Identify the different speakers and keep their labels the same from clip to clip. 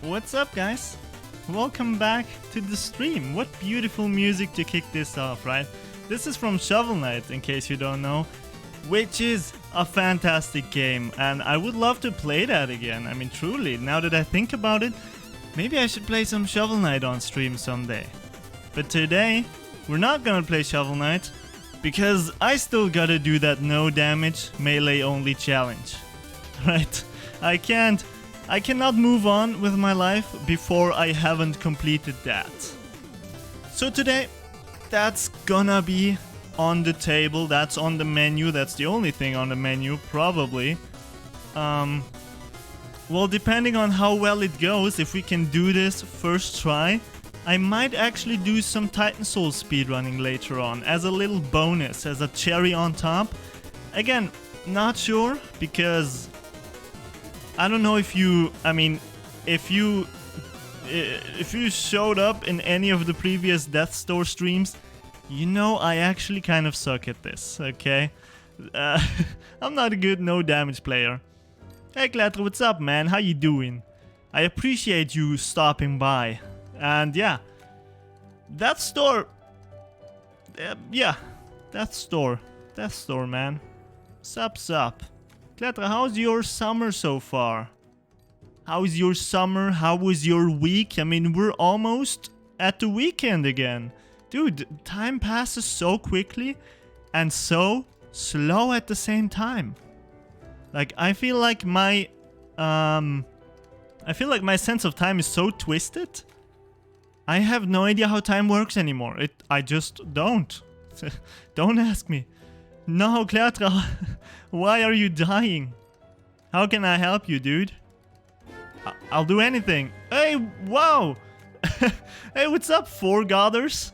Speaker 1: What's up, guys? Welcome back to the stream. What beautiful music to kick this off, right? This is from Shovel Knight, in case you don't know, which is a fantastic game, and I would love to play that again. I mean, truly, now that I think about it, maybe I should play some Shovel Knight on stream someday. But today, we're not gonna play Shovel Knight, because I still gotta do that no damage, melee only challenge. Right? I cannot move on with my life before I haven't completed that. So today, that's gonna be on the table, that's on the menu, that's the only thing on the menu, probably. Well, depending on how well it goes, if we can do this first try, I might actually do some Titan Souls speedrunning later on, as a little bonus, as a cherry on top. Again, not sure, because I don't know if you, if you showed up in any of the previous Death's Door streams, you know I actually kind of suck at this, okay? I'm not a good no damage player. Hey Kletra, what's up, man? How you doing? I appreciate you stopping by. And yeah, Death's Door, Death's Door, man. Sup. Kletra, how's your summer so far? How's your summer? How was your week? I mean, we're almost at the weekend again. Dude, time passes so quickly and so slow at the same time. Like, I feel like my sense of time is so twisted. I have no idea how time works anymore. I just don't. Don't ask me. No, Kletra, why are you dying? How can I help you, dude? I'll do anything. Hey, wow! Hey, what's up, Four Godders?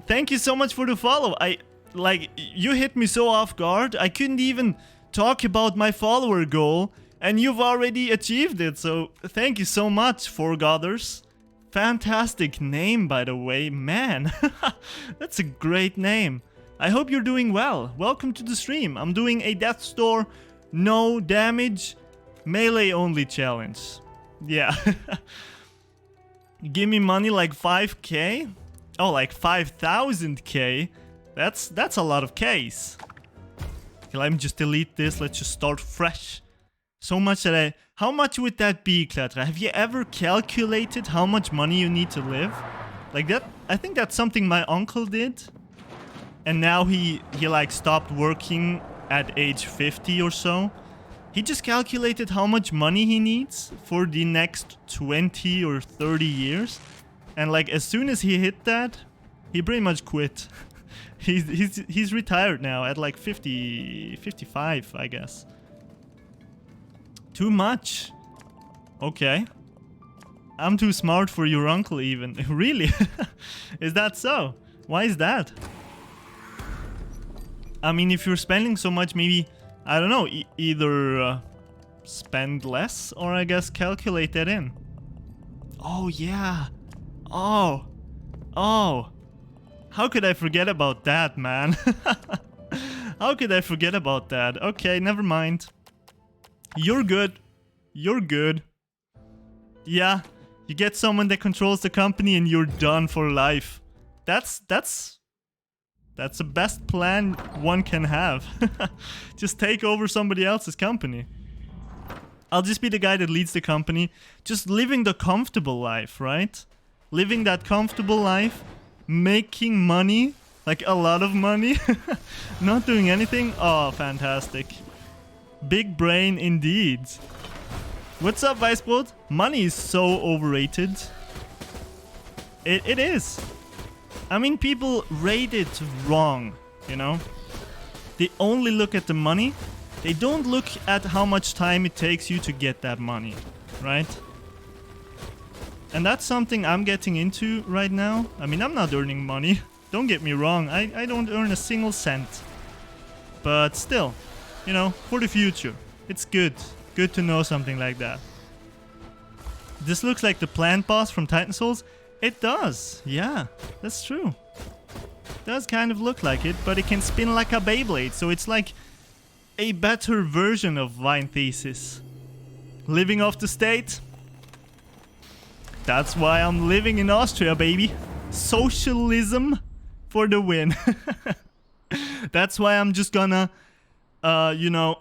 Speaker 1: Thank you so much for the follow. You hit me so off guard. I couldn't even talk about my follower goal, and you've already achieved it, so thank you so much, Four Godders. Fantastic name, by the way. Man, that's a great name. I hope you're doing well. Welcome to the stream. I'm doing a Death's Door no damage melee only challenge. Yeah. Give me money like 5k? Oh, like 5,000k? That's a lot of Ks. Okay, let me just delete this. Let's just start fresh. So much that how much would that be, Kletra? Have you ever calculated how much money you need to live? Like that, I think that's something my uncle did. And now he like stopped working at age 50 or so. He just calculated how much money he needs for the next 20 or 30 years. And like as soon as he hit that, he pretty much quit. He's retired now at like 55, I guess. Too much. Okay. I'm too smart for your uncle even. Really? Is that so? Why is that? I mean, if you're spending so much, maybe, I don't know, either spend less or I guess calculate that in. Oh, yeah. Oh. How could I forget about that, man? How could I forget about that? Okay, never mind. You're good. Yeah, you get someone that controls the company and you're done for life. That's the best plan one can have. Just take over somebody else's company. I'll just be the guy that leads the company. Just living the comfortable life, right? Living that comfortable life. Making money. Like a lot of money. Not doing anything. Oh, fantastic. Big brain indeed. What's up, Vicebot? Money is so overrated. It is. I mean, people rate it wrong, you know? They only look at the money. They don't look at how much time it takes you to get that money, right? And that's something I'm getting into right now. I mean, I'm not earning money. Don't get me wrong. I don't earn a single cent. But still, you know, for the future. It's good. Good to know something like that. This looks like the plant boss from Titan Souls. It does, yeah, that's true. It does kind of look like it, but it can spin like a Beyblade, so it's like a better version of Vine Thesis. Living off the state? That's why I'm living in Austria, baby. Socialism for the win. That's why I'm just gonna, you know,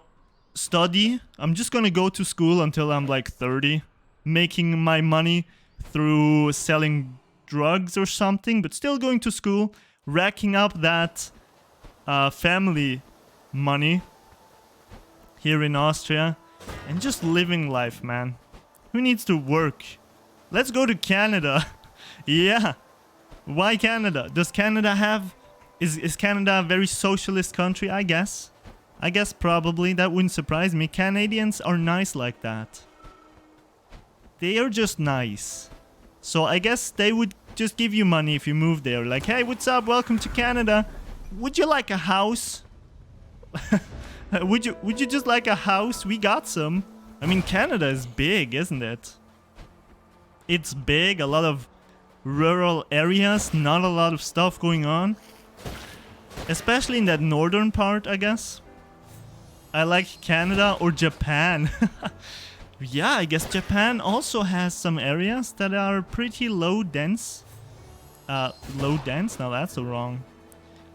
Speaker 1: study. I'm just gonna go to school until I'm like 30, making my money through selling drugs or something, but still going to school, racking up that family money here in Austria, and just living life, man. Who needs to work? Let's go to Canada. Yeah. Why Canada? Does Canada have... Is Canada a very socialist country? I guess. I guess probably. That wouldn't surprise me. Canadians are nice like that. They are just nice. So I guess they would just give you money if you move there. Like, hey, what's up? Welcome to Canada. Would you like a house? Would you just like a house? We got some. I mean, Canada is big, isn't it? It's big. A lot of rural areas. Not a lot of stuff going on. Especially in that northern part, I guess. I like Canada or Japan. Yeah, I guess Japan also has some areas that are pretty low dense. Low dense? No, that's so wrong.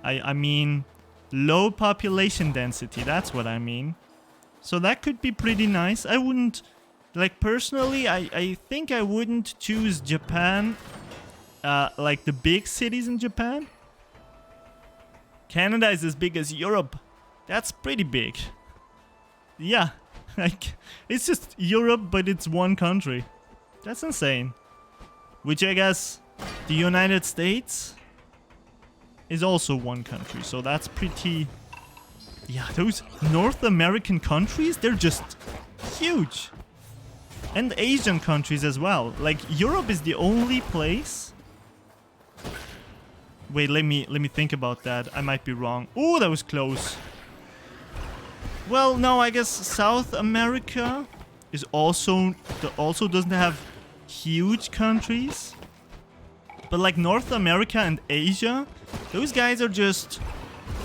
Speaker 1: I mean, low population density. That's what I mean. So that could be pretty nice. I wouldn't... Like, personally, I think I wouldn't choose Japan. Like, the big cities in Japan. Canada is as big as Europe. That's pretty big. Yeah, like, it's just Europe, but it's one country. That's insane. Which I guess the United States is also one country, so that's pretty... Yeah, those North American countries, they're just huge. And Asian countries as well. Like, Europe is the only place... Wait, let me think about that. I might be wrong. Oh, that was close. Well, no, I guess South America is also doesn't have huge countries. But like North America and Asia, those guys are just...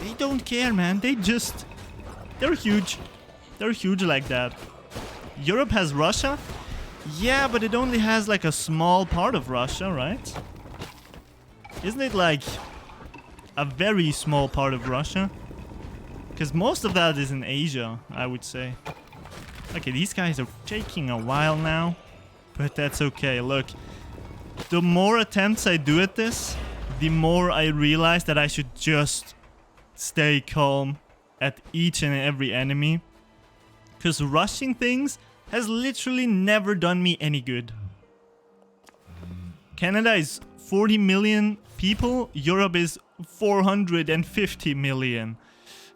Speaker 1: They don't care, man. They're huge. They're huge like that. Europe has Russia. Yeah, but it only has like a small part of Russia, right? Isn't it like a very small part of Russia? Because most of that is in Asia, I would say. Okay, these guys are taking a while now. But that's okay. Look, the more attempts I do at this, the more I realize that I should just stay calm at each and every enemy. Because rushing things has literally never done me any good. Canada is 40 million people. Europe is 450 million.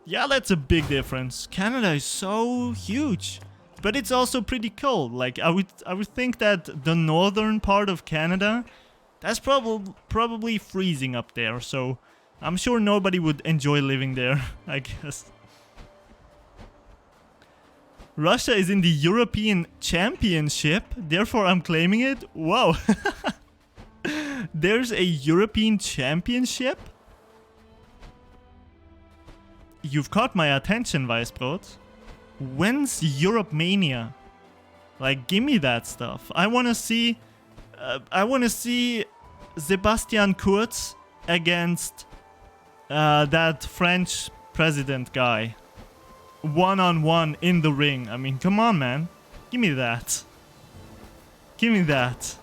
Speaker 1: Yeah, that's a big difference. Canada is so huge. But it's also pretty cold. Like, I would think that the northern part of Canada, that's probably freezing up there. So I'm sure nobody would enjoy living there, I guess. Russia is in the European Championship, therefore I'm claiming it. Whoa. There's a European Championship? You've caught my attention, Weisbrot. When's Europe Mania? Like, give me that stuff. I wanna see Sebastian Kurz against that French president guy. One-on-one in the ring. I mean, come on, man. Give me that. Give me that.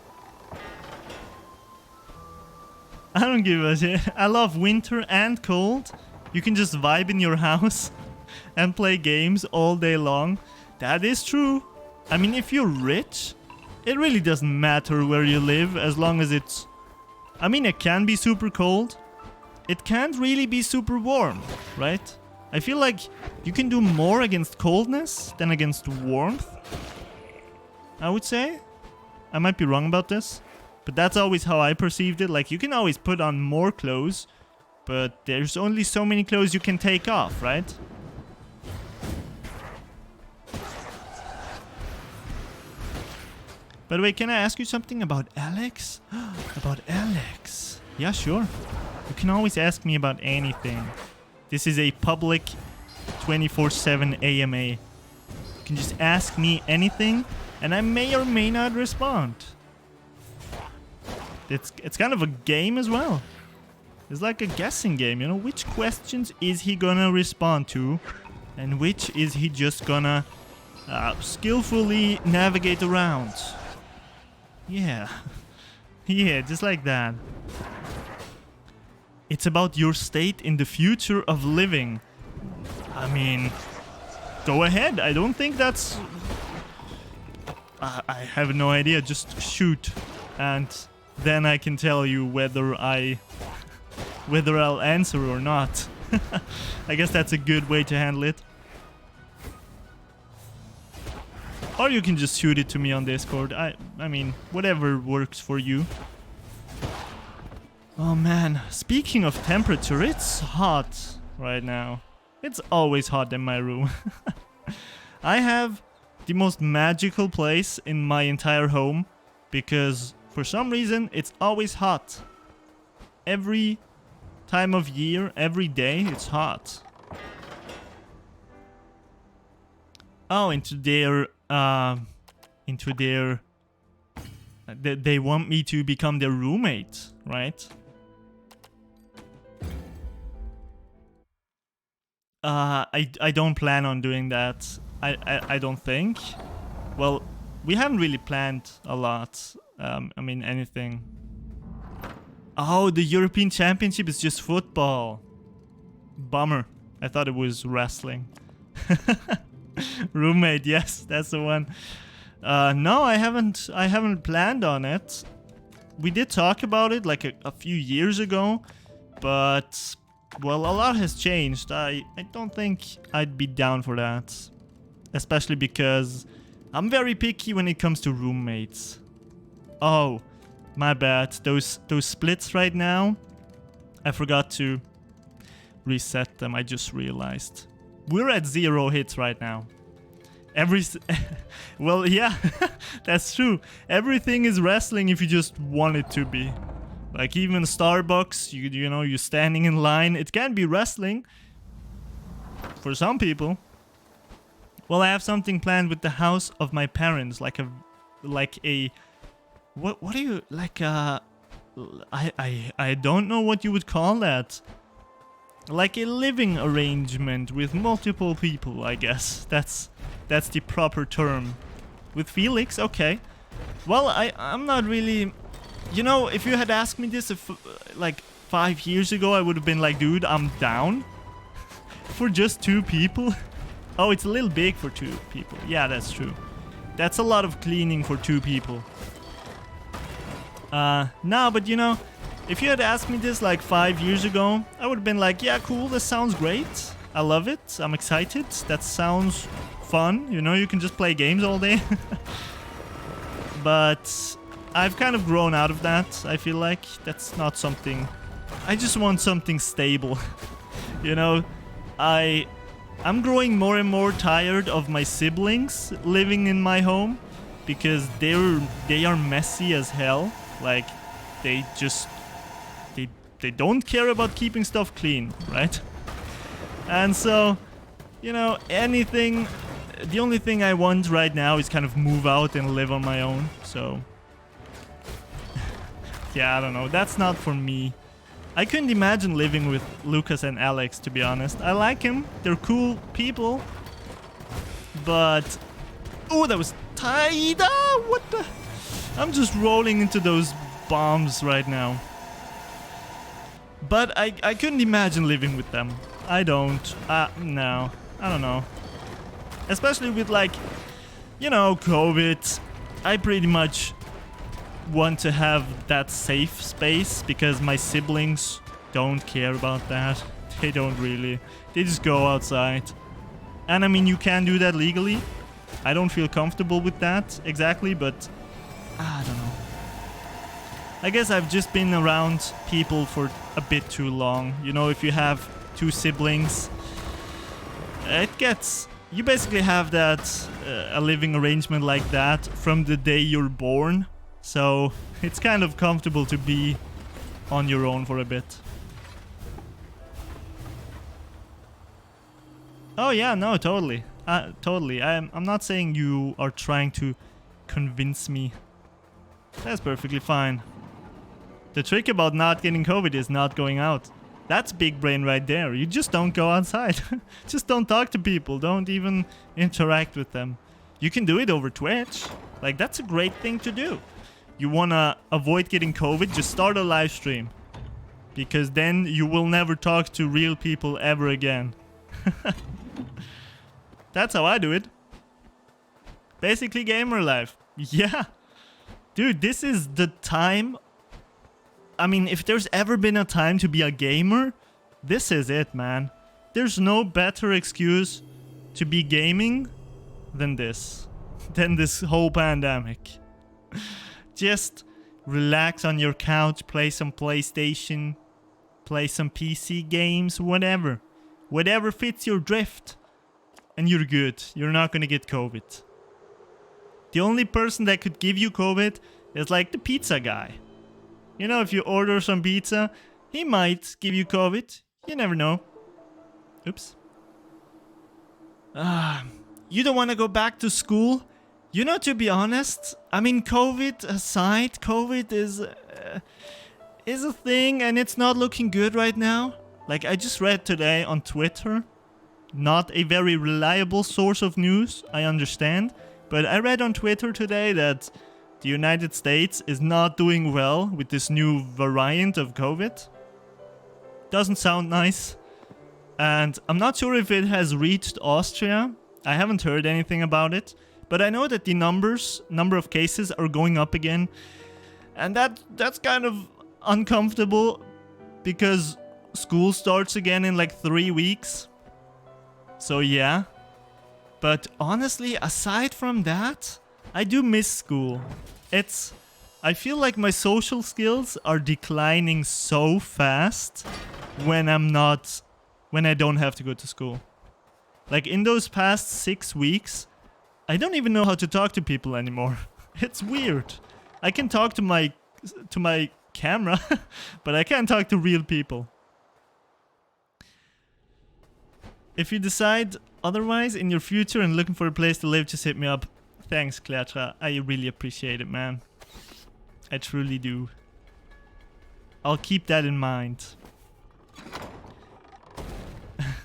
Speaker 1: I don't give a shit. I love winter and cold. You can just vibe in your house and play games all day long. That is true. I mean, if you're rich, it really doesn't matter where you live as long as it's... I mean, it can be super cold. It can't really be super warm, right? I feel like you can do more against coldness than against warmth, I would say. I might be wrong about this, but that's always how I perceived it. Like, you can always put on more clothes, but there's only so many clothes you can take off, right? By the way, can I ask you something about Alex? About Alex? Yeah, sure. You can always ask me about anything. This is a public 24/7 AMA. You can just ask me anything, and I may or may not respond. It's kind of a game as well. It's like a guessing game, you know, which questions is he gonna respond to, and which is he just gonna skillfully navigate around. Yeah. Yeah, just like that. It's about your state in the future of living. I mean, go ahead. I don't think that's... I have no idea. Just shoot. And then I can tell you whether I'll answer or not. I guess that's a good way to handle it. Or you can just shoot it to me on Discord. I mean, whatever works for you. Oh man, speaking of temperature, it's hot right now. It's always hot in my room. I have the most magical place in my entire home because for some reason it's always hot. Every time of year, every day, it's hot. Oh, they want me to become their roommate, right? I don't plan on doing that. I don't think. Well, we haven't really planned a lot. I mean, anything. Oh, the European Championship is just football. Bummer. I thought it was wrestling. Roommate, yes, that's the one. No, I haven't planned on it. We did talk about it like a few years ago, but well, a lot has changed. I don't think I'd be down for that, especially because I'm very picky when it comes to roommates. Oh, my bad. Those splits right now, I forgot to reset them. I just realized we're at 0 hits right now. Well, yeah, that's true. Everything is wrestling if you just want it to be. Like even Starbucks, you know, you're standing in line. It can be wrestling for some people. Well, I have something planned with the house of my parents, like a what do you like? I don't know what you would call that. Like a living arrangement with multiple people, I guess. That's the proper term. With Felix, okay. Well, I'm not really... You know, if you had asked me this like 5 years ago, I would have been like, dude, I'm down. For just 2 people? Oh, it's a little big for 2 people. Yeah, that's true. That's a lot of cleaning for 2 people. No, but you know... If you had asked me this like 5 years ago, I would have been like, yeah, cool, this sounds great. I love it. I'm excited. That sounds fun. You know, you can just play games all day. But I've kind of grown out of that. I feel like that's not something... I just want something stable. You know, I'm growing more and more tired of my siblings living in my home because they are messy as hell. Like, they just... They don't care about keeping stuff clean, right? And so, you know, anything... The only thing I want right now is kind of move out and live on my own, so... Yeah, I don't know. That's not for me. I couldn't imagine living with Lucas and Alex, to be honest. I like them. They're cool people. But... Oh, that was tight! Ah, what the... I'm just rolling into those bombs right now. But I couldn't imagine living with them. I don't. No. I don't know. Especially with, like, you know, COVID. I pretty much want to have that safe space because my siblings don't care about that. They don't really. They just go outside. And I mean, you can do that legally. I don't feel comfortable with that exactly, but I don't know. I guess I've just been around people for a bit too long. You know, if you have 2 siblings, it gets... You basically have that, a living arrangement like that from the day you're born. So it's kind of comfortable to be on your own for a bit. Oh yeah, no, totally. Totally. I'm not saying you are trying to convince me. That's perfectly fine. The trick about not getting COVID is not going out. That's big brain right there. You just don't go outside. Just don't talk to people. Don't even interact with them. You can do it over Twitch. Like, that's a great thing to do. You wanna avoid getting COVID, just start a live stream. Because then you will never talk to real people ever again. That's how I do it. Basically gamer life. Yeah. Dude, this is the time. I mean, if there's ever been a time to be a gamer, this is it, man. There's no better excuse to be gaming than this. Than this whole pandemic. Just relax on your couch, play some PlayStation, play some PC games, whatever. Whatever fits your drift. And you're good. You're not gonna get COVID. The only person that could give you COVID is like the pizza guy. You know, if you order some pizza, he might give you COVID. You never know. Oops. You don't want to go back to school? You know, to be honest, I mean, COVID aside, COVID is a thing and it's not looking good right now. Like, I just read today on Twitter, not a very reliable source of news, I understand, but I read on Twitter today that the United States is not doing well with this new variant of COVID. Doesn't sound nice. And I'm not sure if it has reached Austria. I haven't heard anything about it. But I know that the number of cases are going up again. And that's kind of uncomfortable because school starts again in like 3 weeks. So yeah. But honestly, aside from that, I do miss school. I feel like my social skills are declining so fast when I don't have to go to school. Like in those past 6 weeks, I don't even know how to talk to people anymore. It's weird. I can talk to my camera, but I can't talk to real people. If you decide otherwise in your future and looking for a place to live, just hit me up. Thanks, Kleatra. I really appreciate it, man. I truly do. I'll keep that in mind.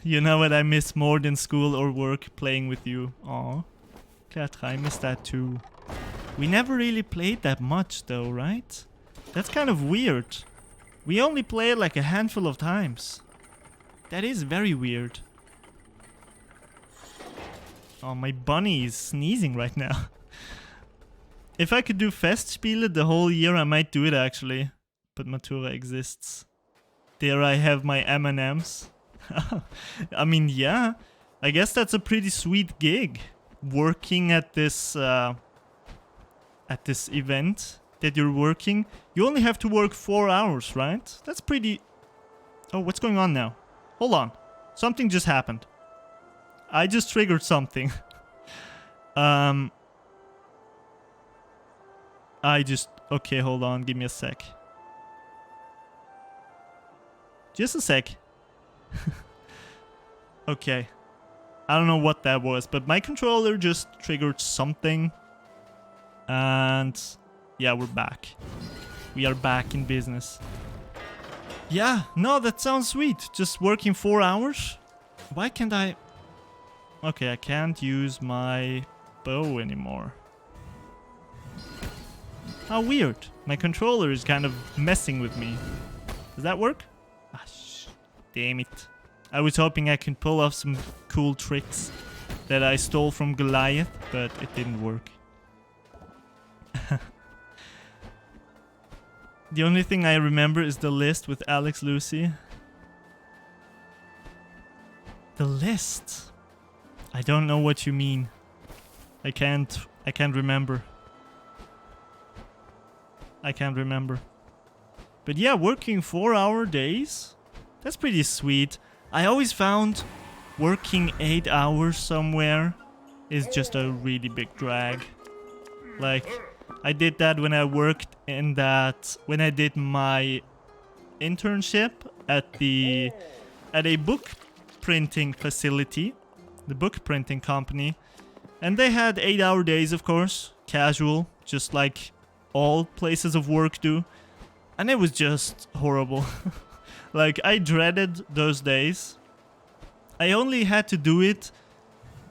Speaker 1: You know what I miss more than school or work? Playing with you. Aw. Kleatra, I miss that too. We never really played that much though, right? That's kind of weird. We only played like a handful of times. That is very weird. Oh, my bunny is sneezing right now. If I could do Festspiele the whole year, I might do it actually. But Matura exists. There I have my M&Ms. I mean, yeah. I guess that's a pretty sweet gig. Working at this event that you're working. You only have to work 4 hours, right? That's pretty... Oh, what's going on now? Hold on. Something just happened. I just triggered something. Okay, hold on. Give me a sec. Just a sec. Okay. I don't know what that was, but my controller just triggered something. And yeah, we're back. We are back in business. Yeah, no, that sounds sweet. Just working 4 hours? Why can't I... Okay, I can't use my bow anymore. How weird. My controller is kind of messing with me. Does that work? Ah, damn it. I was hoping I could pull off some cool tricks that I stole from Goliath, but it didn't work. The only thing I remember is the list with Alex Lucy. The list? I don't know what you mean. I can't remember. I can't remember. But yeah, working 4-hour days? That's pretty sweet. I always found working 8 hours somewhere is just a really big drag. Like, I did that when I worked in that... When I did my internship at a book printing facility. The book printing company. And they had 8-hour days, of course. Casual, just like all places of work do. And it was just horrible. Like, I dreaded those days. I only had to do it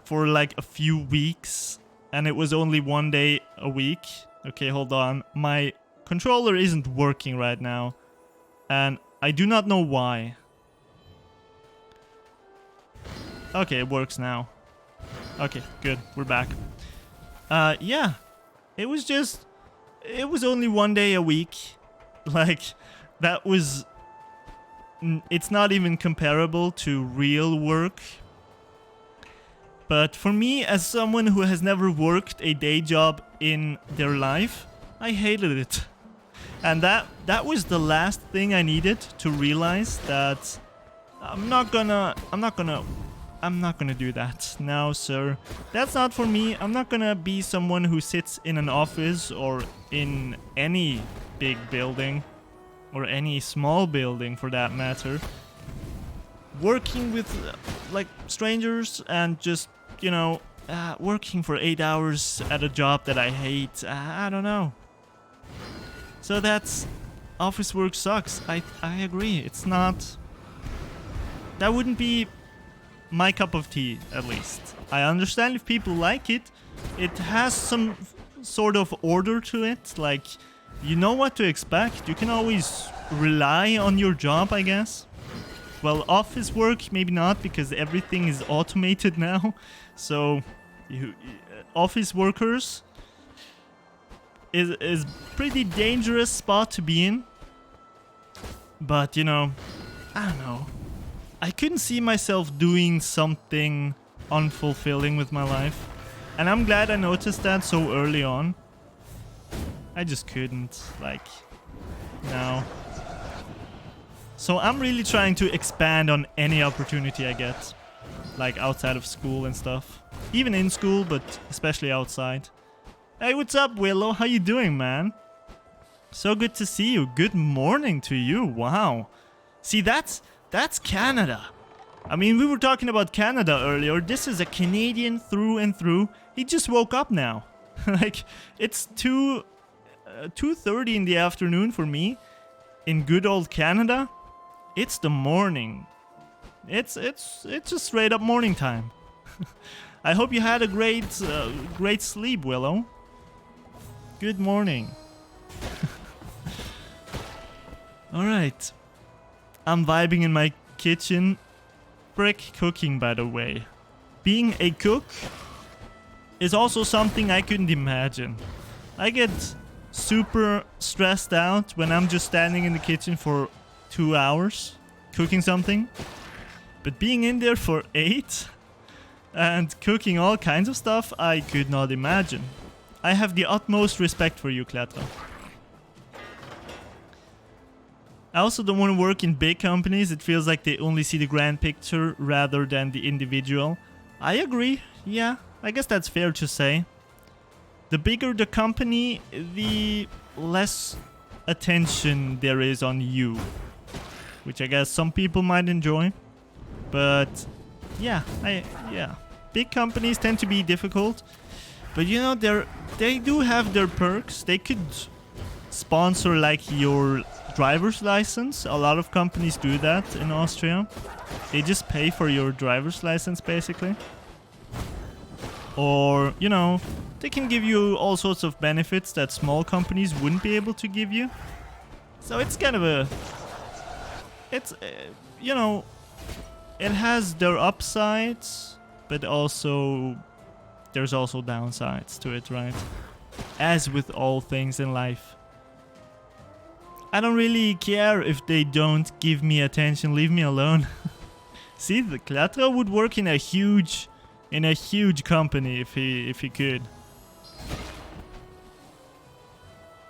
Speaker 1: for like a few weeks, and it was only one day a week. Okay, hold on. My controller isn't working right now, and I do not know why. Okay, it works now. Okay, good. We're back. Yeah. It was only one day a week. Like, that was... It's not even comparable to real work. But for me, as someone who has never worked a day job in their life, I hated it. And that was the last thing I needed to realize that I'm not gonna do that. No, sir. That's not for me. I'm not gonna be someone who sits in an office or in any big building or any small building for that matter, working with like strangers and just, you know, working for 8 hours at a job that I hate. I don't know. So that's... office work sucks. I agree. It's not... That wouldn't be my cup of tea, at least. I understand if people like it. It has some sort of order to it. Like, you know what to expect. You can always rely on your job, I guess. Well, office work, maybe not, because everything is automated now. So, office workers is pretty dangerous spot to be in. But, you know, I don't know. I couldn't see myself doing something unfulfilling with my life. And I'm glad I noticed that so early on. I just couldn't, like, no. So I'm really trying to expand on any opportunity I get. Like outside of school and stuff. Even in school, but especially outside. Hey, what's up, Willow? How you doing, man? So good to see you. Good morning to you. Wow. See, that's Canada. I mean, we were talking about Canada earlier. This is a Canadian through and through. He just woke up now. Like, it's 2:30 in the afternoon for me. In good old Canada, it's the morning. It's just straight up morning time. I hope you had a great sleep, Willow. Good morning. All right. I'm vibing in my kitchen. Frick cooking, by the way. Being a cook is also something I couldn't imagine. I get super stressed out when I'm just standing in the kitchen for 2 hours cooking something. But being in there for 8 and cooking all kinds of stuff, I could not imagine. I have the utmost respect for you, Kletra. I also don't want to work in big companies. It feels like they only see the grand picture rather than the individual. I agree. Yeah, I guess that's fair to say. The bigger the company, the less attention there is on you. Which I guess some people might enjoy. But yeah, big companies tend to be difficult. But you know, they do have their perks. They could sponsor like your driver's license. A lot of companies do that in Austria. They just pay for your driver's license basically. Or, you know, they can give you all sorts of benefits that small companies wouldn't be able to give you. So it's kind of a... It's, you know, it has their upsides, but also there's also downsides to it, right? As with all things in life. I don't really care if they don't give me attention, leave me alone. See, the Kletra would work in a huge company if he could.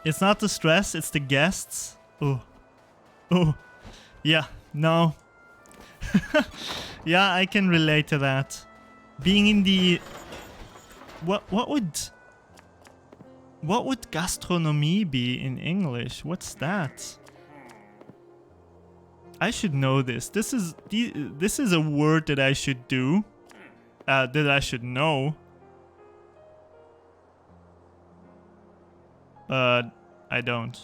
Speaker 1: It's not the stress, it's the guests. Oh. Yeah, no. Yeah, I can relate to that. Being in the... What would gastronomie be in English? What's that? I should know this. This is a word that I should do. That I should know. But I don't.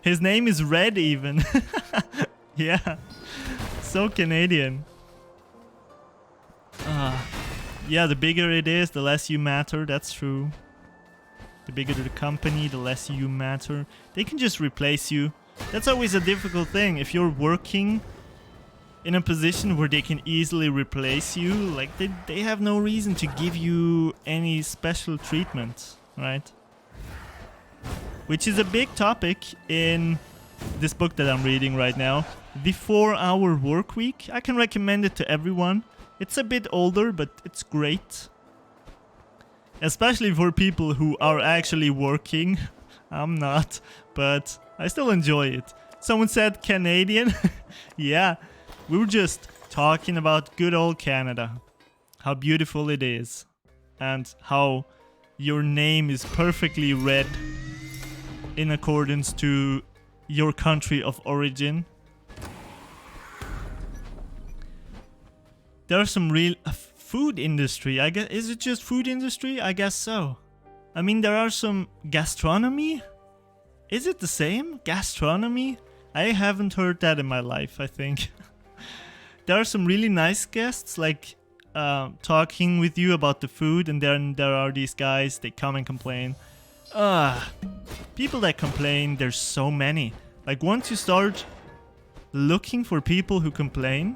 Speaker 1: His name is Red even. Yeah. So Canadian. Yeah, the bigger it is, the less you matter. That's true. The bigger the company, the less you matter. They can just replace you. That's always a difficult thing. If you're working in a position where they can easily replace you, like they have no reason to give you any special treatment, right? Which is a big topic in this book that I'm reading right now, The 4-Hour Workweek. I can recommend it to everyone. It's a bit older, but it's great. Especially for people who are actually working. I'm not, but I still enjoy it. Someone said Canadian. Yeah, we were just talking about good old Canada. How beautiful it is. And how your name is perfectly red in accordance to your country of origin. There's some real food industry. I guess, is it just food industry? I guess so. I mean, there are some gastronomy. Is it the same? Gastronomy? I haven't heard that in my life, I think. There are some really nice guests, like talking with you about the food, and then there are these guys, they come and complain. People that complain, there's so many. Like, once you start looking for people who complain,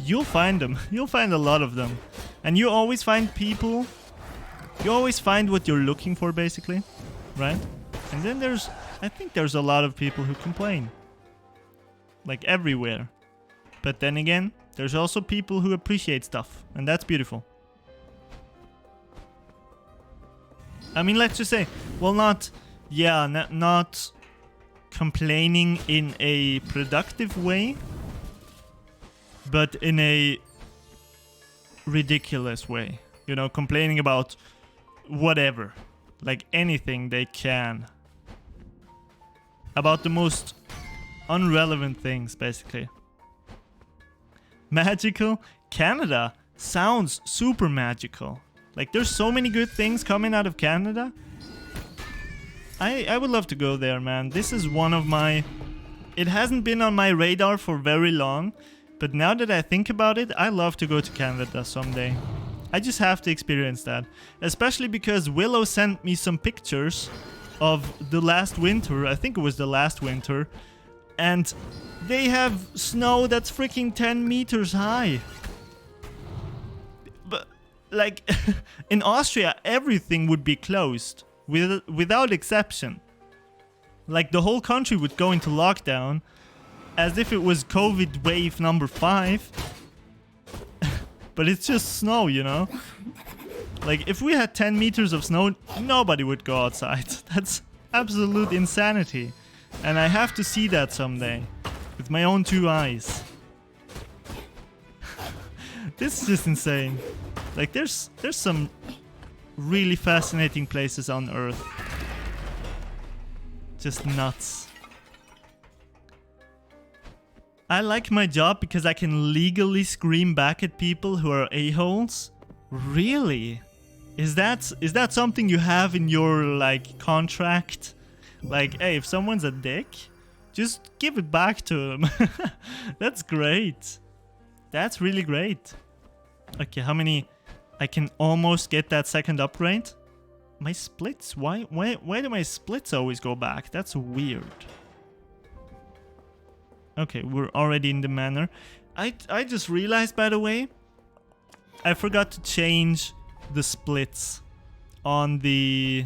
Speaker 1: you'll find them. You'll find a lot of them. And you always find people. You always find what you're looking for, basically. Right? And then I think there's a lot of people who complain. Like, everywhere. But then again, there's also people who appreciate stuff. And that's beautiful. I mean, let's just say, well, not complaining in a productive way, but in a ridiculous way. You know, complaining about whatever. Like anything they can. About the most unrelevant things, basically. Magical? Canada sounds super magical. Like, there's so many good things coming out of Canada. I would love to go there, man. This is one of my... It hasn't been on my radar for very long. But now that I think about it, I love to go to Canada someday. I just have to experience that. Especially because Willow sent me some pictures of the last winter. I think it was the last winter. And they have snow that's freaking 10 meters high. But, like, in Austria, everything would be closed. Without exception. Like, the whole country would go into lockdown. As if it was COVID wave number 5. But it's just snow, you know? Like, if we had 10 meters of snow, nobody would go outside. That's absolute insanity. And I have to see that someday. With my own 2 eyes. This is just insane. Like, there's some really fascinating places on Earth. Just nuts. I like my job because I can legally scream back at people who are a-holes. Really? Is that something you have in your, like, contract? Like, hey, if someone's a dick, just give it back to them. That's great. That's really great. Okay, how many? I can almost get that second upgrade. My splits? Why do my splits always go back? That's weird. Okay, we're already in the manor. I just realized, by the way, I forgot to change the splits on the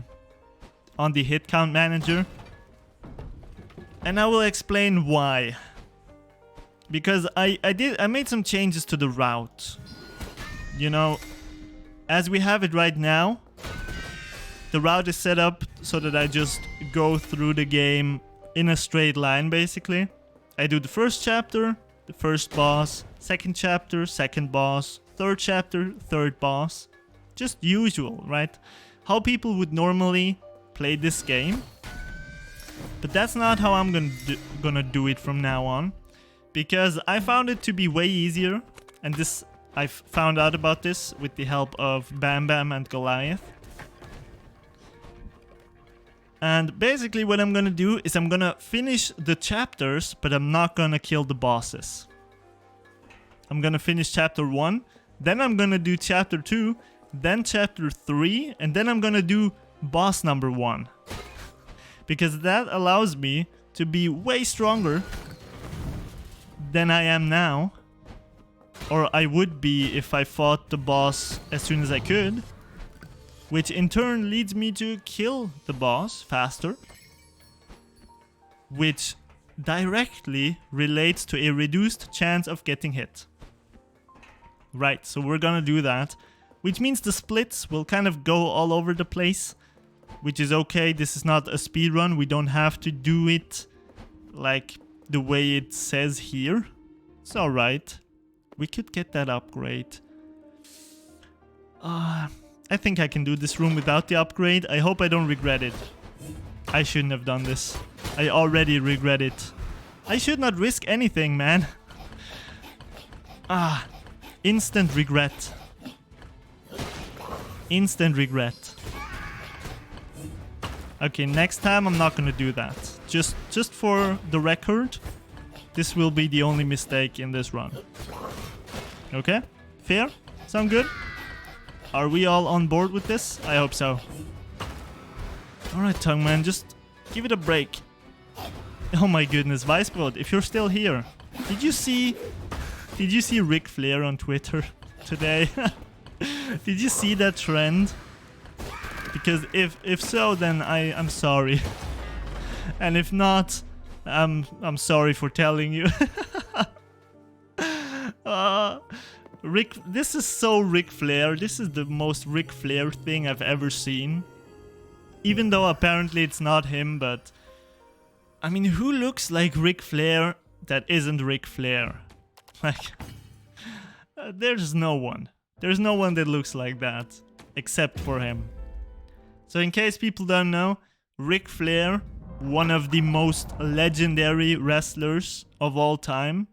Speaker 1: hit count manager. And I will explain why. Because I made some changes to the route. You know, as we have it right now, the route is set up so that I just go through the game in a straight line, basically. I do the first chapter, the first boss, second chapter, second boss, third chapter, third boss. Just usual, right? How people would normally play this game. But that's not how I'm gonna do it from now on. Because I found it to be way easier. And this, I've found out about this with the help of Bam Bam and Goliath. And basically what I'm gonna do is I'm gonna finish the chapters, but I'm not gonna kill the bosses. I'm gonna finish chapter 1, then I'm gonna do chapter 2, then chapter 3, and then I'm gonna do boss number 1. Because that allows me to be way stronger than I am now. Or I would be if I fought the boss as soon as I could. Which in turn leads me to kill the boss faster. Which directly relates to a reduced chance of getting hit. Right, so we're gonna do that. Which means the splits will kind of go all over the place. Which is okay, this is not a speedrun. We don't have to do it like the way it says here. It's alright. We could get that upgrade. I think I can do this room without the upgrade. I hope I don't regret it. I shouldn't have done this. I already regret it. I should not risk anything, man. Instant regret. Instant regret. Okay, next time I'm not gonna do that. Just for the record, this will be the only mistake in this run. Okay? Fair? Sound good? Are we all on board with this? I hope so. Alright, Tongueman, just give it a break. Oh my goodness, Vicebot, if you're still here, did you see Ric Flair on Twitter today? Did you see that trend? Because if so, then I'm sorry. And if not, I'm sorry for telling you. This is so Ric Flair. This is the most Ric Flair thing I've ever seen. Even though apparently it's not him, but I mean, who looks like Ric Flair that isn't Ric Flair? Like, there's no one. There's no one that looks like that except for him. So in case people don't know, Ric Flair, one of the most legendary wrestlers of all time.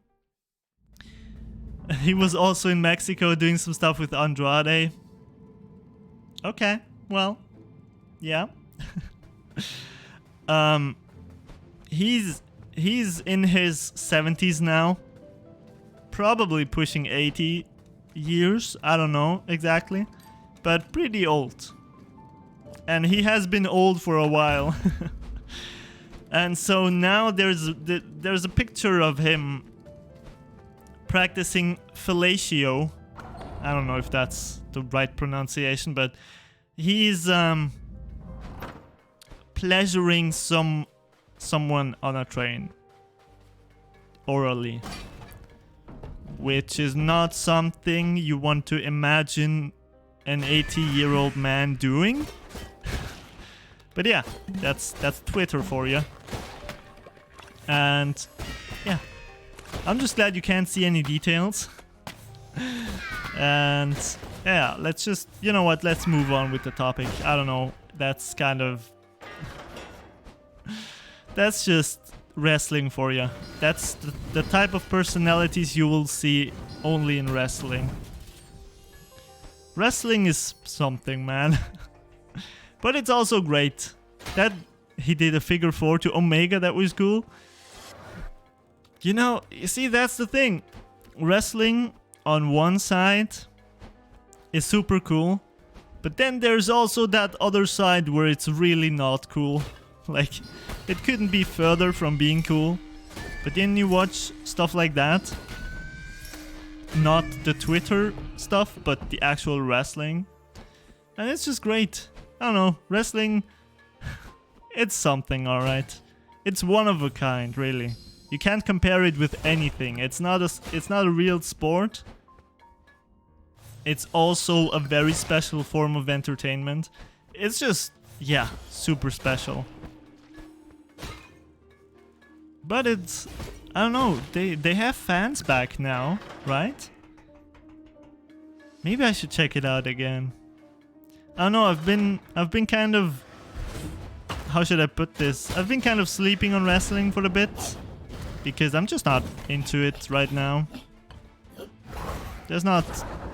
Speaker 1: He was also in Mexico doing some stuff with Andrade. Okay, well, yeah. He's in his 70s now. Probably pushing 80 years. I don't know exactly. But pretty old. And he has been old for a while. And so now there's a picture of him practicing fellatio. I don't know if that's the right pronunciation, but he's pleasuring someone on a train orally, which is not something you want to imagine an 80-year-old man doing. But yeah, that's Twitter for you. And yeah, I'm just glad you can't see any details. And yeah, let's just, you know what, let's move on with the topic. I don't know, that's kind of... that's just wrestling for you. That's the type of personalities you will see only in wrestling. Wrestling is something, man. But it's also great. That he did a figure 4 to Omega, that was cool. You know, you see, that's the thing. Wrestling on one side is super cool. But then there's also that other side where it's really not cool. Like, it couldn't be further from being cool. But then you watch stuff like that. Not the Twitter stuff, but the actual wrestling. And it's just great. I don't know, wrestling, it's something, alright. It's one of a kind, really. You can't compare it with anything. It's not a real sport. It's also a very special form of entertainment. It's just, yeah, super special. But it's, I don't know, they have fans back now, right? Maybe I should check it out again. I don't know, I've been kind of, how should I put this? I've been kind of sleeping on wrestling for a bit, because I'm just not into it right now. There's not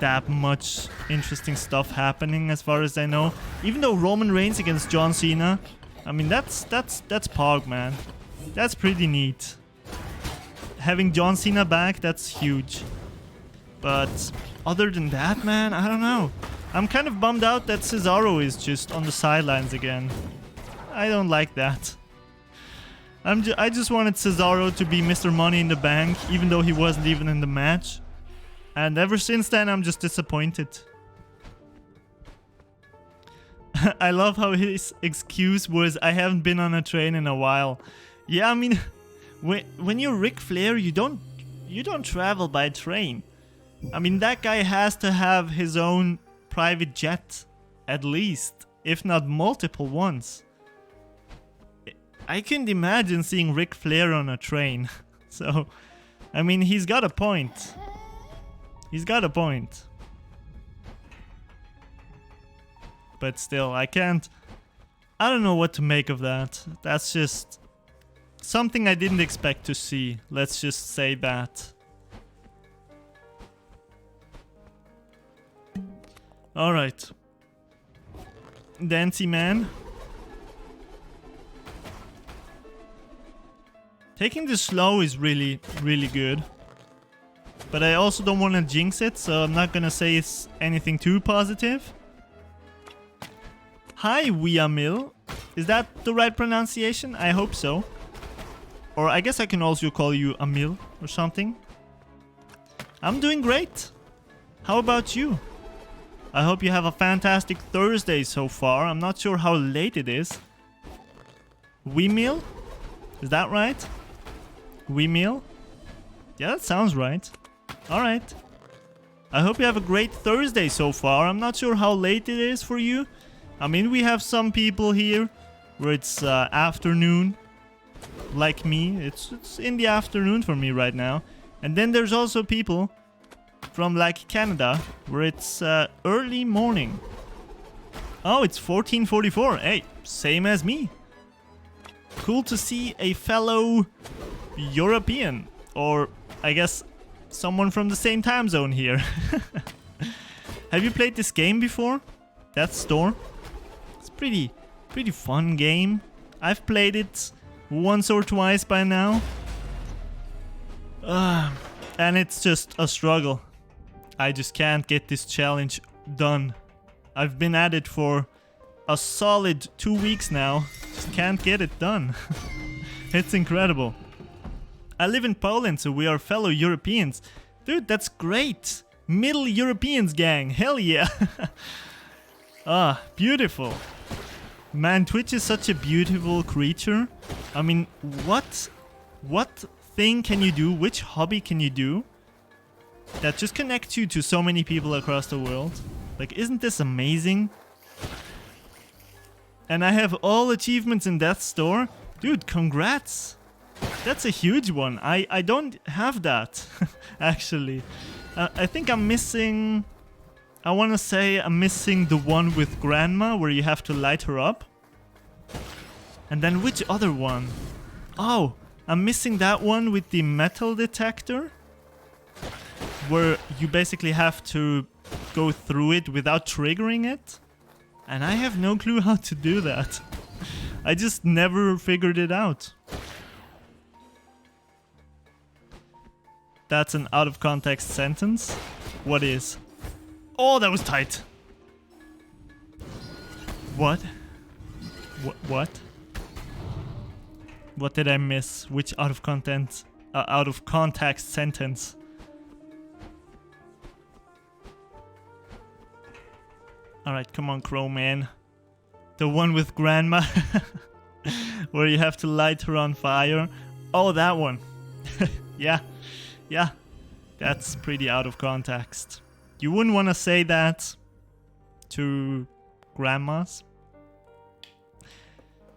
Speaker 1: that much interesting stuff happening as far as I know. Even though Roman Reigns against John Cena I mean, that's Pog, man. That's pretty neat. Having John Cena back, that's huge. But other than that, man, I don't know. I'm kind of bummed out that Cesaro is just on the sidelines again. I don't like that. I just wanted Cesaro to be Mr. Money in the Bank, even though he wasn't even in the match. And ever since then, I'm just disappointed. I love how his excuse was, I haven't been on a train in a while. Yeah, I mean, when you're Ric Flair, you don't travel by train. I mean, that guy has to have his own private jet, at least, if not multiple ones. I couldn't imagine seeing Ric Flair on a train. So, I mean, he's got a point. He's got a point. But still, I don't know what to make of that. That's just something I didn't expect to see. Let's just say that. Alright. Dancy Man. Taking this slow is really, really good. But I also don't want to jinx it, so I'm not gonna say it's anything too positive. Hi, Wiamil. Is that the right pronunciation? I hope so. Or I guess I can also call you Amil or something. I'm doing great. How about you? I hope you have a fantastic Thursday so far. I'm not sure how late it is. Wiamil? Is that right? Wiamil? Yeah, that sounds right. Alright. I hope you have a great Thursday so far. I'm not sure how late it is for you. I mean, we have some people here where it's afternoon. Like me. It's in the afternoon for me right now. And then there's also people from like Canada where it's early morning. Oh, it's 14:44. Hey, same as me. Cool to see a fellow European, or I guess someone from the same time zone here. Have you played this game before? Death's Door? It's pretty fun game. I've played it once or twice by now. And it's just a struggle. I just can't get this challenge done. I've been at it for a solid 2 weeks now. Just can't get it done. It's incredible. I live in Poland, so we are fellow Europeans. Dude, that's great. Middle Europeans gang. Hell yeah. Beautiful. Man, Twitch is such a beautiful creature. I mean, what thing can you do? Which hobby can you do that just connects you to so many people across the world? Like, isn't this amazing? And I have all achievements in Death's Door. Dude, congrats. That's a huge one. I don't have that, actually. I think I'm missing... I want to say I'm missing the one with Grandma, where you have to light her up. And then which other one? Oh, I'm missing that one with the metal detector, where you basically have to go through it without triggering it. And I have no clue how to do that. I just never figured it out. That's an out of context sentence. What is? Oh, that was tight. What? What? What did I miss? Which out of context sentence? Alright, come on, Crow Man. The one with Grandma. Where you have to light her on fire. Oh, that one. Yeah. Yeah. That's pretty out of context. You wouldn't want to say that to grandmas.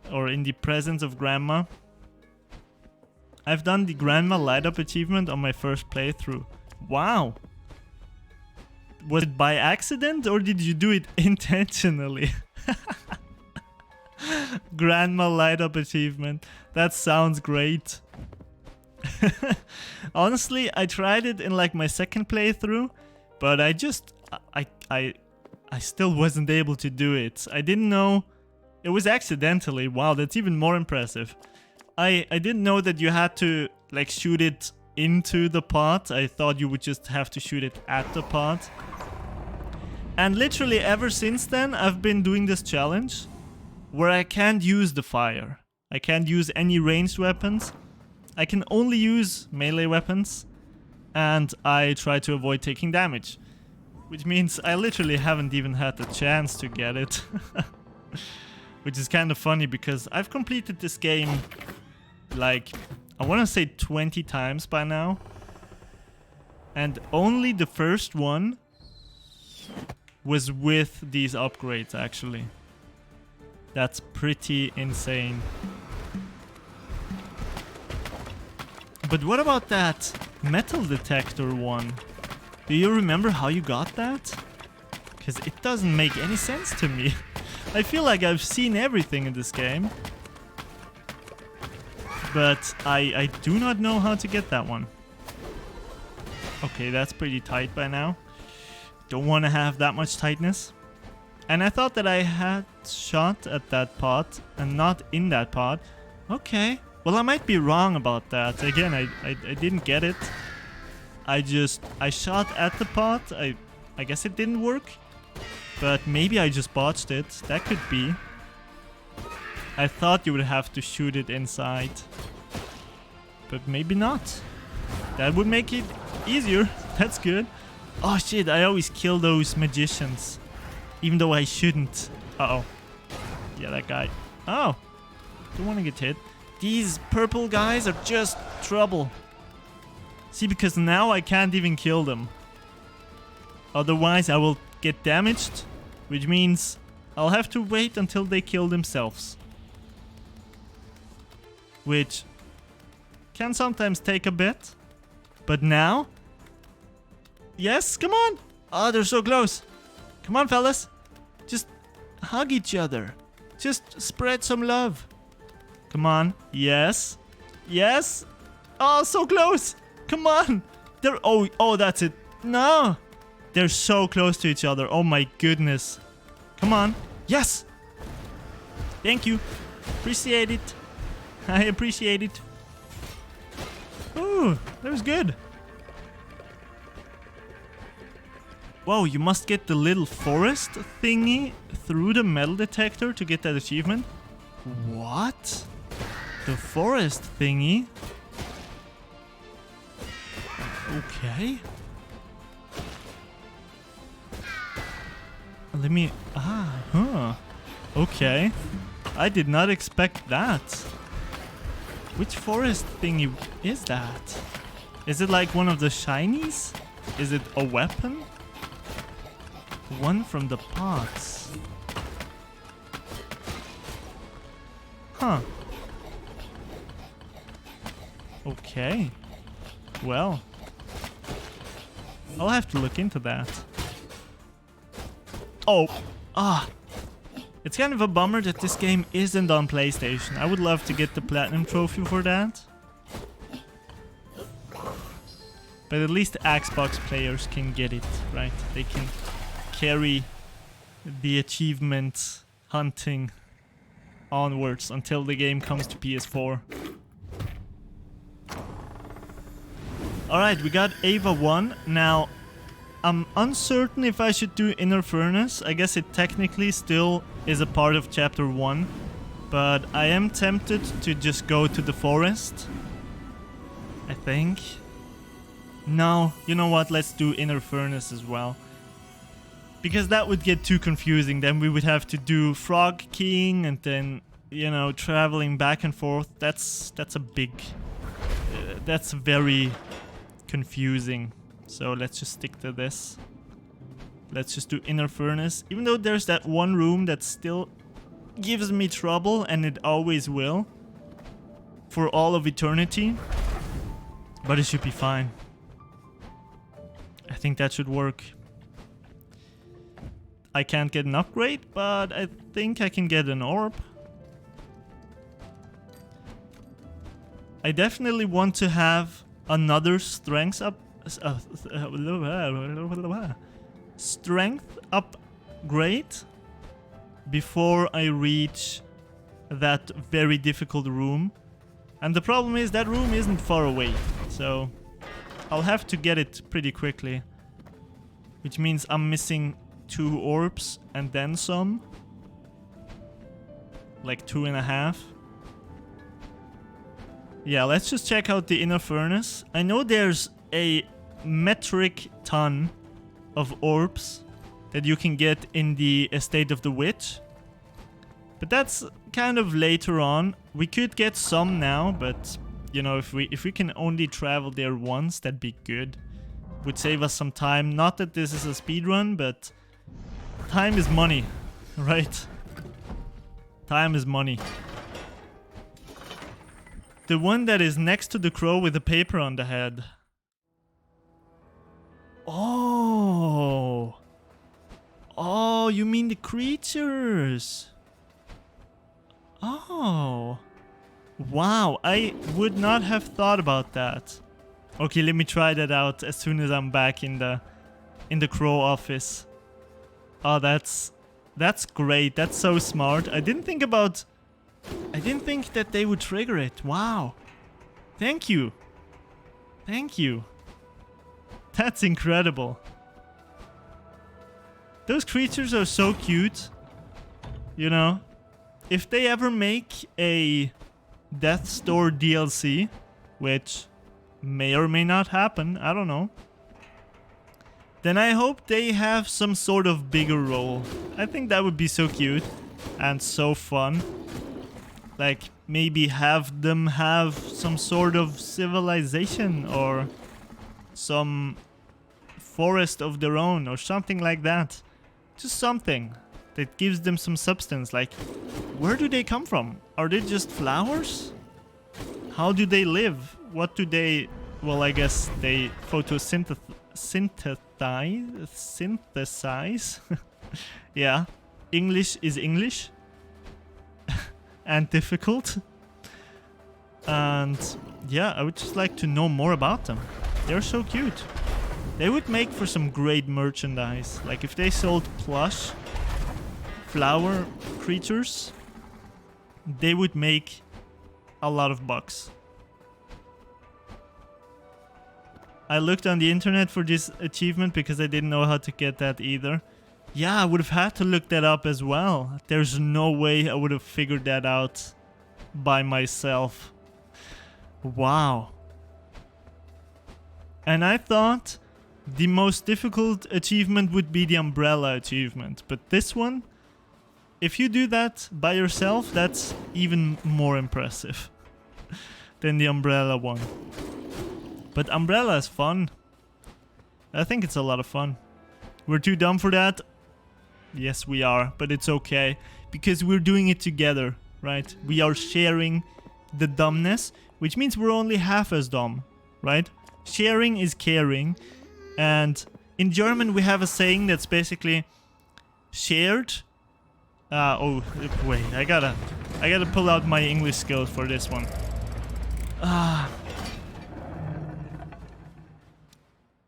Speaker 1: Or in the presence of Grandma. I've done the Grandma light up achievement on my first playthrough. Wow. Was it by accident or did you do it intentionally? Grandma light up achievement. That sounds great. Honestly, I tried it in like my second playthrough, but I still wasn't able to do it. I didn't know It was accidentally. Wow, that's even more impressive. I didn't know that you had to like shoot it into the pot. I thought you would just have to shoot it at the pot. And literally ever since then, I've been doing this challenge where I can't use the fire. I can't use any ranged weapons. I can only use melee weapons. And I try to avoid taking damage. Which means I literally haven't even had the chance to get it. Which is kind of funny because I've completed this game like, I want to say 20 times by now. And only the first one was with these upgrades, actually. That's pretty insane. But what about that metal detector one? Do you remember how you got that? Because it doesn't make any sense to me. I feel like I've seen everything in this game. But I do not know how to get that one. Okay, that's pretty tight by now. Don't want to have that much tightness. And I thought that I had shot at that pot and not in that pot. Okay. Well, I might be wrong about that. Again, I didn't get it. I shot at the pot. I guess it didn't work. But maybe I just botched it. That could be. I thought you would have to shoot it inside. But maybe not. That would make it easier. That's good. Oh shit, I always kill those magicians. Even though I shouldn't. Uh-oh. Yeah, that guy. Oh. Don't want to get hit. These purple guys are just trouble. See, because now I can't even kill them. Otherwise, I will get damaged. Which means I'll have to wait until they kill themselves. Which can sometimes take a bit. But now... Yes, come on! Oh, they're so close. Come on, fellas. Just hug each other. Just spread some love. Come on. Yes. Yes. Oh, so close. Come on. They're... Oh, that's it. No. They're so close to each other. Oh my goodness. Come on. Yes. Thank you. Appreciate it. I appreciate it. Ooh, that was good. Whoa, you must get the little forest thingy through the metal detector to get that achievement? What? The forest thingy? Okay. Let me... Okay. I did not expect that. Which forest thingy is that? Is it like one of the shinies? Is it a weapon? One from the pots. Huh. Okay. Well. I'll have to look into that. Oh. Ah. It's kind of a bummer that this game isn't on PlayStation. I would love to get the Platinum Trophy for that. But at least Xbox players can get it, right? They can carry the achievement hunting onwards until the game comes to PS4. Alright, we got Ava 1. Now, I'm uncertain if I should do Inner Furnace. I guess it technically still is a part of Chapter 1. But I am tempted to just go to the forest. I think. No, you know what? Let's do Inner Furnace as well. Because that would get too confusing. Then we would have to do Frog King and then, you know, traveling back and forth. That's a big... that's very confusing. So let's just stick to this. Let's just do Inner Furnace. Even though there's that one room that still gives me trouble, and it always will. For all of eternity. But it should be fine. I think that should work. I can't get an upgrade, but I think I can get an orb. I definitely want to have another strength upgrade. before I reach that very difficult room. And the problem is that room isn't far away, so I'll have to get it pretty quickly. Which means I'm missing 2 orbs and then some. Like 2.5. Yeah, let's just check out the inner furnace. I know there's a metric ton of orbs that you can get in the Estate of the Witch. But that's kind of later on. We could get some now, but you know, if we can only travel there once, that'd be good. Would save us some time. Not that this is a speed run, but time is money, right? Time is money. The one that is next to the crow with the paper on the head. Oh. Oh, you mean the creatures? Oh. Wow, I would not have thought about that. Okay, let me try that out as soon as I'm back in the crow office. Oh, that's great. That's so smart. I didn't think that they would trigger it. Wow. Thank you. Thank you. That's incredible. Those creatures are so cute. You know, if they ever make a Death's Door DLC, which may or may not happen, I don't know, then I hope they have some sort of bigger role. I think that would be so cute and so fun. Like, maybe have them have some sort of civilization or some forest of their own or something like that. Just something that gives them some substance. Like, where do they come from? Are they just flowers? How do they live? What do they... Well, I guess they synthesize. Yeah, English is English. And difficult. And yeah, I would just like to know more about them. They're so cute. They would make for some great merchandise. Like if they sold plush flower creatures, they would make a lot of bucks. I looked on the internet for this achievement because I didn't know how to get that either. Yeah, I would have had to look that up as well. There's no way I would have figured that out by myself. Wow. And I thought the most difficult achievement would be the umbrella achievement. But this one, if you do that by yourself, that's even more impressive than the umbrella one. But umbrella is fun. I think it's a lot of fun. We're too dumb for that. Yes, we are, but it's okay because we're doing it together, right? We are sharing the dumbness, which means we're only half as dumb, right? Sharing is caring, and in German we have a saying that's basically shared. Oh wait, I gotta pull out my English skills for this one.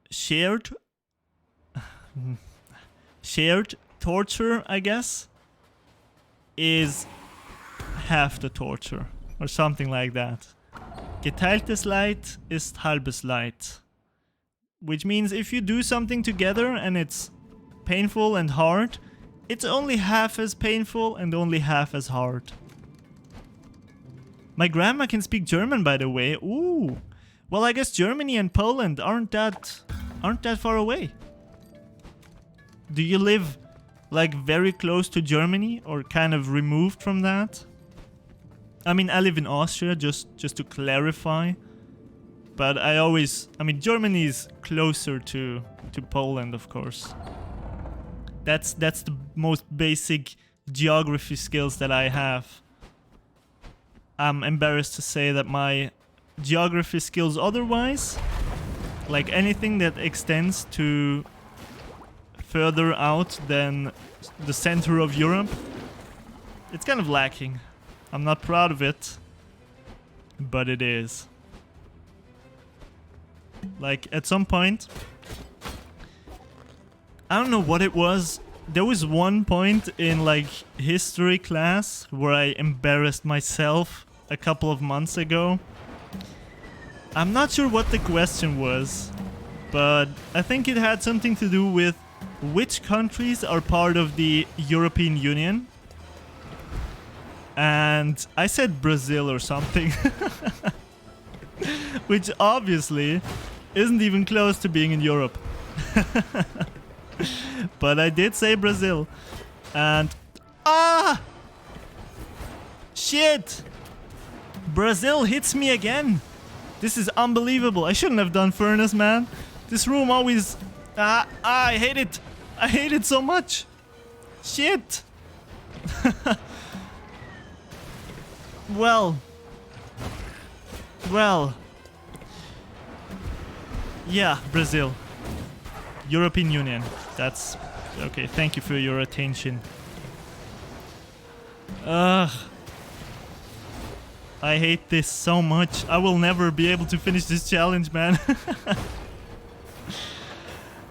Speaker 1: Shared torture, I guess, is half the torture, or something like that. Geteiltes Leid ist halbes Leid. Which means if you do something together and it's painful and hard, it's only half as painful and only half as hard. My grandma can speak German, by the way. Ooh. Well, I guess Germany and Poland aren't that far away. Do you live like very close to Germany or kind of removed from that? I mean, I live in Austria, just to clarify. But Germany is closer to Poland, of course. That's the most basic geography skills that I have. I'm embarrassed to say that my geography skills otherwise, like anything that extends to further out than the center of Europe, it's kind of lacking. I'm not proud of it, but it is. Like, at some point, I don't know what it was there was one point in like history class where I embarrassed myself a couple of months ago. I'm not sure what the question was, but I think it had something to do with which countries are part of the European Union. And I said Brazil or something. Which obviously isn't even close to being in Europe. But I did say Brazil. And... ah! Shit! Brazil hits me again. This is unbelievable. I shouldn't have done furnace, man. This room always... I hate it. I hate it so much. Shit. Well. Yeah, Brazil. European Union. That's... okay, thank you for your attention. Ugh. I hate this so much. I will never be able to finish this challenge, man.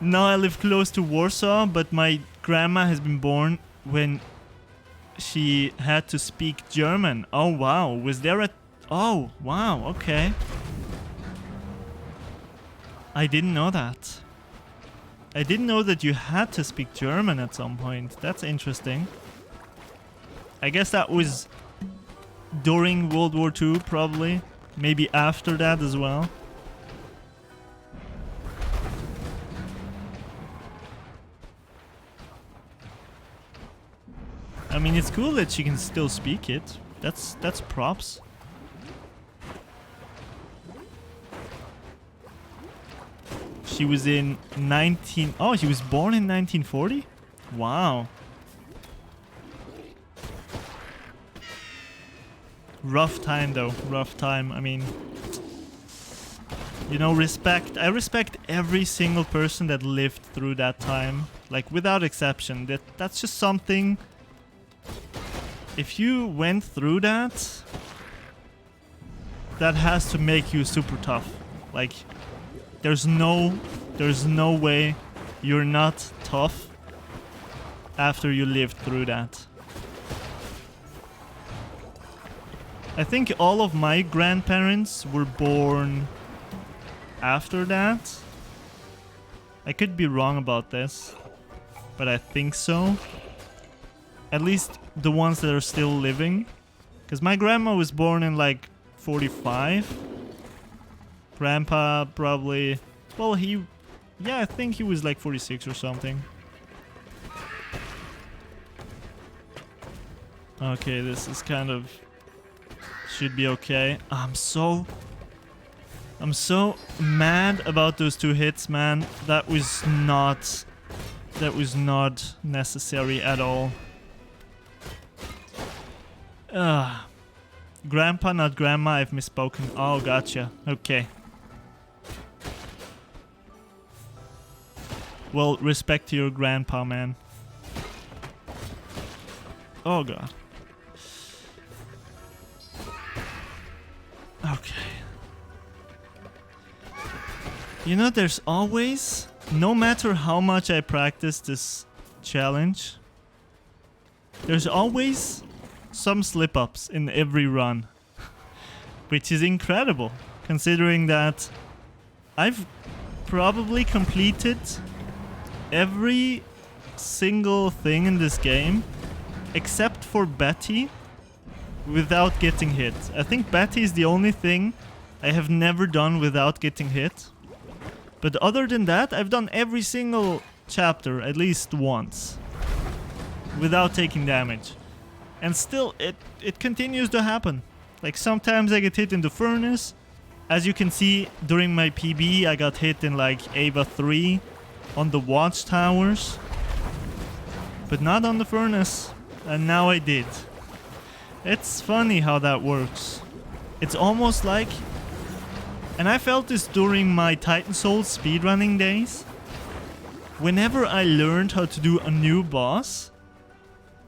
Speaker 1: Now I live close to Warsaw, but my grandma has been born when she had to speak German. Oh, wow. Was there a... oh, wow. Okay. I didn't know that. I didn't know that you had to speak German at some point. That's interesting. I guess that was during World War II, probably. Maybe after that as well. I mean, it's cool that she can still speak it. That's props. She was in 19... oh, she was born in 1940? Wow. Rough time, though. Rough time. I mean... you know, respect. I respect every single person that lived through that time. Like, without exception. That's just something... if you went through that... that has to make you super tough. Like... There's no way you're not tough after you lived through that. I think all of my grandparents were born after that. I could be wrong about this, but I think so. At least the ones that are still living. Because my grandma was born in like 45. Grandpa probably... well, he... yeah, I think he was like 46 or something. Okay, this is kind of... should be okay. I'm so mad about those two hits, man. That was not necessary at all. Grandpa, not grandma. I've misspoken. Oh, gotcha. Okay. Well, respect to your grandpa, man. Oh, God. Okay. You know, there's always, no matter how much I practice this challenge, there's always some slip-ups in every run. Which is incredible, considering that I've probably completed every single thing in this game except for Betty without getting hit. I think Betty is the only thing I have never done without getting hit. But other than that, I've done every single chapter at least once without taking damage. And still, it continues to happen. Like, sometimes I get hit in the furnace. As you can see, during my PB, I got hit in like Ava 3 on the watchtowers. But not on the furnace. And now I did. It's funny how that works. It's almost like... and I felt this during my Titan Souls speedrunning days. Whenever I learned how to do a new boss,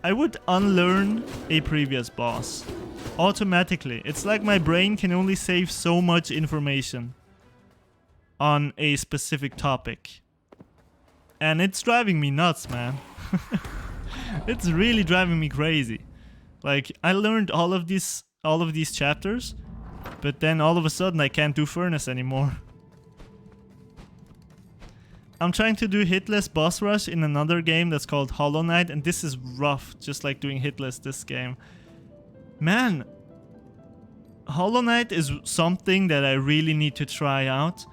Speaker 1: I would unlearn a previous boss. Automatically. It's like my brain can only save so much information on a specific topic. And it's driving me nuts, man. It's really driving me crazy. Like, I learned all of these chapters, but then all of a sudden I can't do Furnace anymore. I'm trying to do hitless boss rush in another game that's called Hollow Knight, and this is rough, just like doing hitless this game. Man, Hollow Knight is something that I really need to try out.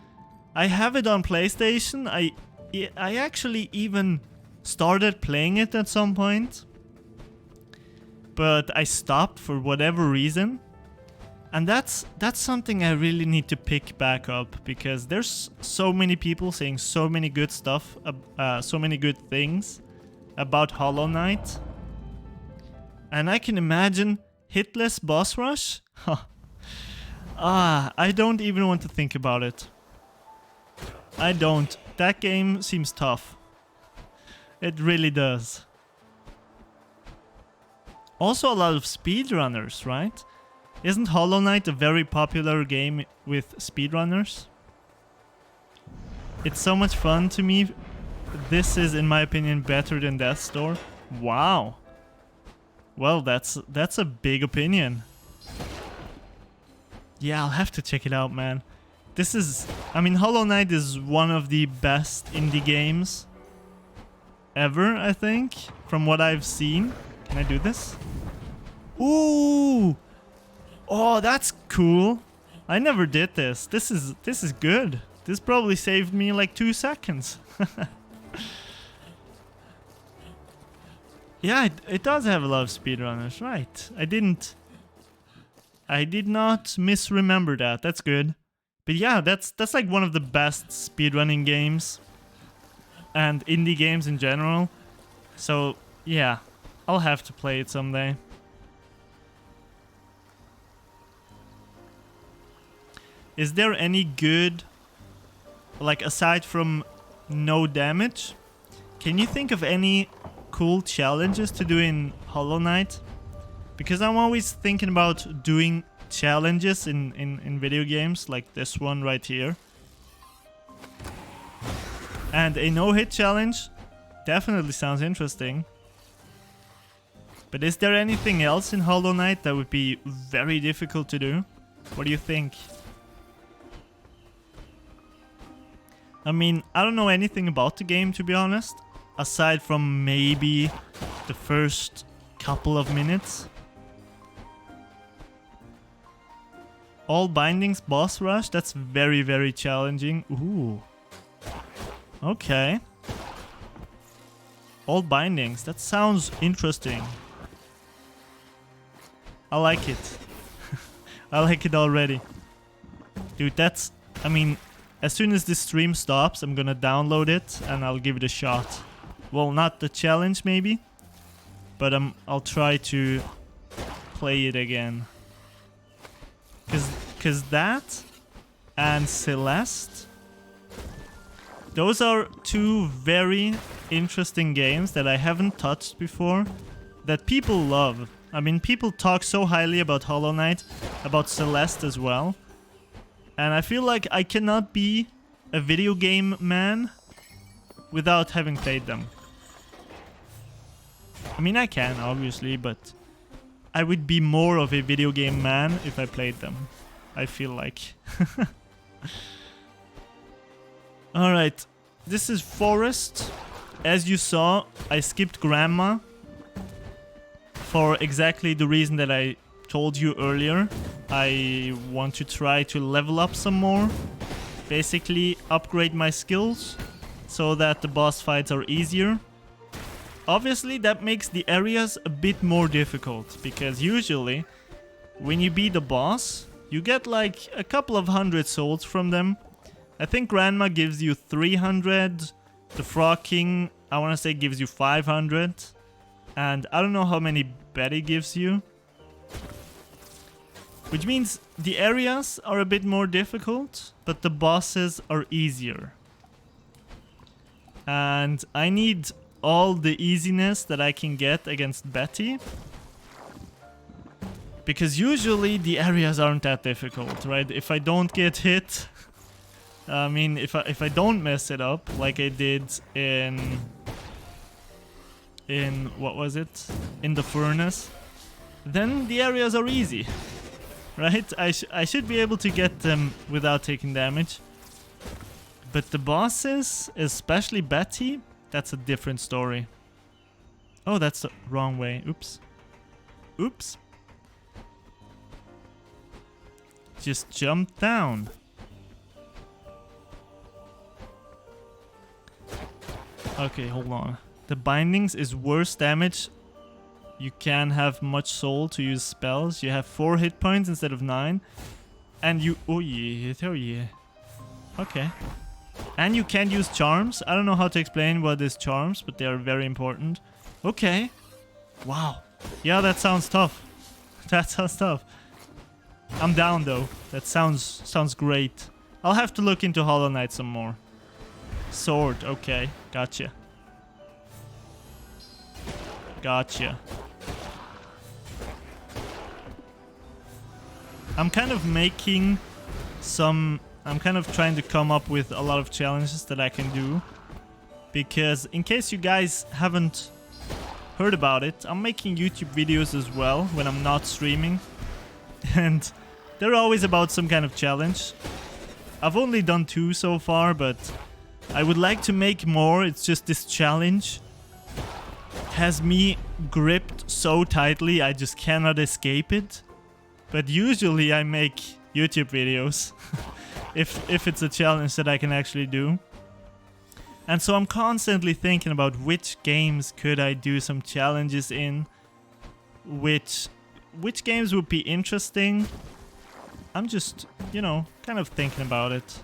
Speaker 1: I have it on PlayStation. I actually even started playing it at some point, but I stopped for whatever reason. And that's something I really need to pick back up, because there's so many people saying so many good stuff, so many good things about Hollow Knight. And I can imagine hitless boss rush? I don't even want to think about it. I don't. That game seems tough. It really does. Also a lot of speedrunners, right? Isn't Hollow Knight a very popular game with speedrunners? It's so much fun to me. This is, in my opinion, better than Death's Door. Wow. Well, that's a big opinion. Yeah, I'll have to check it out, man. This is... I mean, Hollow Knight is one of the best indie games ever, I think, from what I've seen. Can I do this? Ooh! Oh, that's cool. I never did this. This is good. This probably saved me like 2 seconds. Yeah, it does have a lot of speedrunners, right? I did not misremember that. That's good. But yeah, that's like one of the best speedrunning games and indie games in general. So, yeah, I'll have to play it someday. Is there any good, like, aside from no damage, can you think of any cool challenges to do in Hollow Knight? Because I'm always thinking about doing challenges in video games, like this one right here. And a no-hit challenge definitely sounds interesting. But is there anything else in Hollow Knight that would be very difficult to do? What do you think? I mean, I don't know anything about the game, to be honest, aside from maybe the first couple of minutes. All bindings boss rush, that's very, very challenging. Ooh. Okay. All bindings, that sounds interesting. I like it. I like it already. Dude, that's... I mean... As soon as this stream stops, I'm gonna download it and I'll give it a shot. Well, not the challenge maybe, but I'll try to play it again. Cause that and Celeste, those are 2 very interesting games that I haven't touched before, that people love. I mean, people talk so highly about Hollow Knight, about Celeste as well. And I feel like I cannot be a video game man without having played them. I mean, I can, obviously, but I would be more of a video game man if I played them. I feel like. Alright, this is Forest. As you saw, I skipped Grandma for exactly the reason that I told you earlier. I want to try to level up some more, basically upgrade my skills so that the boss fights are easier. Obviously that makes the areas a bit more difficult, because usually when you beat the boss you get like a couple of 100 souls from them. I think Grandma gives you 300, the Frog King I want to say gives you 500, and I don't know how many Betty gives you. Which means the areas are a bit more difficult, but the bosses are easier. And I need all the easiness that I can get against Betty. Because usually the areas aren't that difficult, right? If I don't get hit, I mean, if I don't mess it up like I did in in, what was it? In the furnace, then the areas are easy. Right? I should be able to get them without taking damage. But the bosses, especially Betty, that's a different story. Oh, that's the wrong way. Oops. Oops. Just jump down. Okay, hold on. The bindings is worse damage. You can have much soul to use spells. You have 4 hit points instead of 9. And you... Oh yeah, oh yeah. Okay. And you can use charms. I don't know how to explain what is charms, but they are very important. Okay. Wow. Yeah, that sounds tough. That sounds tough. I'm down though. That sounds great. I'll have to look into Hollow Knight some more. Sword, okay. Gotcha. Gotcha. I'm kind of making some... I'm kind of trying to come up with a lot of challenges that I can do. Because in case you guys haven't heard about it, I'm making YouTube videos as well when I'm not streaming. And they're always about some kind of challenge. I've only done 2 so far, but I would like to make more. It's just this challenge has me gripped so tightly I just cannot escape it. But usually I make YouTube videos if it's a challenge that I can actually do. And so I'm constantly thinking about which games could I do some challenges in, which games would be interesting. I'm just, you know, kind of thinking about it.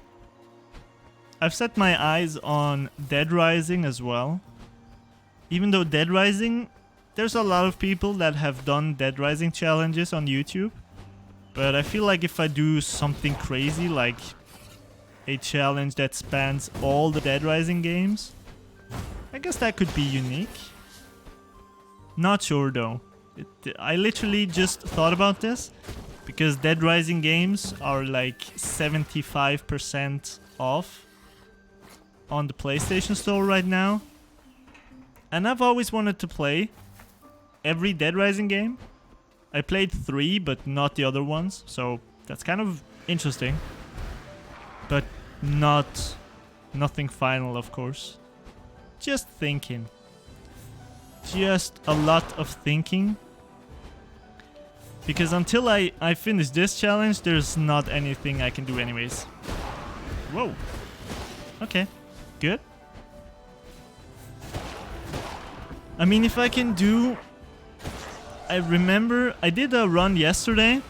Speaker 1: I've set my eyes on Dead Rising as well. Even though Dead Rising, there's a lot of people that have done Dead Rising challenges on YouTube. But I feel like if I do something crazy, like a challenge that spans all the Dead Rising games, I guess that could be unique. Not sure though. I literally just thought about this because Dead Rising games are like 75% off on the PlayStation Store right now. And I've always wanted to play every Dead Rising game. I played 3, but not the other ones, so that's kind of interesting. But nothing final, of course. Just thinking. Just a lot of thinking. Because until I finish this challenge, there's not anything I can do anyways. Whoa. Okay, good. I mean, if I can do... I remember I did a run yesterday.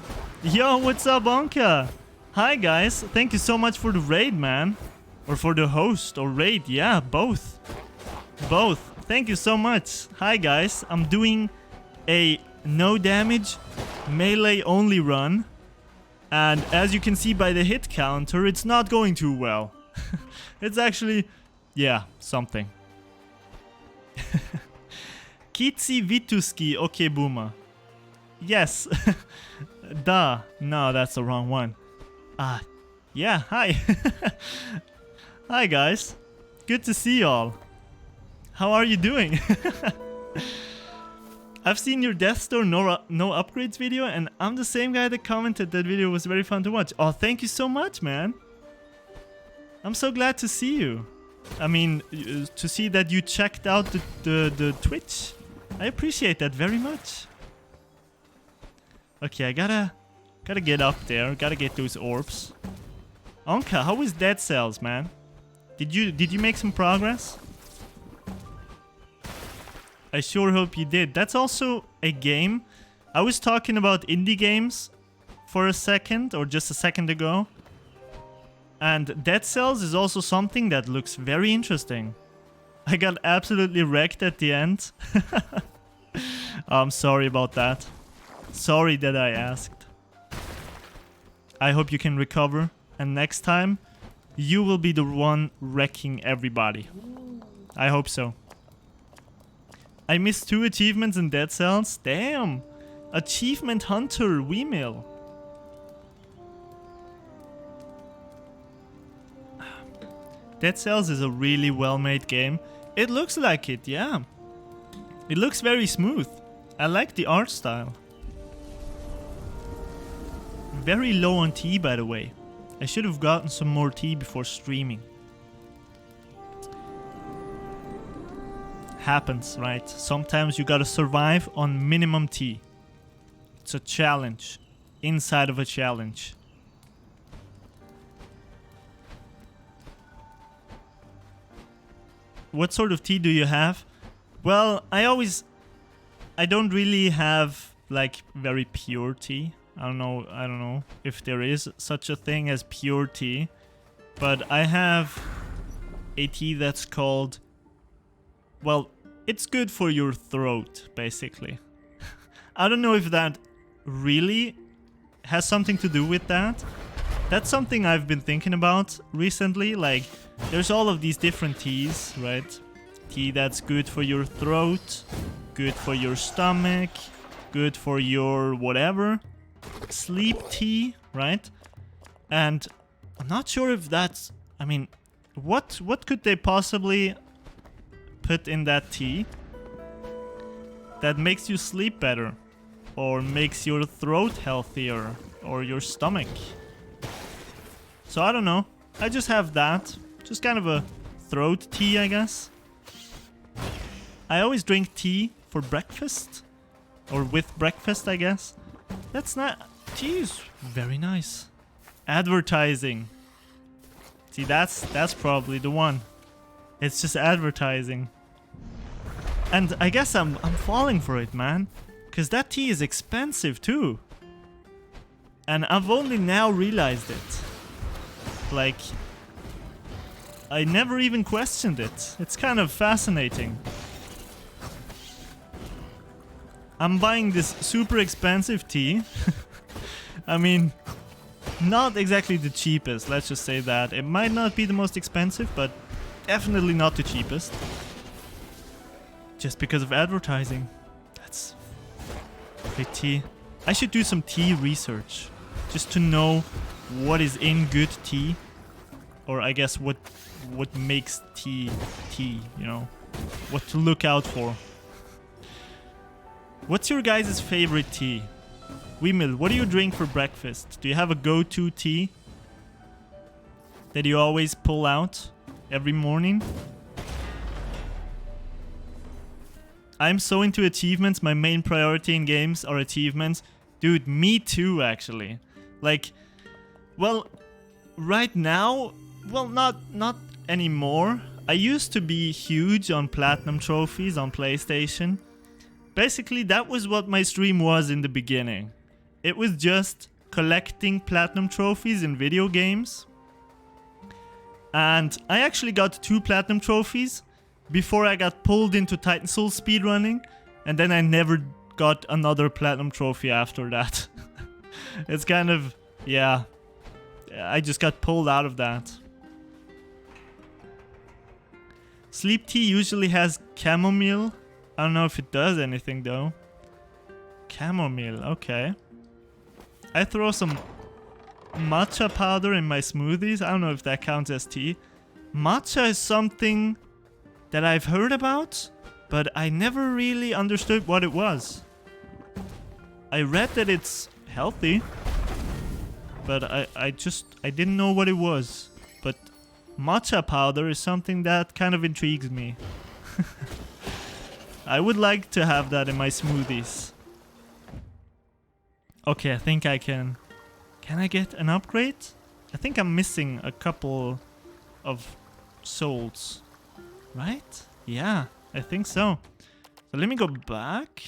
Speaker 1: Yo, what's up, Anka? Hi, guys. Thank you so much for the raid, man. Or for the host, or raid. Yeah, both. Both. Thank you so much. Hi, guys. I'm doing a no damage, melee only run. And as you can see by the hit counter, it's not going too well. It's actually, yeah, something. Kitsi Vituski Okebuma. Yes. Duh. No, that's the wrong one. Yeah, hi. Hi, guys. Good to see y'all. How are you doing? I've seen your Death Store no upgrades video, and I'm the same guy that commented that video was very fun to watch. Oh, thank you so much, man. I'm so glad to see you. I mean, to see that you checked out the Twitch. I appreciate that very much. Okay, I gotta get up there. Gotta get those orbs. Anka, how is Dead Cells, man? Did you make some progress? I sure hope you did. That's also a game. I was talking about indie games for a second, or just a second ago. And Dead Cells is also something that looks very interesting. I got absolutely wrecked at the end. I'm sorry about that. Sorry that I asked. I hope you can recover. And next time, you will be the one wrecking everybody. I hope so. I missed 2 achievements in Dead Cells. Damn! Achievement Hunter, Wemail. Dead Cells is a really well-made game. It looks like it, yeah. It looks very smooth. I like the art style. Very low on tea, by the way. I should have gotten some more tea before streaming. Happens, right? Sometimes you gotta survive on minimum tea. It's a challenge. Inside of a challenge. What sort of tea do you have? Well, I don't really have like very pure tea. I don't know if there is such a thing as pure tea, but I have a tea that's called, well, it's good for your throat, basically. I don't know if that really has something to do with that. That's something I've been thinking about recently. Like, there's all of these different teas, right? Tea that's good for your throat, good for your stomach, good for your whatever. Sleep tea, right? And I'm not sure if that's, I mean, what could they possibly put in that tea that makes you sleep better or makes your throat healthier or your stomach? So I don't know. I just have that. Just kind of a throat tea, I guess. I always drink tea for breakfast. Or with breakfast, I guess. That's not... Tea is very nice. Advertising. See, that's probably the one. It's just advertising. And I guess I'm falling for it, man. Because that tea is expensive too. And I've only now realized it. Like, I never even questioned it. It's kind of fascinating. I'm buying this super expensive tea. I mean, not exactly the cheapest, let's just say that. It might not be the most expensive, but definitely not the cheapest. Just because of advertising. That's great tea. I should do some tea research. Just to know what is in good tea. Or I guess what makes tea, you know? What to look out for. What's your guys' favorite tea? Wemil, what do you drink for breakfast? Do you have a go-to tea that you always pull out every morning? I'm so into achievements. My main priority in games are achievements. Dude, me too, actually. Like, well, right now, well, not anymore. I used to be huge on platinum trophies on PlayStation. Basically, that was what my stream was in the beginning. It was just collecting platinum trophies in video games. And I actually got 2 platinum trophies before I got pulled into Titan Soul speedrunning. And then I never got another platinum trophy after that. It's kind of, yeah. I just got pulled out of that. Sleep tea usually has chamomile. I don't know if it does anything though. Chamomile, okay. I throw some matcha powder in my smoothies. I don't know if that counts as tea. Matcha is something that I've heard about, but I never really understood what it was. I read that it's healthy, but I didn't know what it was. But matcha powder is something that kind of intrigues me. I would like to have that in my smoothies. Okay, I think I can. Can I get an upgrade? I think I'm missing a couple of souls. Right? Yeah, I think so. So let me go back.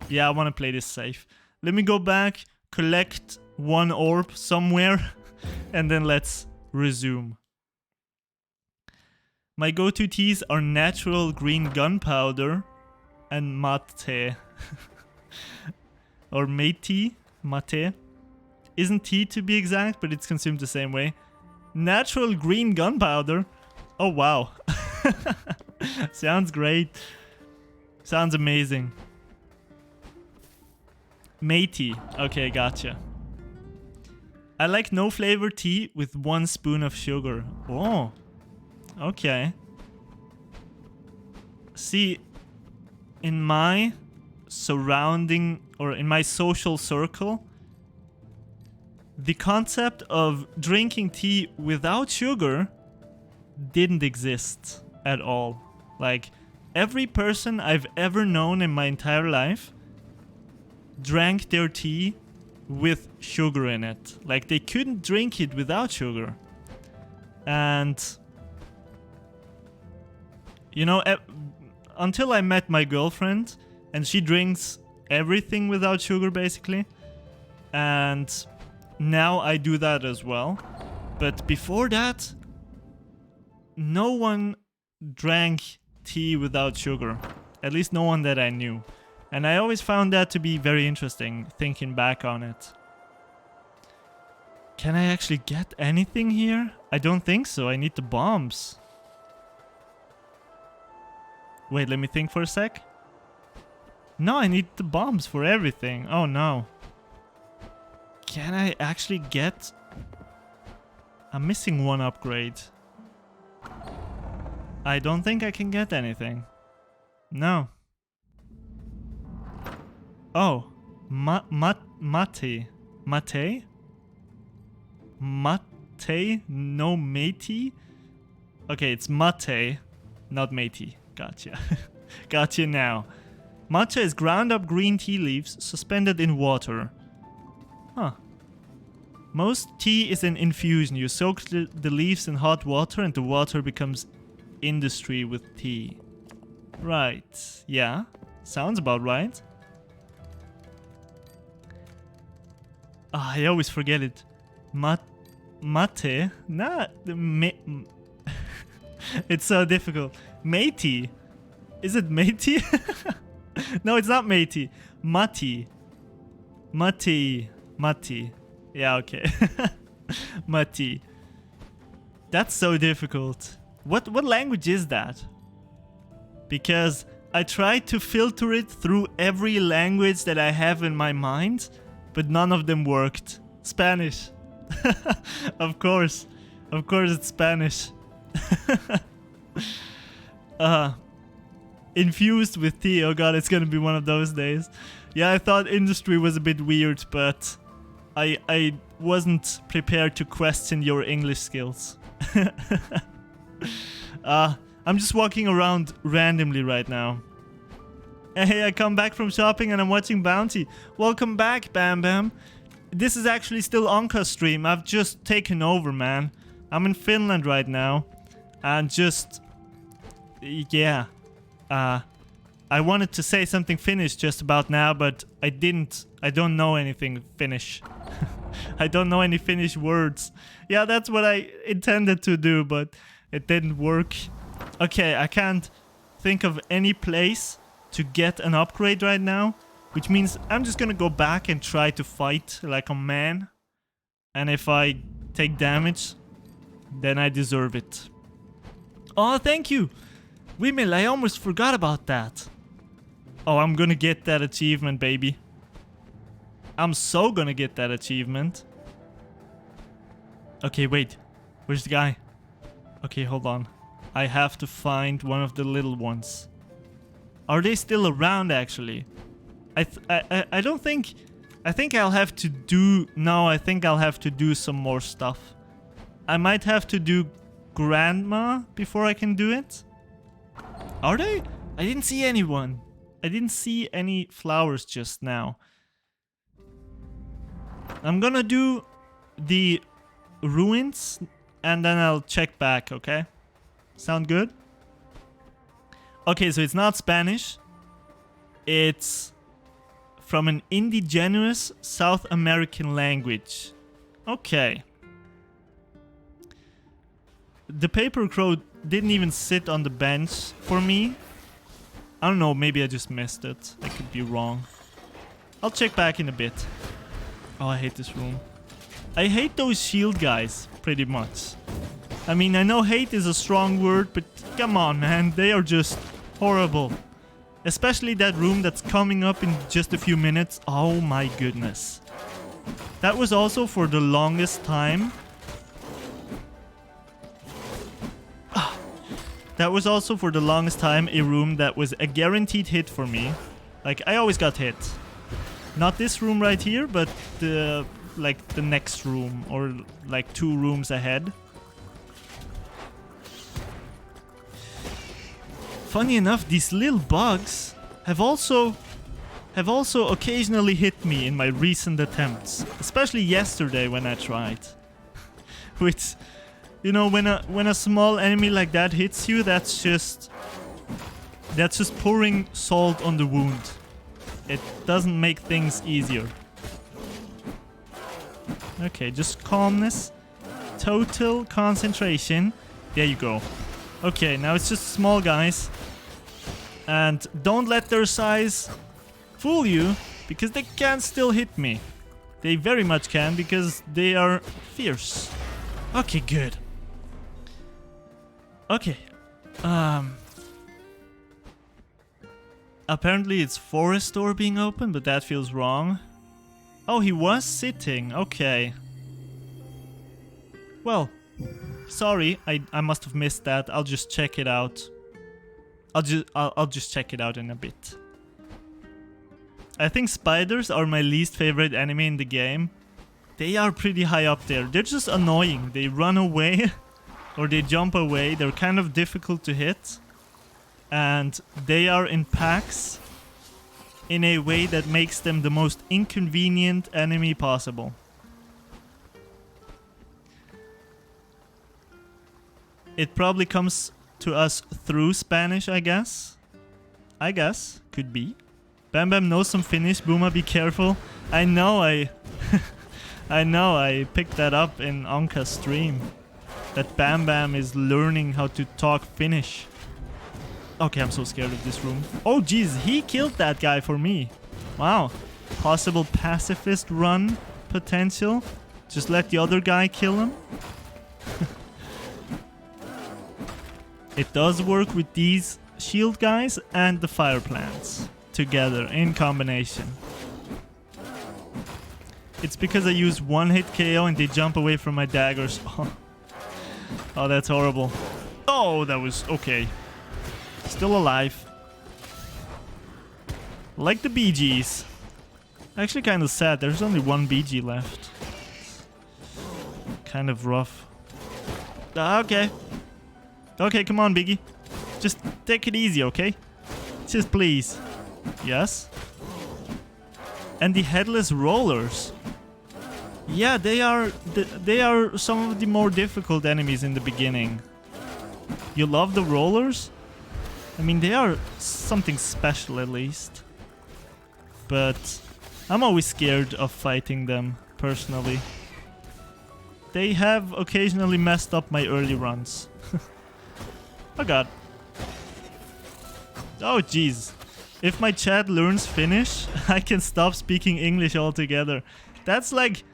Speaker 1: Yeah, I want to play this safe. Let me go back, collect 1 orb somewhere, and then let's resume. My go-to teas are natural green gunpowder and mate. Or mate. Isn't tea to be exact, but it's consumed the same way. Natural green gunpowder? Oh wow. Sounds great. Sounds amazing. Matey. Okay, gotcha. I like no flavor tea with 1 spoon of sugar. Oh. Okay. See, in my surrounding or in my social circle, the concept of drinking tea without sugar didn't exist at all. Like, every person I've ever known in my entire life drank their tea with sugar in it. Like, they couldn't drink it without sugar. And, you know, until I met my girlfriend, and she drinks everything without sugar, basically. And now I do that as well. But before that, no one drank tea without sugar. At least no one that I knew. And I always found that to be very interesting, thinking back on it. Can I actually get anything here? I don't think so. I need the bombs. Wait, let me think for a sec. No, I need the bombs for everything. Oh no. Can I actually get... I'm missing one upgrade. I don't think I can get anything. No. Oh. Mate? Mate? Mate? No matey? Okay, it's mate, not matey. Gotcha. Gotcha now. Matcha is ground up green tea leaves suspended in water. Huh. Most tea is an infusion. You soak the leaves in hot water and the water becomes industry with tea. Right. Yeah. Sounds about right. I always forget it. Mate? Nah. It's so difficult. Matey. Is it matey? No, it's not matey. Mati. Mati. Mati. Yeah, okay. Mati. That's so difficult. What language is that? Because I tried to filter it through every language that I have in my mind, but none of them worked. Spanish. Of course. Of course it's Spanish. Infused with tea. Oh god, it's gonna be one of those days. Yeah, I thought industry was a bit weird, but I wasn't prepared to question your English skills. I'm just walking around randomly right now. Hey, I come back from shopping and I'm watching Bounty. Welcome back, Bam Bam. This is actually still Onka's stream. I've just taken over, man. I'm in Finland right now. And just... yeah. I wanted to say something Finnish just about now, but I didn't. I don't know anything Finnish. I don't know any Finnish words. Yeah, that's what I intended to do, but it didn't work. Okay, I can't think of any place to get an upgrade right now, which means I'm just gonna go back and try to fight like a man. And if I take damage, then I deserve it. Oh, thank you! Wimil, I almost forgot about that. Oh, I'm gonna get that achievement, baby. I'm so gonna get that achievement. Okay, wait. Where's the guy? Okay, hold on. I have to find one of the little ones. Are they still around, actually? I don't think... I think I'll have to do... No, I think I'll have to do some more stuff. I might have to do Grandma before I can do it. Are they? I didn't see anyone. I didn't see any flowers just now. I'm gonna do the ruins and then I'll check back, okay? Sound good? Okay, so it's not Spanish. It's from an indigenous South American language. Okay. The paper crow didn't even sit on the bench for me. I don't know, maybe I just missed it. I could be wrong. I'll check back in a bit. Oh, I hate this room. I hate those shield guys, pretty much. I mean, I know hate is a strong word, but come on, man. They are just horrible. Especially that room that's coming up in just a few minutes. Oh my goodness. That was also for the longest time. that was also for the longest time a room that was a guaranteed hit for me. Like, I always got hit. Not this room right here, but the next room, or like 2 rooms ahead. Funny enough, these little bugs have also occasionally hit me in my recent attempts, especially yesterday when I tried. Which, you know, when a small enemy like that hits you, that's just pouring salt on the wound. It doesn't make things easier. Okay, just calmness, total concentration. There you go. Okay, now it's just small guys. And don't let their size fool you, because they can still hit me. They very much can, because they are fierce. Okay, good. Okay. Apparently it's forest door being open, but that feels wrong. Oh, he was sitting. Okay. Well, sorry, I must have missed that. I'll just check it out. I'll just check it out in a bit. I think spiders are my least favorite enemy in the game. They are pretty high up there. They're just annoying. They run away or they jump away. They're kind of difficult to hit. And they are in packs in a way that makes them the most inconvenient enemy possible. It probably comes to us through Spanish, I guess. Could be. Bam Bam knows some Finnish. Booma, be careful. I know I picked that up in Anka's stream. That Bam Bam is learning how to talk Finnish. Okay, I'm so scared of this room. Oh jeez, he killed that guy for me. Wow. Possible pacifist run potential. Just let the other guy kill him. It does work with these shield guys and the fire plants together in combination. It's because I use one hit KO and they jump away from my daggers. Oh, that's horrible. Oh, that was okay. Still alive. Like the Bee Gees. Actually kind of sad. There's only one BG left. Kind of rough. Okay. Okay, come on, Biggie. Just take it easy, okay? Just please. Yes? And the headless rollers. Yeah, they are some of the more difficult enemies in the beginning. You love the rollers? I mean, they are something special at least. But I'm always scared of fighting them, personally. They have occasionally messed up my early runs. Oh god. Oh jeez. If my chat learns Finnish, I can stop speaking English altogether. That's like...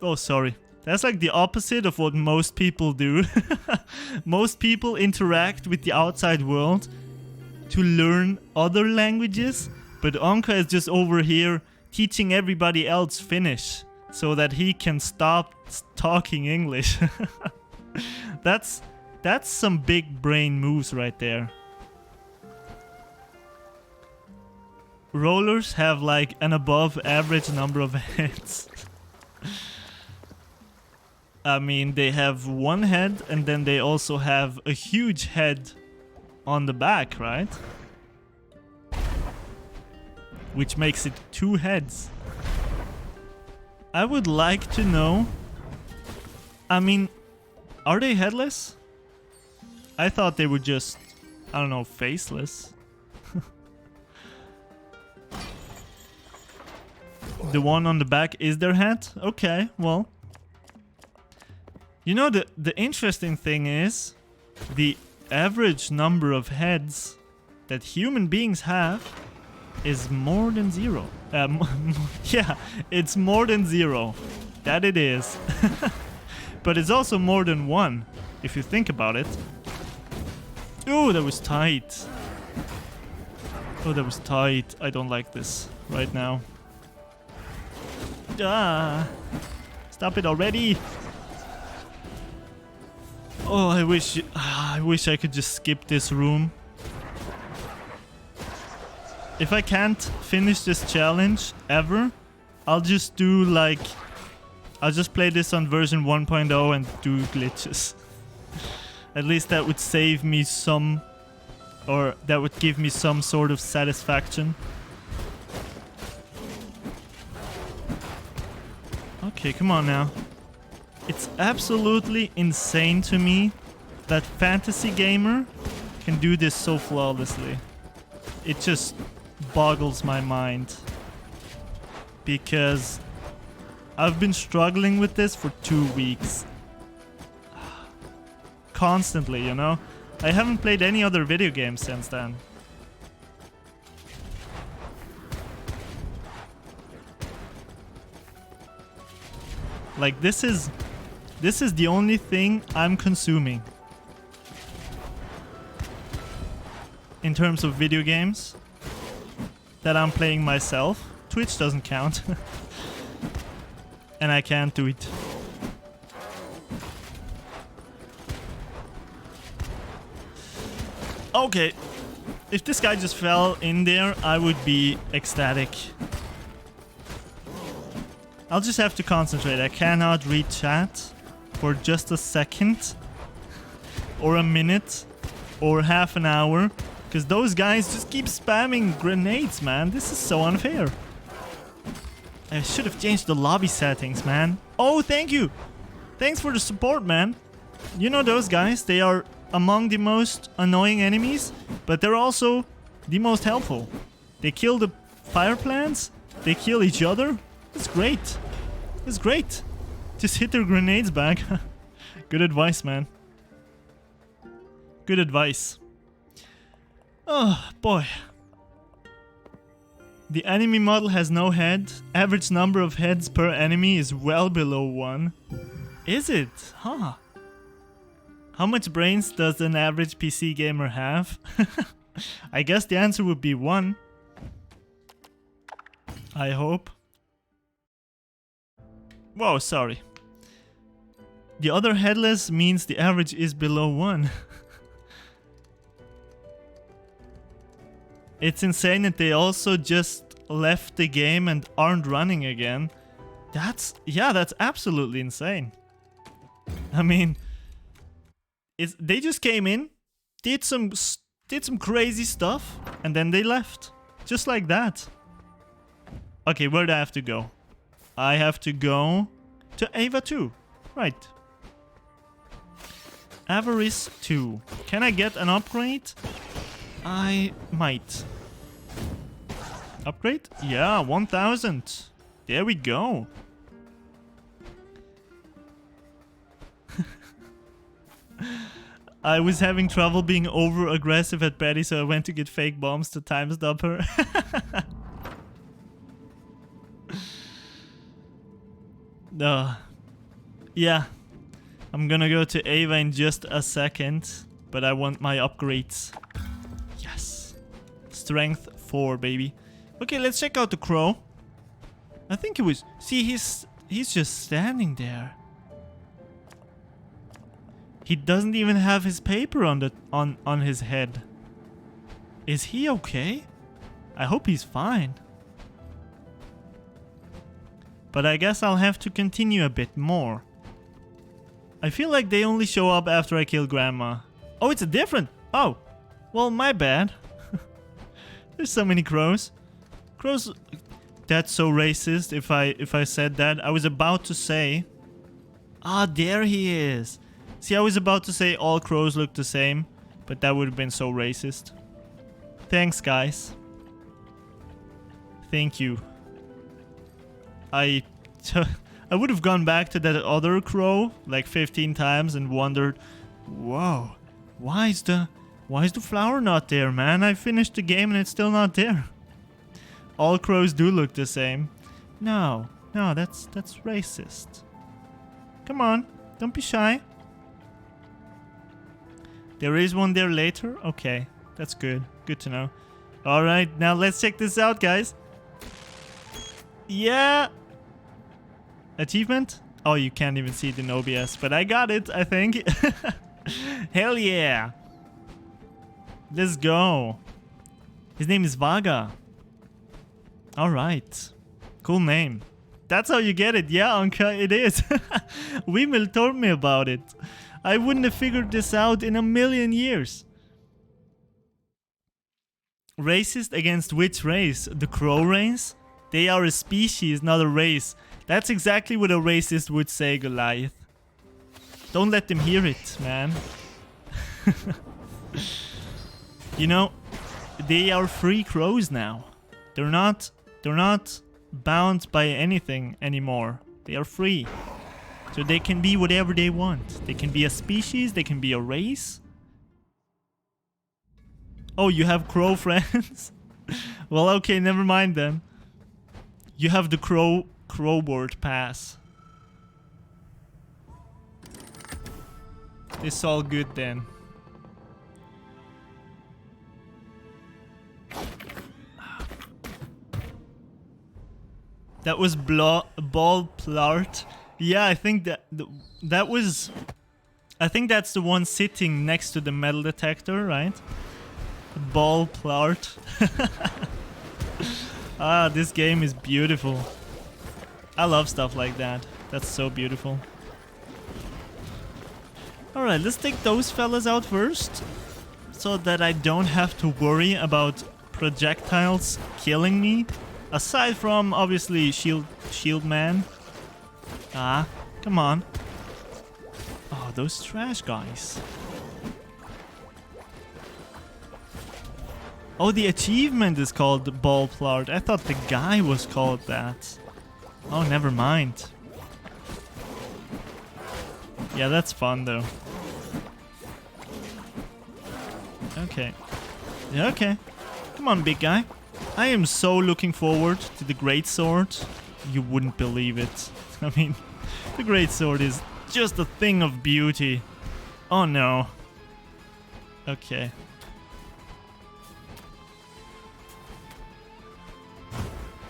Speaker 1: Oh, sorry. That's like the opposite of what most people do. Most people interact with the outside world to learn other languages, but Anka is just over here teaching everybody else Finnish so that he can stop talking English. That's some big brain moves right there. Rollers have like an above average number of heads. I mean, they have one head and then they also have a huge head on the back, right? Which makes it 2 heads. I would like to know... I mean, are they headless? I thought they were just, I don't know, faceless. The one on the back is their head? Okay, well. You know, the interesting thing is, the average number of heads that human beings have is more than 0. Yeah, it's more than 0. That it is. But it's also more than 1, if you think about it. Oh, that was tight. Oh, that was tight. I don't like this right now. Ah, stop it already. Oh, I wish I wish I could just skip this room. If I can't finish this challenge ever, I'll just do like... I'll just play this on version 1.0 and do glitches. At least that would save me some... Or that would give me some sort of satisfaction. Okay, come on now. It's absolutely insane to me that Fantasy Gamer can do this so flawlessly. It just boggles my mind. Because I've been struggling with this for 2 weeks. Constantly, you know? I haven't played any other video games since then. Like, this is the only thing I'm consuming in terms of video games that I'm playing myself. Twitch doesn't count. And I can't do it. Okay. If this guy just fell in there, I would be ecstatic. I'll just have to concentrate. I cannot read chat for just a second. Or a minute. Or half an hour. Because those guys just keep spamming grenades, man. This is so unfair. I should have changed the lobby settings, man. Oh, thank you. Thanks for the support, man. You know those guys, they are among the most annoying enemies, but they're also the most helpful. They kill the fire plants, they kill each other. It's great. It's great. Just hit their grenades back. Good advice, man. Good advice. Oh, boy. The enemy model has no head. Average number of heads per enemy is well below 1. Is it? Huh. How much brains does an average PC gamer have? I guess the answer would be 1. I hope. Whoa, sorry. The other headless means the average is below 1. It's insane that they also just left the game and aren't running again. That's absolutely insane. I mean, they just came in, did some crazy stuff, and then they left. Just like that. Okay, where do I have to go? I have to go to Ava 2. Right. Avarice 2. Can I get an upgrade? I might. Upgrade? Yeah, 1000. There we go. I was having trouble being over aggressive at Betty, so I went to get fake bombs to time stop her. Yeah. I'm gonna go to Ava in just a second, but I want my upgrades. Yes. Strength 4, baby. Okay, let's check out the crow. I think it was... See, he's just standing there. He doesn't even have his paper on his head. Is he okay? I hope he's fine. But I guess I'll have to continue a bit more. I feel like they only show up after I kill Grandma. Oh, it's a different... Oh, well, my bad. There's so many crows. Crows... That's so racist if I said that. I was about to say... Ah, there he is. See, I was about to say all crows look the same, but that would have been so racist. Thanks, guys. Thank you. I would have gone back to that other crow like 15 times and wondered, whoa, why is the flower not there, man? I finished the game and it's still not there. All crows do look the same. No, that's racist. Come on, don't be shy. There is one there later? Okay, that's good. Good to know. Alright, now let's check this out, guys. Yeah! Achievement? Oh, you can't even see it in OBS, but I got it, I think. Hell yeah. Let's go. His name is Vaga. Alright. Cool name. That's how you get it. Yeah, Anka, it is. Wimel told me about it. I wouldn't have figured this out in a million years. Racist against which race? The crow race? They are a species, not a race. That's exactly what a racist would say, Goliath. Don't let them hear it, man. You know, they are free crows now. They're not bound by anything anymore. They are free. So they can be whatever they want. They can be a species, they can be a race. Oh, you have crow friends? Well, okay, never mind then. You have the crowboard pass. It's all good then. That was ball plart. Yeah, I think that was. I think that's the one sitting next to the metal detector, right? Ball plart. Ah, this game is beautiful. I love stuff like that. That's so beautiful. Alright, let's take those fellas out first, so that I don't have to worry about projectiles killing me. Aside from, obviously, shield man. Ah, come on. Oh, those trash guys. Oh, the achievement is called Ball Plart. I thought the guy was called that. Oh, never mind. Yeah, that's fun though. Okay. Okay. Come on, big guy. I am so looking forward to the Great Sword. You wouldn't believe it. I mean, the Great Sword is just a thing of beauty. Oh no. Okay.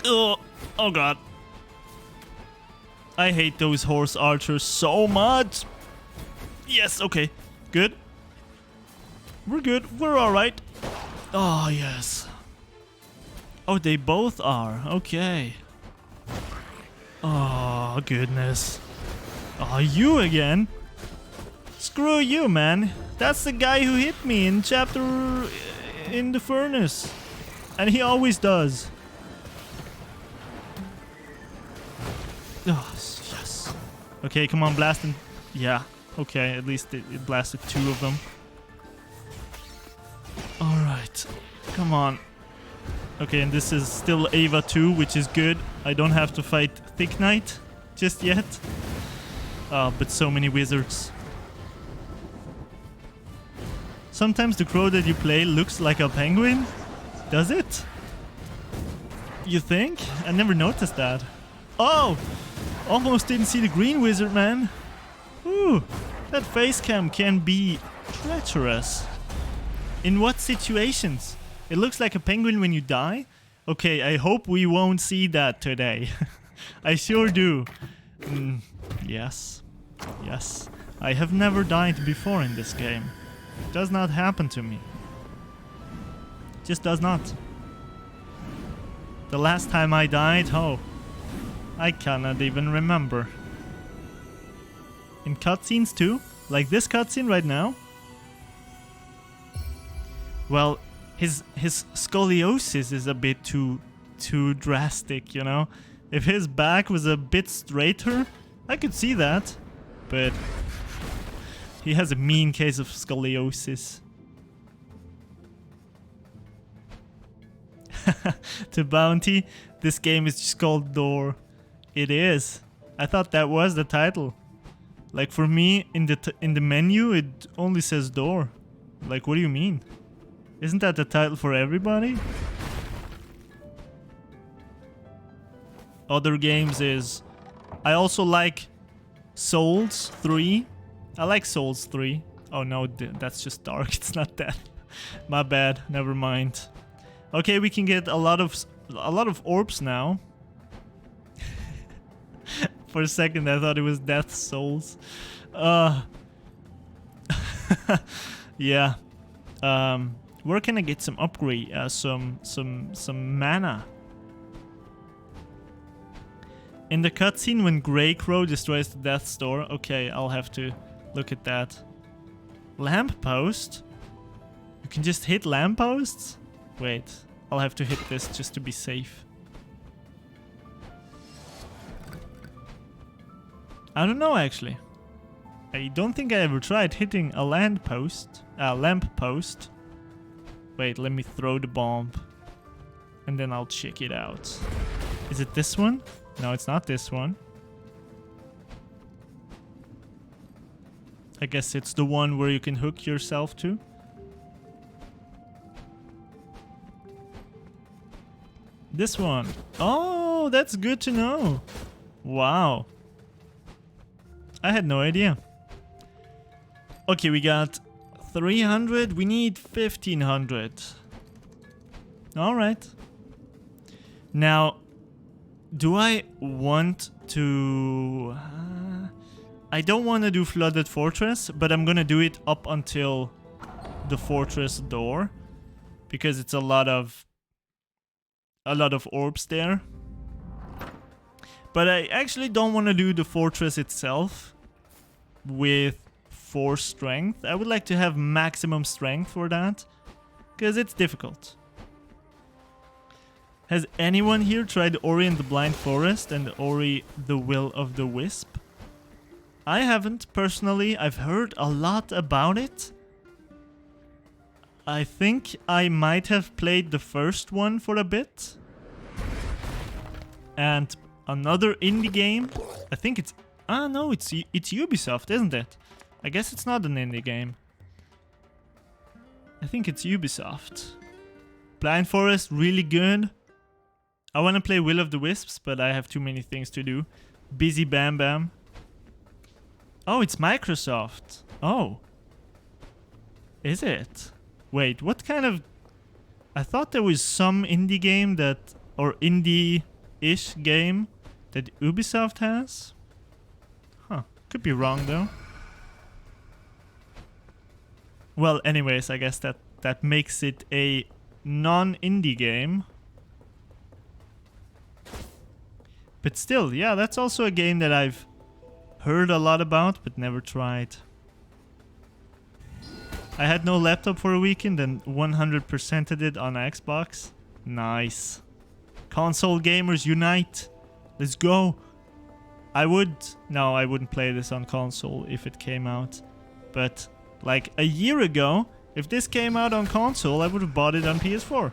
Speaker 1: Oh god. I hate those horse archers so much. Yes, okay. Good. We're good. We're alright. Oh, yes. Oh, they both are. Okay. Oh, goodness. Oh, you again? Screw you, man. That's the guy who hit me in chapter... in the furnace. And he always does. Oh, yes. Okay, come on, blasting. Yeah, okay, at least it blasted two of them. Alright, come on. Okay, and this is still Ava 2, which is good. I don't have to fight Thick Knight just yet. But so many wizards. Sometimes the crow that you play looks like a penguin. Does it? You think? I never noticed that. Oh! Almost didn't see the green wizard, man. Ooh, that face cam can be treacherous. In what situations? It looks like a penguin when you die? Okay, I hope we won't see that today. I sure do. Yes. Yes. I have never died before in this game. It does not happen to me. Just does not. The last time I died, oh, I cannot even remember. In cutscenes too? Like this cutscene right now? Well, his scoliosis is a bit too drastic, you know? If his back was a bit straighter, I could see that. But he has a mean case of scoliosis. To Bounty, this game is just called Door. It is. I thought that was the title. Like for me, in the menu, it only says Door. Like, what do you mean? Isn't that the title for everybody? Other games is... I also like Souls 3. I like Souls 3. Oh no, that's just Dark. It's not that. My bad. Never mind. Okay, we can get a lot of orbs now. For a second, I thought it was Death Souls. Yeah. Where can I get some upgrade? Some mana. In the cutscene when Grey Crow destroys the Death Store. Okay, I'll have to look at that. Lamppost? You can just hit lampposts? Wait, I'll have to hit this just to be safe. I don't know actually. I don't think I ever tried hitting a lamppost. Wait, let me throw the bomb. And then I'll check it out. Is it this one? No, it's not this one. I guess it's the one where you can hook yourself to. This one. Oh, that's good to know. Wow. I had no idea. Okay, we got 300. We need 1500. All right. Now, do I want to... I don't want to do Flooded Fortress, but I'm gonna do it up until the fortress door, because it's a lot of orbs there. But I actually don't want to do the fortress itself with 4 strength. I would like to have maximum strength for that, because it's difficult. Has anyone here tried Ori and the Blind Forest and Ori the Will of the Wisp? I haven't, personally. I've heard a lot about it. I think I might have played the first one for a bit. And another indie game. I think it's... Ah, no, it's Ubisoft, isn't it? I guess it's not an indie game. I think it's Ubisoft. Blind Forest, really good. I want to play Will of the Wisps, but I have too many things to do. Busy Bam Bam. Oh, it's Microsoft. Oh. Is it? Wait, what kind of... I thought there was some indie game that... Or indie-ish game that Ubisoft has? Huh. Could be wrong, though. Well, anyways, I guess that makes it a non-indie game. But still, yeah, that's also a game that I've heard a lot about, but never tried. I had no laptop for a weekend and 100%ed it on Xbox. Nice. Console gamers unite. Let's go. I wouldn't play this on console if it came out. But like a year ago, if this came out on console, I would have bought it on PS4.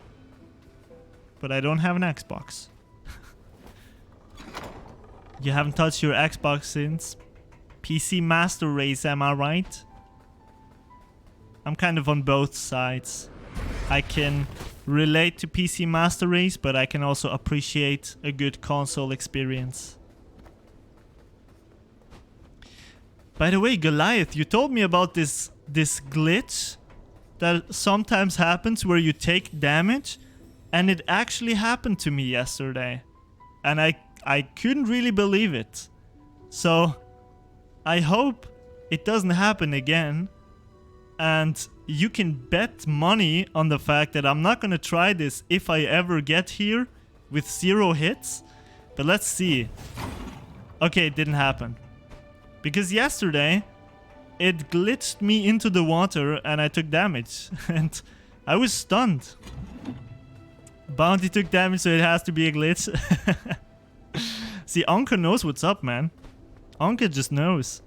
Speaker 1: But I don't have an Xbox. You haven't touched your Xbox since PC Master Race, am I right? I'm kind of on both sides. I can relate to PC Master Race, but I can also appreciate a good console experience. By the way, Goliath, you told me about this glitch that sometimes happens where you take damage, and it actually happened to me yesterday. And I couldn't really believe it. So I hope it doesn't happen again. And you can bet money on the fact that I'm not going to try this if I ever get here with 0 hits. But let's see. Okay, it didn't happen. Because yesterday, it glitched me into the water and I took damage. And I was stunned. Bounty took damage, so it has to be a glitch. See, Anka knows what's up, man. Anka just knows.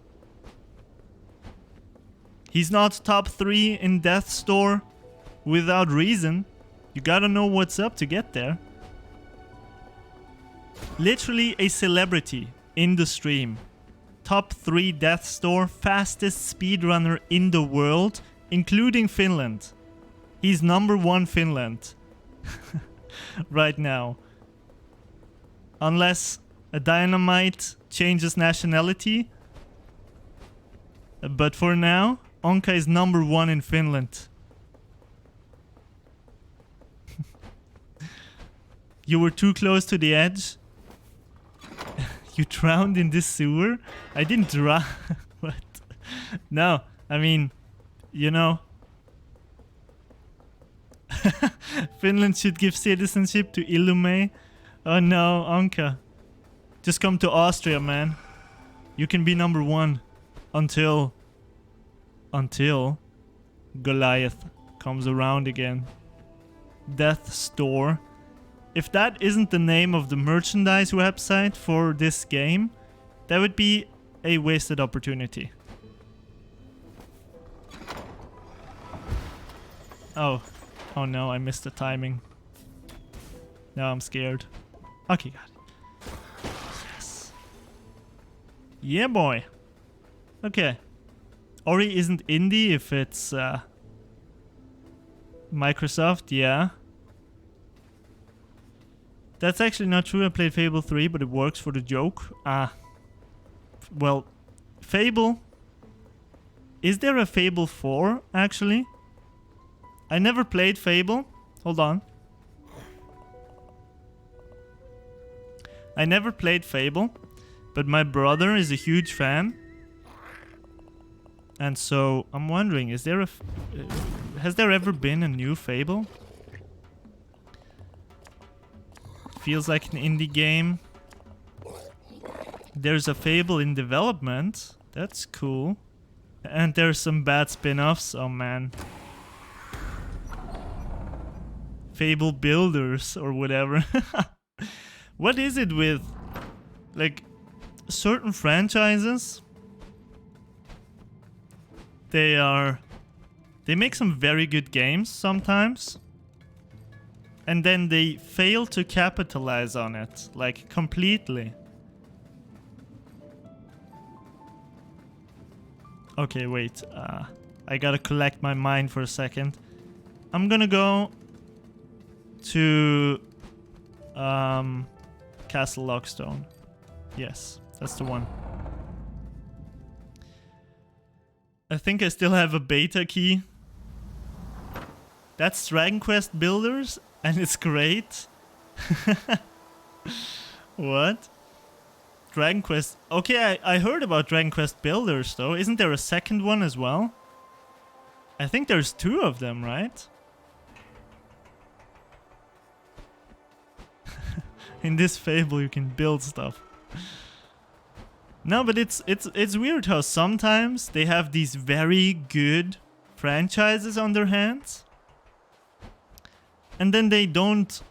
Speaker 1: He's not top 3 in Death Store without reason. You gotta know what's up to get there. Literally a celebrity in the stream. Top 3 Death Store, fastest speedrunner in the world, including Finland. He's #1 Finland. Right now. Unless a Dynamite changes nationality. But for now, Anka is #1 in Finland. You were too close to the edge. You drowned in this sewer? I didn't drown. What? No, I mean, You know? Finland should give citizenship to Illume. Oh no, Anka. Just come to Austria, man. You can be number 1 until Goliath comes around again. Death Store. If that isn't the name of the merchandise website for this game, that would be a wasted opportunity. Oh. Oh no, I missed the timing. Now I'm scared. Okay, got it. Yes. Yeah, boy. Okay. Ori isn't indie if it's Microsoft, yeah. That's actually not true. I played Fable 3, but it works for the joke. Well, Fable... Is there a Fable 4, actually? I never played Fable. Hold on. I never played Fable, but my brother is a huge fan. And so, I'm wondering, is there a... has there ever been a new Fable? Feels like an indie game. There's a Fable in development. That's cool. And there's some bad spin-offs. Oh man. Fable Builders or whatever. What is it with like certain franchises? They make some very good games sometimes. And then they fail to capitalize on it, like completely. Okay, wait. I gotta collect my mind for a second. I'm gonna go to Castle Lockstone. Yes, that's the one. I think I still have a beta key. That's Dragon Quest Builders, and it's great. What? Dragon Quest... Okay, I heard about Dragon Quest Builders, though. Isn't there a second one as well? I think there's 2 of them, right? In this Fable, you can build stuff. No, but it's weird how sometimes they have these very good franchises on their hands, and then they don't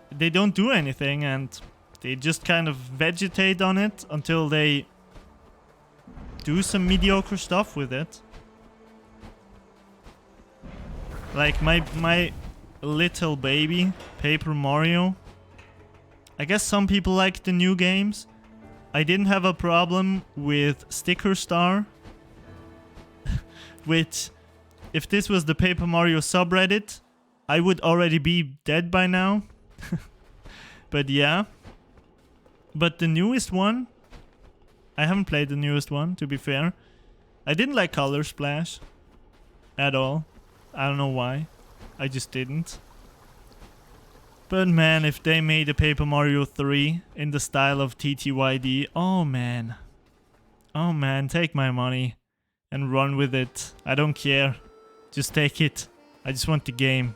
Speaker 1: do anything, and they just kind of vegetate on it until they do some mediocre stuff with it. Like my little baby, Paper Mario. I guess some people like the new games. I didn't have a problem with Sticker Star. Which, if this was the Paper Mario subreddit, I would already be dead by now. But yeah. But the newest one, I haven't played the newest one, to be fair. I didn't like Color Splash at all. I don't know why. I just didn't. But man, if they made a Paper Mario 3 in the style of TTYD, oh man. Oh man, take my money and run with it. I don't care. Just take it. I just want the game.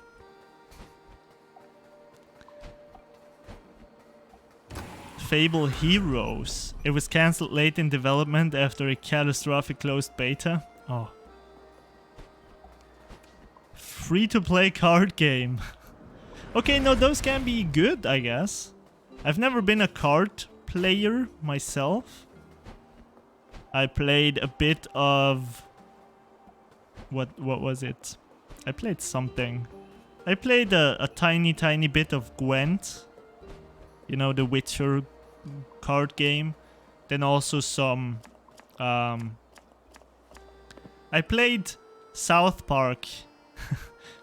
Speaker 1: Fable Heroes. It was cancelled late in development after a catastrophic closed beta. Oh. Free-to-play card game. Okay, no, those can be good, I guess. I've never been a card player myself. I played a bit of... What was it? I played something. I played a tiny bit of Gwent. You know, the Witcher card game. Then also some... I played South Park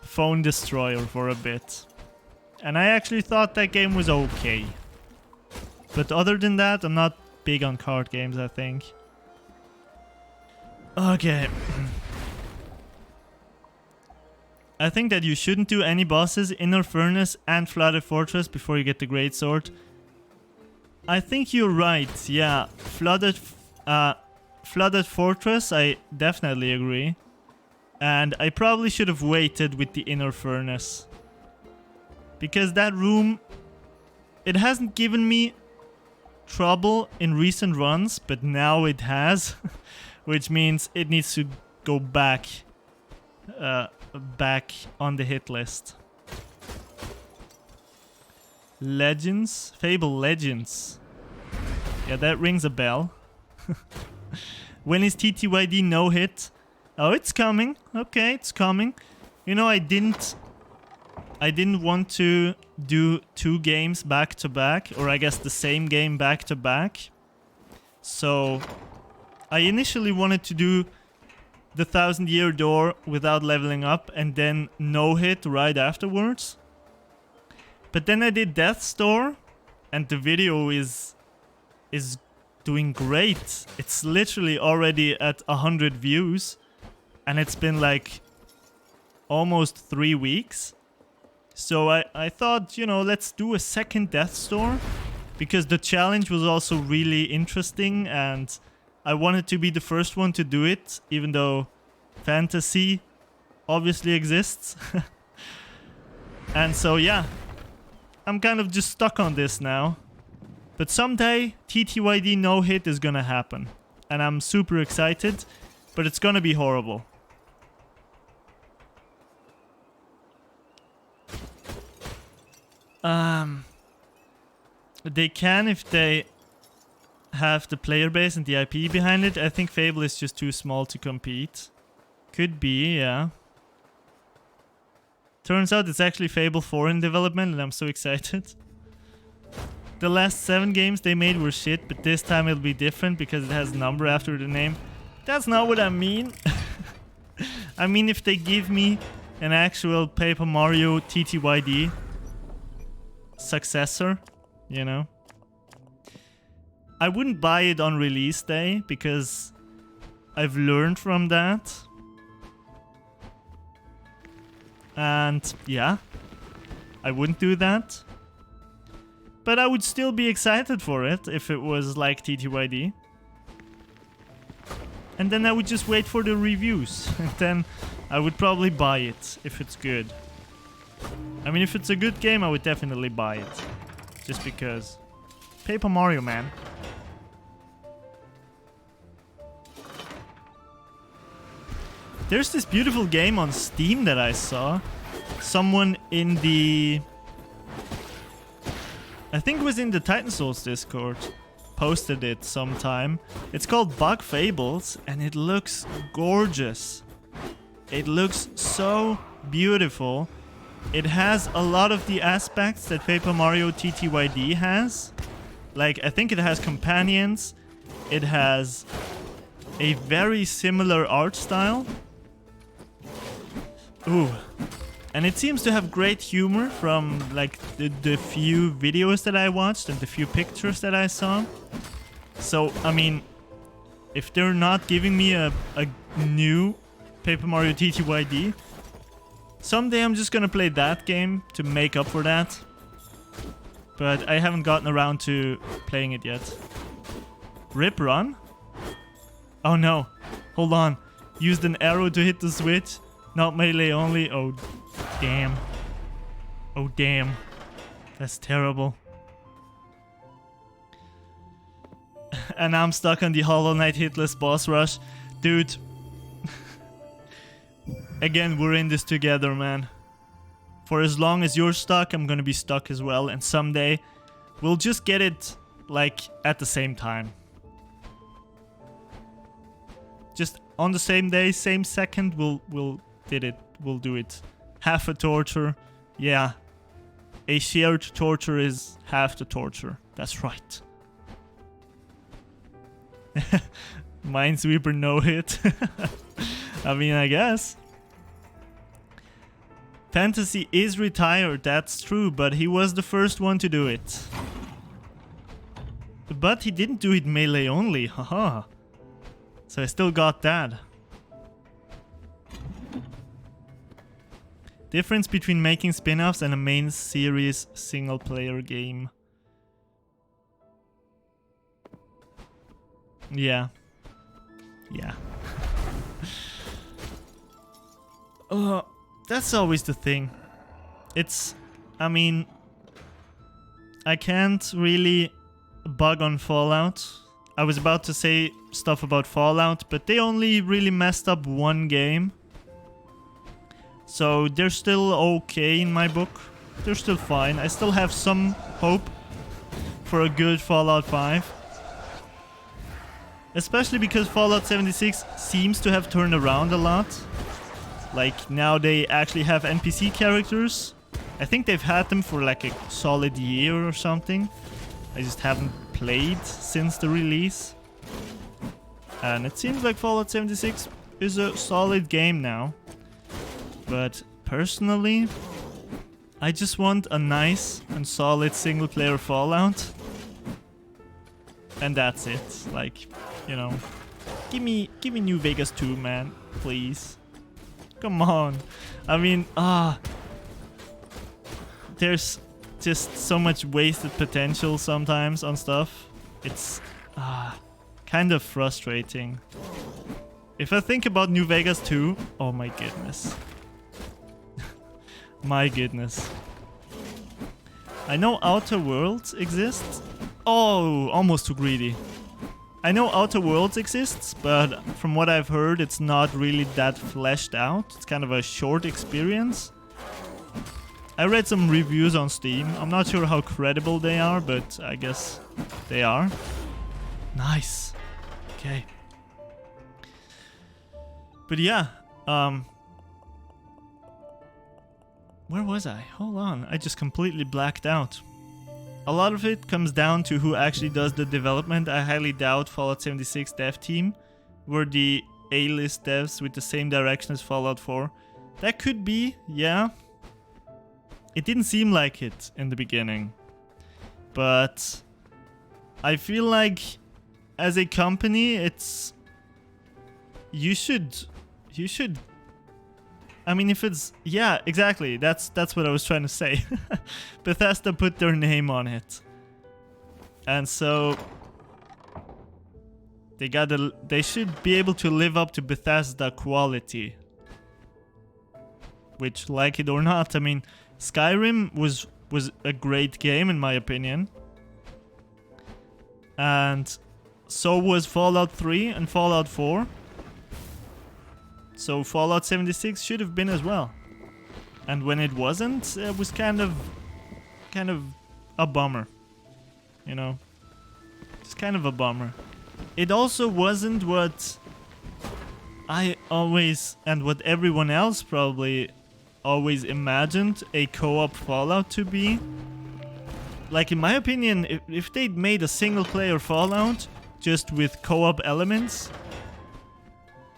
Speaker 1: Phone Destroyer for a bit. And I actually thought that game was okay. But other than that, I'm not big on card games, I think. Okay. I think that you shouldn't do any bosses, Inner Furnace and Flooded Fortress, before you get the Great Sword. I think you're right, yeah. Flooded Fortress, I definitely agree. And I probably should have waited with the inner furnace. Because that room, it hasn't given me trouble in recent runs, but now it has. Which means it needs to go back on the hit list. Legends? Fable Legends. Yeah, that rings a bell. When is TTYD no hit? Oh, it's coming. Okay, it's coming. You know, I didn't want to do 2 games back to back, or I guess the same game back to back. So I initially wanted to do the 1000-Year Door without leveling up and then no hit right afterwards. But then I did Death's Door and the video is doing great. It's literally already at 100 views and it's been like almost 3 weeks. So I thought, you know, let's do a second Death's Door because the challenge was also really interesting and I wanted to be the first one to do it, even though fantasy obviously exists. And so yeah, I'm kind of just stuck on this now. But someday, TTYD no hit is gonna happen. And I'm super excited, but it's gonna be horrible. They can if they have the player base and the IP behind it. I think Fable is just too small to compete. Could be, yeah. Turns out it's actually Fable 4 in development and I'm so excited. The last 7 games they made were shit, but this time it'll be different because it has a number after the name. That's not what I mean. I mean if they give me an actual Paper Mario TTYD successor, you know. I wouldn't buy it on release day because I've learned from that. And yeah, I wouldn't do that. But I would still be excited for it if it was like TTYD. And then I would just wait for the reviews. And then I would probably buy it if it's good. I mean, if it's a good game, I would definitely buy it. Just because. Paper Mario, man. There's this beautiful game on Steam that I saw. Someone in the... I think it was in the Titan Souls Discord. Posted it sometime. It's called Bug Fables and it looks gorgeous. It looks so beautiful. It has a lot of the aspects that Paper Mario TTYD has. Like, I think it has companions. It has a very similar art style. Ooh. And it seems to have great humor from like the few videos that I watched and the few pictures that I saw. So, I mean, if they're not giving me a new Paper Mario TTYD, someday I'm just gonna play that game to make up for that. But I haven't gotten around to playing it yet. Rip Run? Oh no. Hold on. Used an arrow to hit the switch. Not melee only. Oh, damn. Oh, damn. That's terrible. And I'm stuck on the Hollow Knight hitless boss rush. Dude. Again, we're in this together, man. For as long as you're stuck, I'm gonna be stuck as well. And someday, we'll just get it, like, at the same time. Just on the same day, same second, we'll do it. Half a torture. Yeah. A shared torture is half the torture. That's right. Minesweeper no hit. I mean, I guess. Fantasy is retired, that's true, but he was the first one to do it. But he didn't do it melee only, haha. So I still got that. Difference between making spin-offs and a main series single-player game. Yeah. Yeah. That's always the thing. I mean, I can't really bug on Fallout. I was about to say stuff about Fallout, but they only really messed up one game. So they're still okay in my book. They're still fine. I still have some hope for a good Fallout 5. Especially because Fallout 76 seems to have turned around a lot. Like, now they actually have NPC characters. I think they've had them for like a solid year or something. I just haven't played since the release. And it seems like Fallout 76 is a solid game now. But personally, I just want a nice and solid single player Fallout. And that's it. Like, you know, give me New Vegas 2, man, please. Come on. I mean, there's just so much wasted potential sometimes on stuff. It's kind of frustrating. If I think about New Vegas 2, oh my goodness. My goodness. I know Outer Worlds exists. Oh, almost too greedy. I know Outer Worlds exists, but from what I've heard, it's not really that fleshed out. It's kind of a short experience. I read some reviews on Steam. I'm not sure how credible they are, but I guess they are. Nice. Okay. But yeah, where was I? Hold on, I just completely blacked out. A lot of it comes down to who actually does the development. I highly doubt Fallout 76 dev team were the A-list devs with the same direction as Fallout 4. That could be, yeah. It didn't seem like it in the beginning. But I feel like as a company, it's... You should... I mean, if it's... Yeah, exactly. That's what I was trying to say. Bethesda put their name on it. And so... They should be able to live up to Bethesda quality. Which, like it or not, I mean... Skyrim was a great game, in my opinion. And so was Fallout 3 and Fallout 4. So Fallout 76 should have been as well. And when it wasn't, it was kind of a bummer. You know? It's kind of a bummer. It also wasn't what I always, and what everyone else probably always imagined a co-op Fallout to be. Like, in my opinion, if they'd made a single player Fallout just with co-op elements,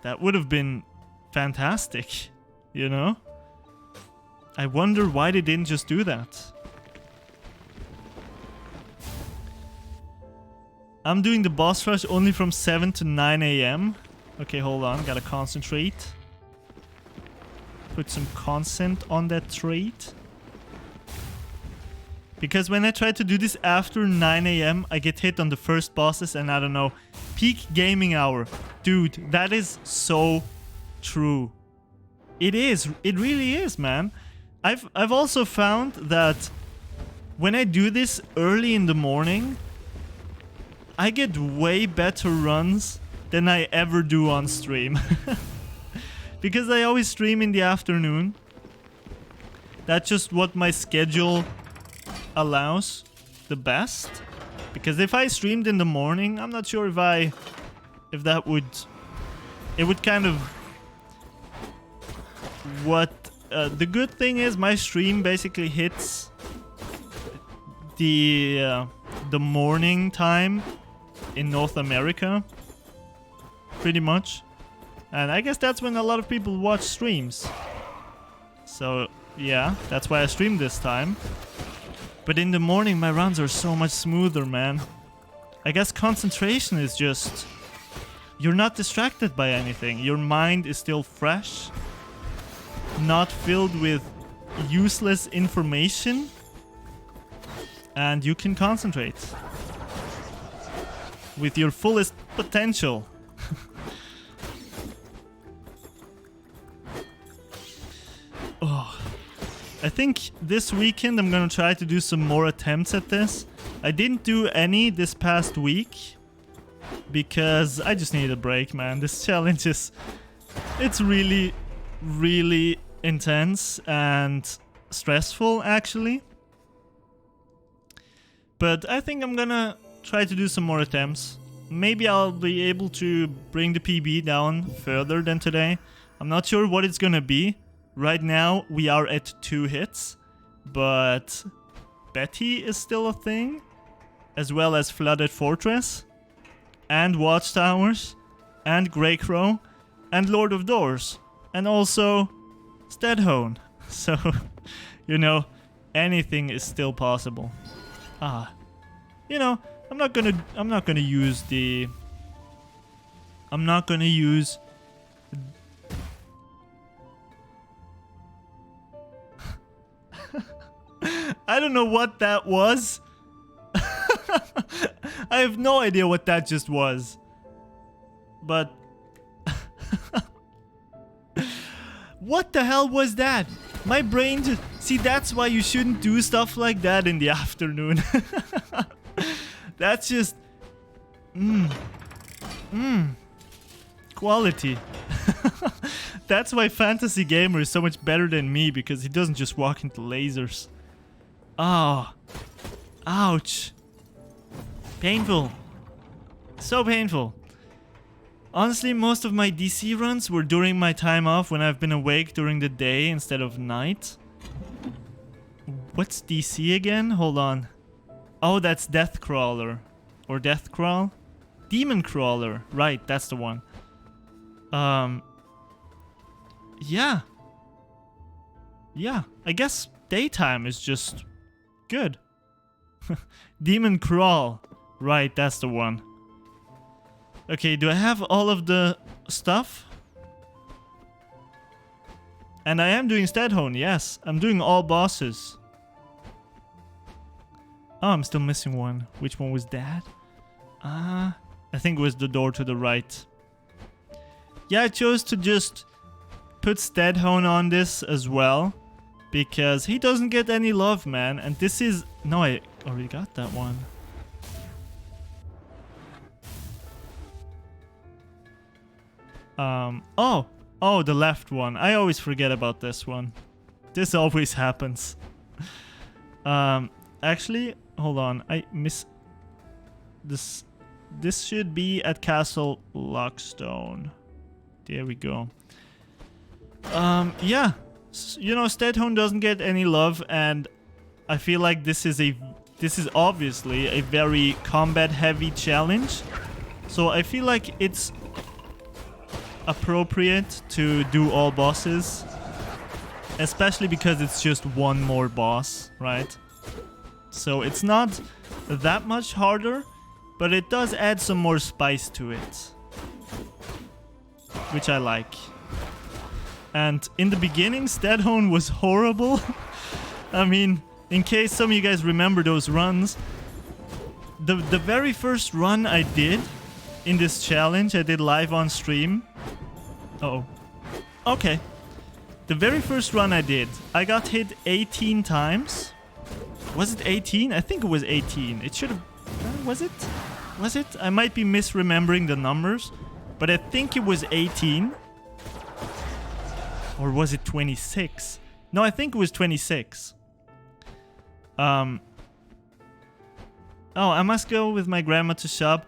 Speaker 1: that would have been fantastic, you know? I wonder why they didn't just do that. I'm doing the boss rush only from 7 to 9 AM. Okay, hold on, gotta concentrate. Put some consent on that trait. Because when I try to do this after 9 AM, I get hit on the first bosses and I don't know. Peak gaming hour. Dude, that is so true. It is. It really is, man. I've also found that when I do this early in the morning, I get way better runs than I ever do on stream. Because I always stream in the afternoon. That's just what my schedule allows the best. Because if I streamed in the morning, I'm not sure if that would... It would kind of... the good thing is my stream basically hits the morning time in North America, pretty much, and I guess that's when a lot of people watch streams. So yeah, that's why I stream this time. But in the morning my runs are so much smoother, man. I guess concentration is just... You're not distracted by anything. Your mind is still fresh, not filled with useless information, and you can concentrate with your fullest potential. I think this weekend I'm gonna try to do some more attempts at this. I didn't do any this past week because I just need a break, man. This challenge is... it's really, really intense and stressful, actually. But I think I'm gonna try to do some more attempts. Maybe I'll be able to bring the PB down further than today. I'm not sure what it's gonna be. Right now we are at 2 hits, but Betty is still a thing, as well as Flooded Fortress, and Watchtowers, and Greycrow, and Lord of Doors, and also Stedhone. So, you know, anything is still possible. You know, I'm not gonna use the... I don't know what that was. I have no idea what that just was. But... what the hell was that? My brain just... see, that's why you shouldn't do stuff like that in the afternoon. That's just... quality. That's why Fantasy Gamer is so much better than me, because he doesn't just walk into lasers. Oh. Ouch. Painful. So painful. Honestly, most of my DC runs were during my time off when I've been awake during the day instead of night. What's DC again? Hold on. Oh, that's Deathcrawler. Or Deathcrawl? Demon Crawler. Right, that's the one. Yeah. Yeah, I guess daytime is just good. Demon Crawl. Right, that's the one. Okay, do I have all of the stuff? And I am doing Stedhone, yes. I'm doing all bosses. Oh, I'm still missing one. Which one was that? I think it was the door to the right. Yeah, I chose to just put Stedhone on this as well, because he doesn't get any love, man. And this is... no, I already got that one. Oh, the left one. I always forget about this one. This always happens. Actually, hold on. I miss this. This should be at Castle Lockstone. There we go. Yeah. You know, Stedhone doesn't get any love, and I feel like this is obviously a very combat-heavy challenge. So I feel like it's appropriate to do all bosses, especially because it's just one more boss, right? So it's not that much harder, but it does add some more spice to it, which I like. And in the beginning, Stedhone was horrible. I mean, in case some of you guys remember those runs, the very first run I did in this challenge, I did live on stream. Uh-oh. Okay. The very first run I did, I got hit 18 times. Was it 18? I think it was 18. It should have... was it? Was it? I might be misremembering the numbers, but I think it was 18. Or was it 26? No, I think it was 26. Oh, I must go with my grandma to shop.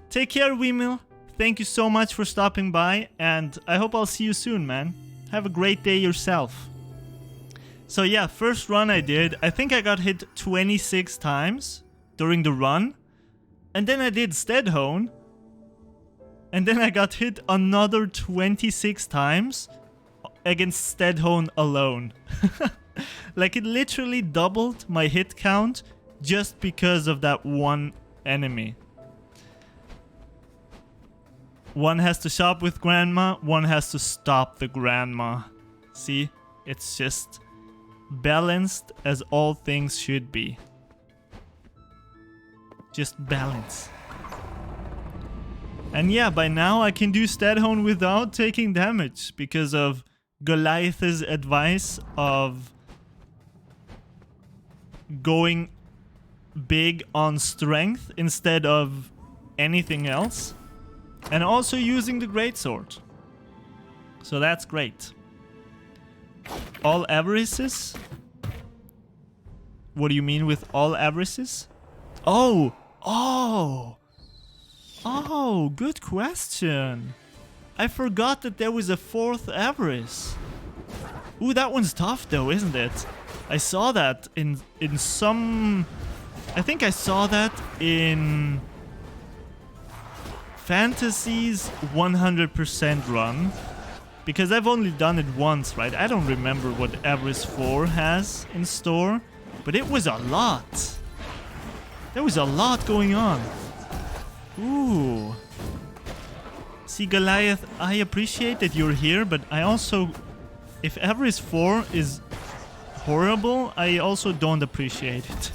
Speaker 1: Take care, Weemil. Thank you so much for stopping by, and I hope I'll see you soon, man. Have a great day yourself. So yeah, first run I did, I think I got hit 26 times during the run. And then I did Stedhone. And then I got hit another 26 times against Stedhone alone. Like, it literally doubled my hit count just because of that one enemy. One has to shop with grandma, one has to stop the grandma. See? It's just balanced as all things should be. Just balance. And yeah, by now I can do Stedhone without taking damage because of Goliath's advice of going big on strength instead of anything else. And also using the greatsword. So that's great. All avarices? What do you mean with all avarices? Oh! Oh! Oh, good question. I forgot that there was a 4th avarice. Ooh, that one's tough though, isn't it? I saw that in some... I think I saw that in Fantasy's 100% run. Because I've only done it once, right? I don't remember what Avarice 4 has in store. But it was a lot. There was a lot going on. Ooh. See, Goliath, I appreciate that you're here, but I also... If Avarice 4 is horrible, I also don't appreciate it.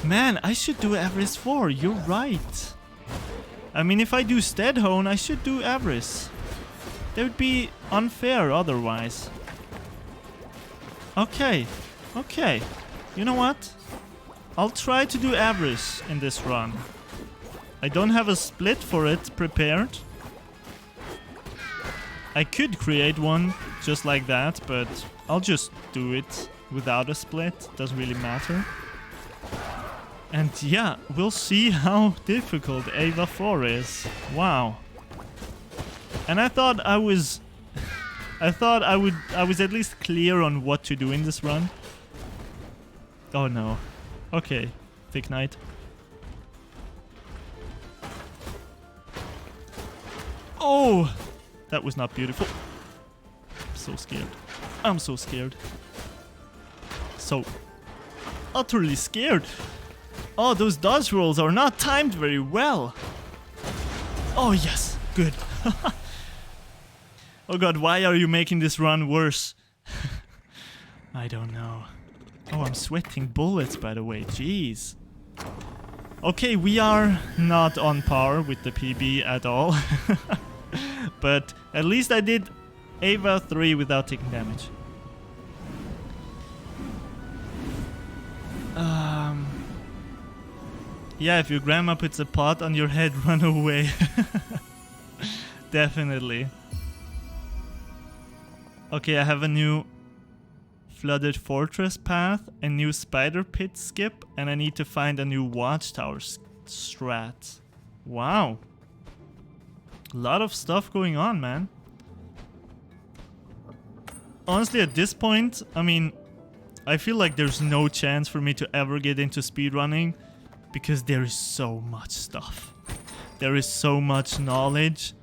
Speaker 1: Man, I should do Avarice 4, you're right. I mean, if I do Steadhone, I should do Avarice. That would be unfair otherwise. Okay, okay. You know what? I'll try to do Avarice in this run. I don't have a split for it prepared. I could create one just like that, but I'll just do it without a split. Doesn't really matter. And yeah, we'll see how difficult Ava 4 is. Wow. And I thought I was I was at least clear on what to do in this run. Oh no. Okay, Thick Knight. Oh! That was not beautiful. I'm so scared. I'm so scared. So utterly scared. Oh, those dodge rolls are not timed very well. Oh yes, good. Oh god, why are you making this run worse? I don't know. Oh, I'm sweating bullets, by the way. Jeez. Okay, we are not on par with the PB at all. But at least I did Ava 3 without taking damage. Yeah, if your grandma puts a pot on your head, run away. Definitely. Okay, I have a new Flooded Fortress path, a new Spider Pit skip, and I need to find a new Watchtower strat. Wow. A lot of stuff going on, man. Honestly, at this point, I mean, I feel like there's no chance for me to ever get into speedrunning because there is so much stuff. There is so much knowledge.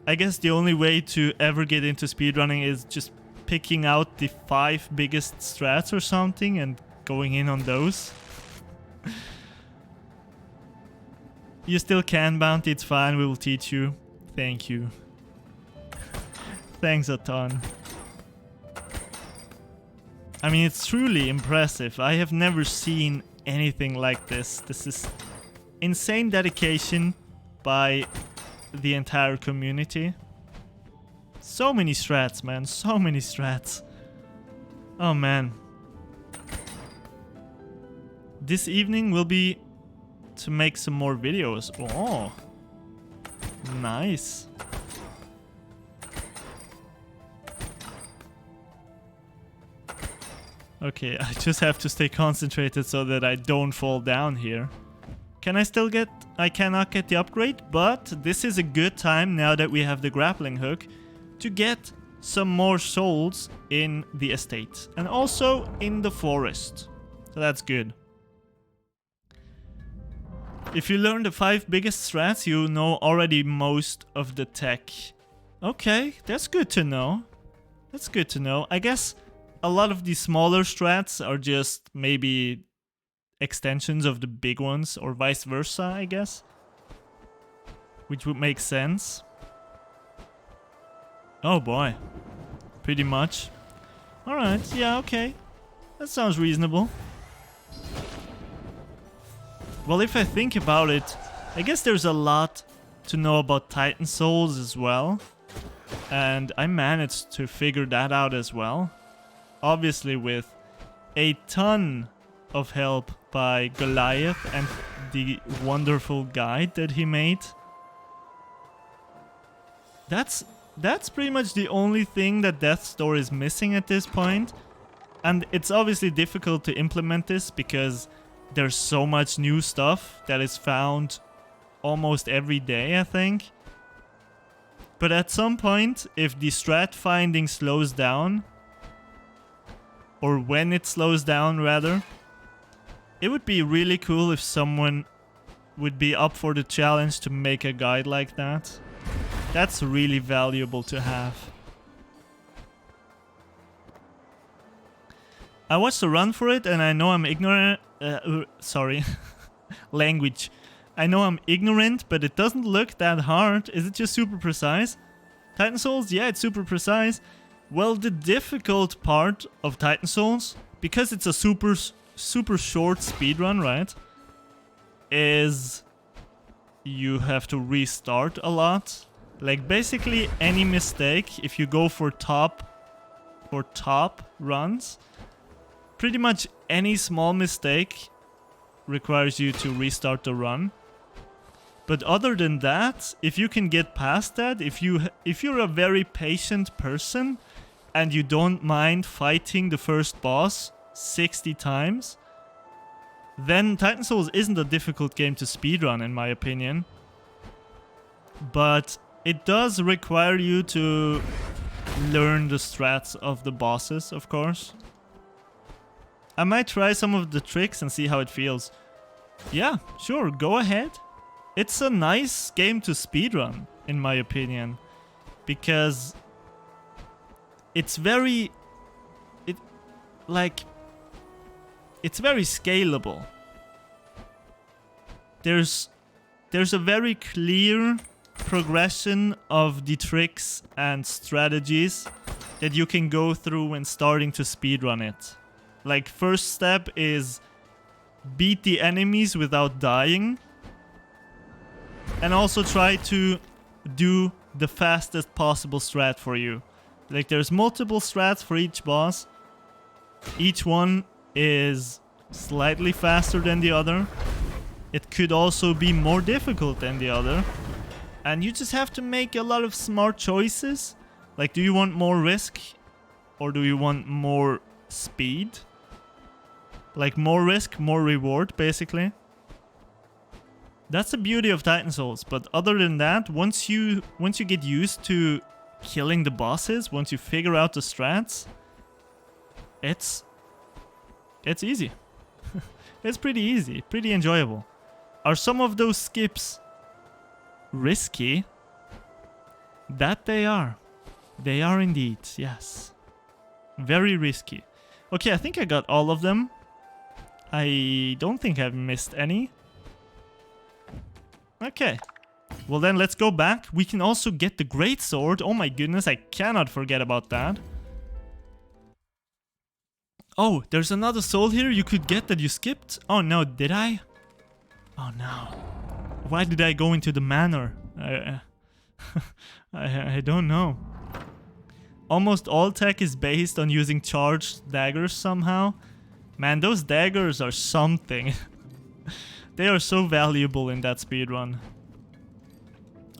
Speaker 1: I guess the only way to ever get into speedrunning is just picking out the 5 biggest strats or something and going in on those. You still can, Bounty, it's fine, we will teach you. Thank you. Thanks a ton. I mean, it's truly impressive. I have never seen anything like this. This is insane dedication by the entire community. So many strats, man. So many strats. Oh, man. This evening will be to make some more videos. Oh. Nice. Okay, I just have to stay concentrated so that I don't fall down here. Can I still get... I cannot get the upgrade, but this is a good time now that we have the grappling hook to get some more souls in the estate and also in the forest. So that's good. If you learn the 5 biggest strats, you know already most of the tech. Okay, that's good to know. That's good to know. I guess a lot of the smaller strats are just maybe extensions of the big ones, or vice versa, I guess. Which would make sense. Oh boy. Pretty much. Alright, yeah, okay. That sounds reasonable. Well, if I think about it, I guess there's a lot to know about Titan Souls as well. And I managed to figure that out as well. Obviously with a ton of help by Goliath and the wonderful guide that he made. That's pretty much the only thing that Death's Door is missing at this point. And it's obviously difficult to implement this because there's so much new stuff that is found almost every day, I think. But at some point, if the strat finding slows down, or when it slows down rather, it would be really cool if someone would be up for the challenge to make a guide like that. That's really valuable to have. I watched a run for it and I know I'm ignorant. Sorry. Language. I know I'm ignorant, but it doesn't look that hard. Is it just super precise? Titan Souls? Yeah, it's super precise. Well, the difficult part of Titan Souls, because it's a super short speedrun, right? Is you have to restart a lot. Like basically any mistake, if you go for top runs, pretty much any small mistake requires you to restart the run. But other than that, if you can get past that, if you're a very patient person and you don't mind fighting the first boss 60 times, then Titan Souls isn't a difficult game to speedrun in my opinion. But it does require you to learn the strats of the bosses, of course. I might try some of the tricks and see how it feels. Yeah, sure, go ahead. It's a nice game to speedrun, in my opinion, because it's very scalable. There's a very clear progression of the tricks and strategies that you can go through when starting to speedrun it. Like, first step is beat the enemies without dying. And also try to do the fastest possible strat for you. Like, there's multiple strats for each boss. Each one is slightly faster than the other. It could also be more difficult than the other. And you just have to make a lot of smart choices. Like, do you want more risk? Or do you want more speed? Like, more risk, more reward, basically. That's the beauty of Titan Souls, but other than that, once you get used to killing the bosses, once you figure out the strats, it's easy. It's pretty easy, pretty enjoyable. Are some of those skips risky? That they are. They are indeed, yes. Very risky. Okay, I think I got all of them. I don't think I've missed any. Okay, well then let's go back. We can also get the Great Sword. Oh my goodness, I cannot forget about that. Oh, there's another soul here you could get that you skipped. Oh no, did I? Oh no. Why did I go into the manor? I don't know. Almost all tech is based on using charged daggers somehow. Man, those daggers are something. They are so valuable in that speedrun.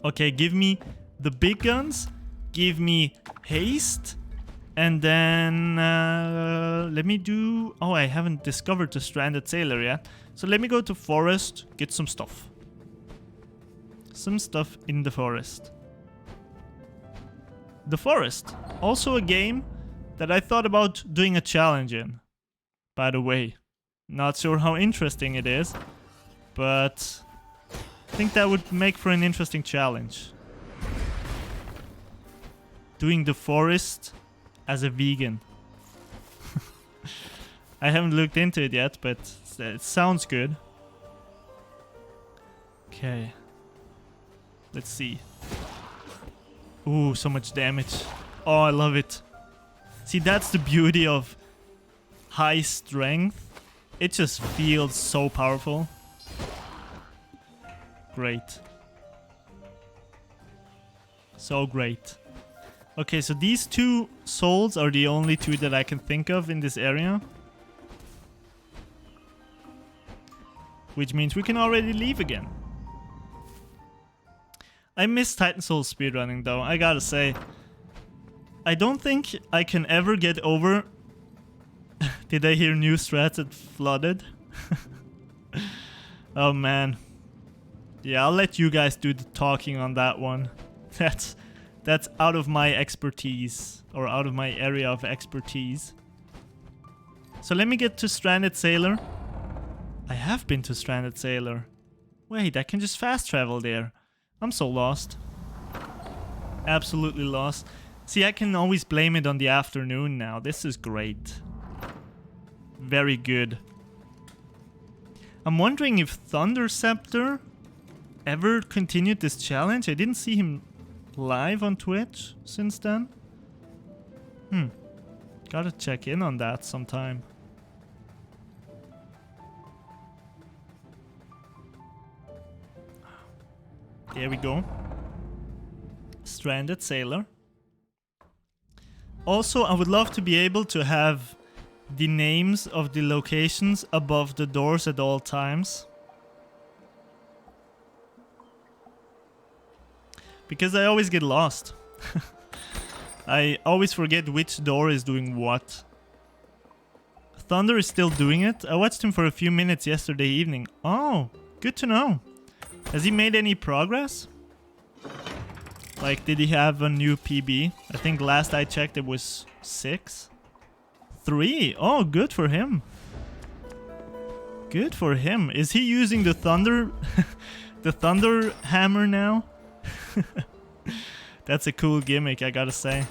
Speaker 1: Okay, give me the big guns. Give me haste. And then let me do... Oh, I haven't discovered the Stranded Sailor yet. So let me go to forest, get some stuff. Some stuff in the forest. The Forest. Also a game that I thought about doing a challenge in. By the way. Not sure how interesting it is. But I think that would make for an interesting challenge. Doing the forest as a vegan. I haven't looked into it yet, but it sounds good. Okay. Let's see. Ooh, so much damage. Oh, I love it. See, that's the beauty of high strength. It just feels so powerful. Great. So great. Okay, so these two souls are the only two that I can think of in this area. which means we can already leave again. I miss Titan Soul speedrunning though, I gotta say. I don't think I can ever get over... Did I hear new strats at Flooded? Oh man. Yeah, I'll let you guys do the talking on that one. That's out of my expertise, or out of my area of expertise. So let me get to Stranded Sailor. I have been to Stranded Sailor. Wait, I can just fast travel there. I'm so lost. Absolutely lost. See, I can always blame it on the afternoon now. This is great. Very good. I'm wondering if Thunder Scepter ever continued this challenge. I didn't see him live on Twitch since then. Gotta check in on that sometime. There we go. Stranded Sailor. Also, I would love to be able to have the names of the locations above the doors at all times. Because I always get lost. I always forget which door is doing what. Thunder is still doing it. I watched him for a few minutes yesterday evening. Oh, good to know. Has he made any progress? Like, did he have a new PB? I think last I checked it was 6. 3. Oh, good for him. Good for him. Is he using the thunder the thunder hammer now? That's a cool gimmick, I gotta say.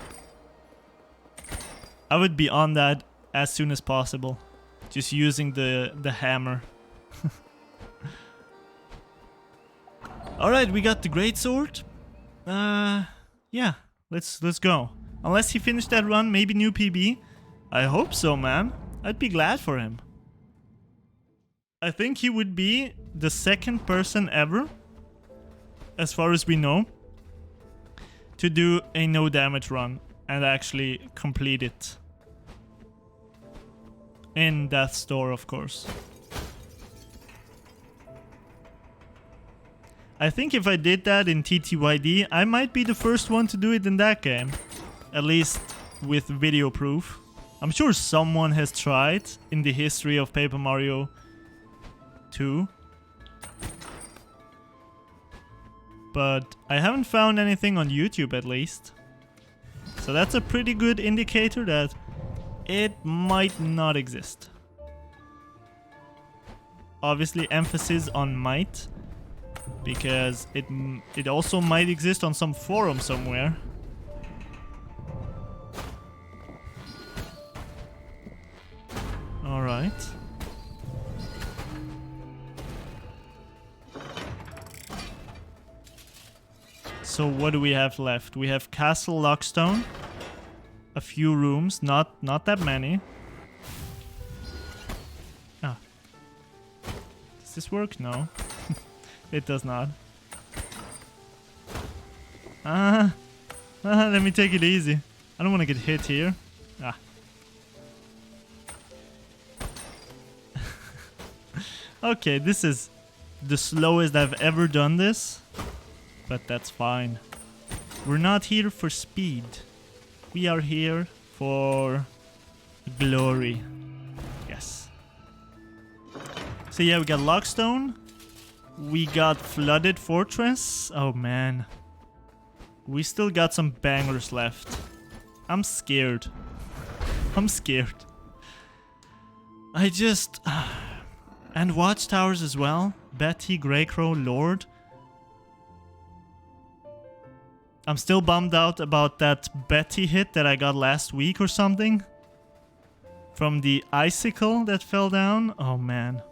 Speaker 1: I would be on that as soon as possible. Just using the hammer. Alright, we got the greatsword. Yeah, let's go. Unless he finished that run, maybe new PB. I hope so, man. I'd be glad for him. I think he would be the second person ever, as far as we know, to do a no damage run and actually complete it. In Death's Door, of course. I think if I did that in TTYD, I might be the first one to do it in that game. At least with video proof. I'm sure someone has tried in the history of Paper Mario 2. But I haven't found anything on YouTube at least. So that's a pretty good indicator that it might not exist. Obviously emphasis on might. Because it also might exist on some forum somewhere. Alright. So what do we have left? We have Castle Lockstone. A few rooms, not that many. Ah. Does this work? No. It does not. Let me take it easy. I don't want to get hit here. Ah. Okay, this is the slowest I've ever done this. But that's fine. We're not here for speed. We are here for glory. Yes. So yeah, we got Lockstone. We got Flooded Fortress. Oh man. We still got some bangers left. I'm scared. I'm scared. I just... And Watchtowers as well. Betty, Greycrow, Lord. I'm still bummed out about that Betty hit that I got last week or something. From the icicle that fell down. Oh man.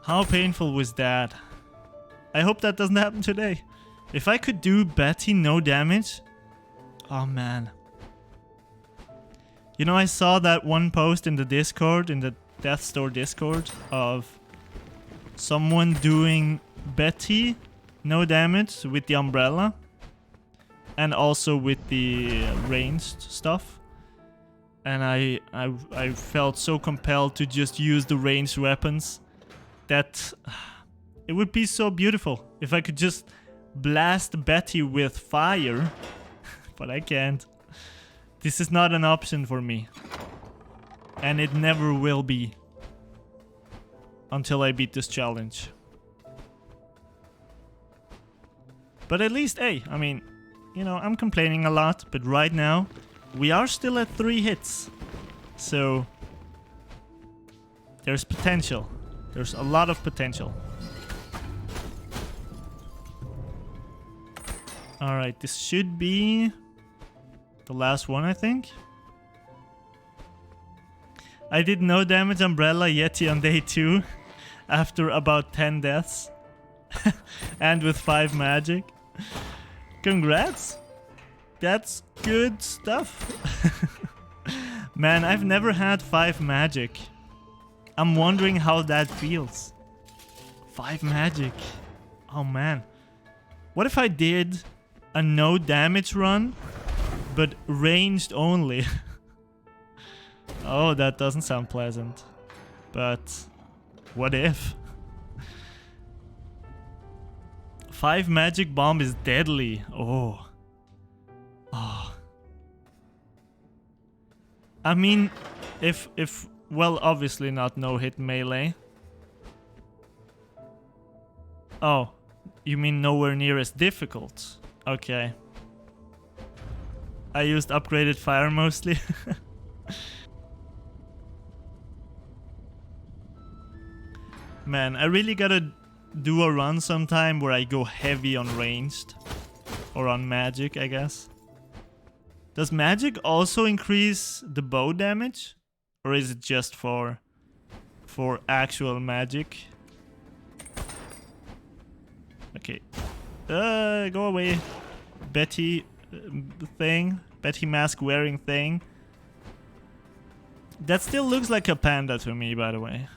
Speaker 1: How painful was that? I hope that doesn't happen today. If I could do Betty no damage... Oh man. You know, I saw that one post in the Discord, in the Death's Door Discord, of someone doing Betty no damage with the umbrella. And also with the ranged stuff. And I felt so compelled to just use the ranged weapons that it would be so beautiful if I could just blast Betty with fire. But I can't. This is not an option for me. And it never will be. Until I beat this challenge. But at least, hey, I mean, you know, I'm complaining a lot, but right now, we are still at 3 hits. So, there's potential. There's a lot of potential. Alright, this should be the last one, I think. I did no damage Umbrella Yeti on day 2 after about 10 deaths. And with 5 magic. Congrats! That's good stuff. Man, I've never had 5 magic. I'm wondering how that feels. 5 magic. Oh man. What if I did a no damage run, but ranged only? Oh, that doesn't sound pleasant. But what if? 5 magic bomb is deadly. Oh. Oh. I mean, if well, obviously not no hit melee. Oh, you mean nowhere near as difficult? Okay. I used upgraded fire mostly. Man, I really gotta do a run sometime where I go heavy on ranged. Or on magic, I guess. Does magic also increase the bow damage? Or is it just for actual magic? Okay. Go away. Betty thing. Betty mask wearing thing. That still looks like a panda to me, by the way.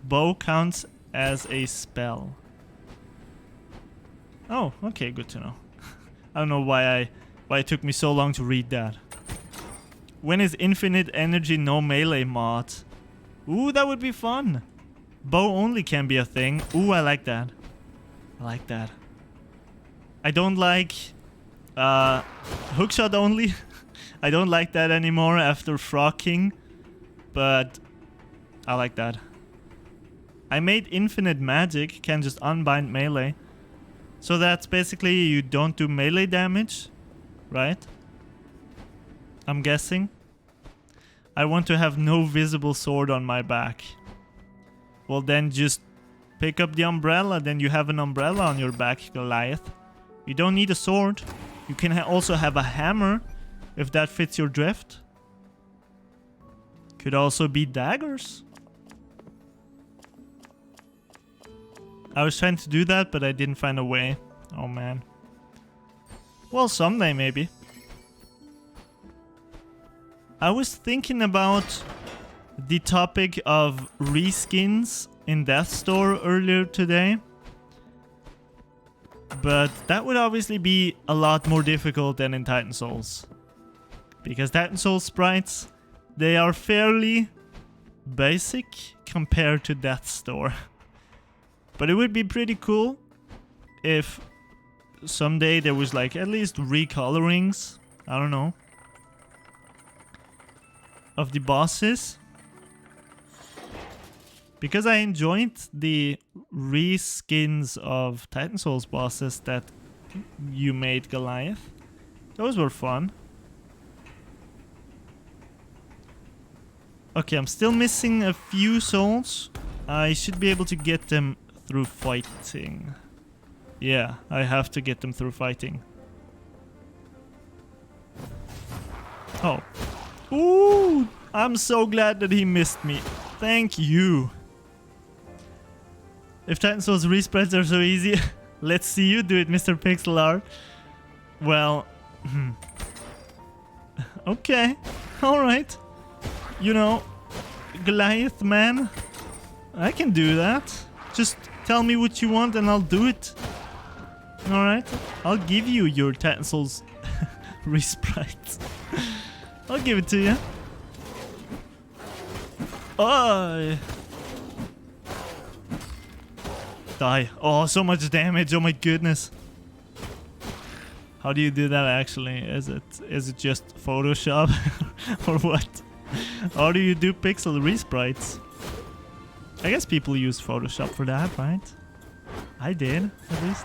Speaker 1: Bow counts as a spell. Oh, okay, good to know. I don't know why it took me so long to read that. When is infinite energy no melee mod? Ooh, that would be fun. Bow only can be a thing. Ooh, I like that. I like that. I don't like hookshot only. I don't like that anymore after Frog King, but I like that. I made infinite magic can just unbind melee. So that's basically you don't do melee damage, right? I'm guessing. I want to have no visible sword on my back. Well, then just pick up the umbrella, then you have an umbrella on your back, Goliath. You don't need a sword. You can also have a hammer, if that fits your drift. Could also be daggers. I was trying to do that, but I didn't find a way. Oh man. Well, someday maybe. I was thinking about the topic of reskins in Death's Door earlier today. But that would obviously be a lot more difficult than in Titan Souls. Because Titan Souls sprites, they are fairly basic compared to Death's Door. But it would be pretty cool if someday there was like at least recolorings, I don't know, of the bosses. Because I enjoyed the reskins of Titan Souls bosses that you made, Goliath. Those were fun. Okay, I'm still missing a few souls. I should be able to get them through fighting. Yeah, I have to get them through fighting. Oh. Ooh! I'm so glad that he missed me. Thank you. If Titan Souls respreads are so easy, let's see you do it, Mr. Pixel Art. Well, okay. Alright. You know, Goliath man, I can do that. Just tell me what you want and I'll do it. Alright, I'll give you your Titan Souls Resprites. I'll give it to you. Oh! Die. Oh, so much damage. Oh my goodness. How do you do that actually? Is it just Photoshop or what? How do you do pixel resprites? I guess people use Photoshop for that, right? I did, at least.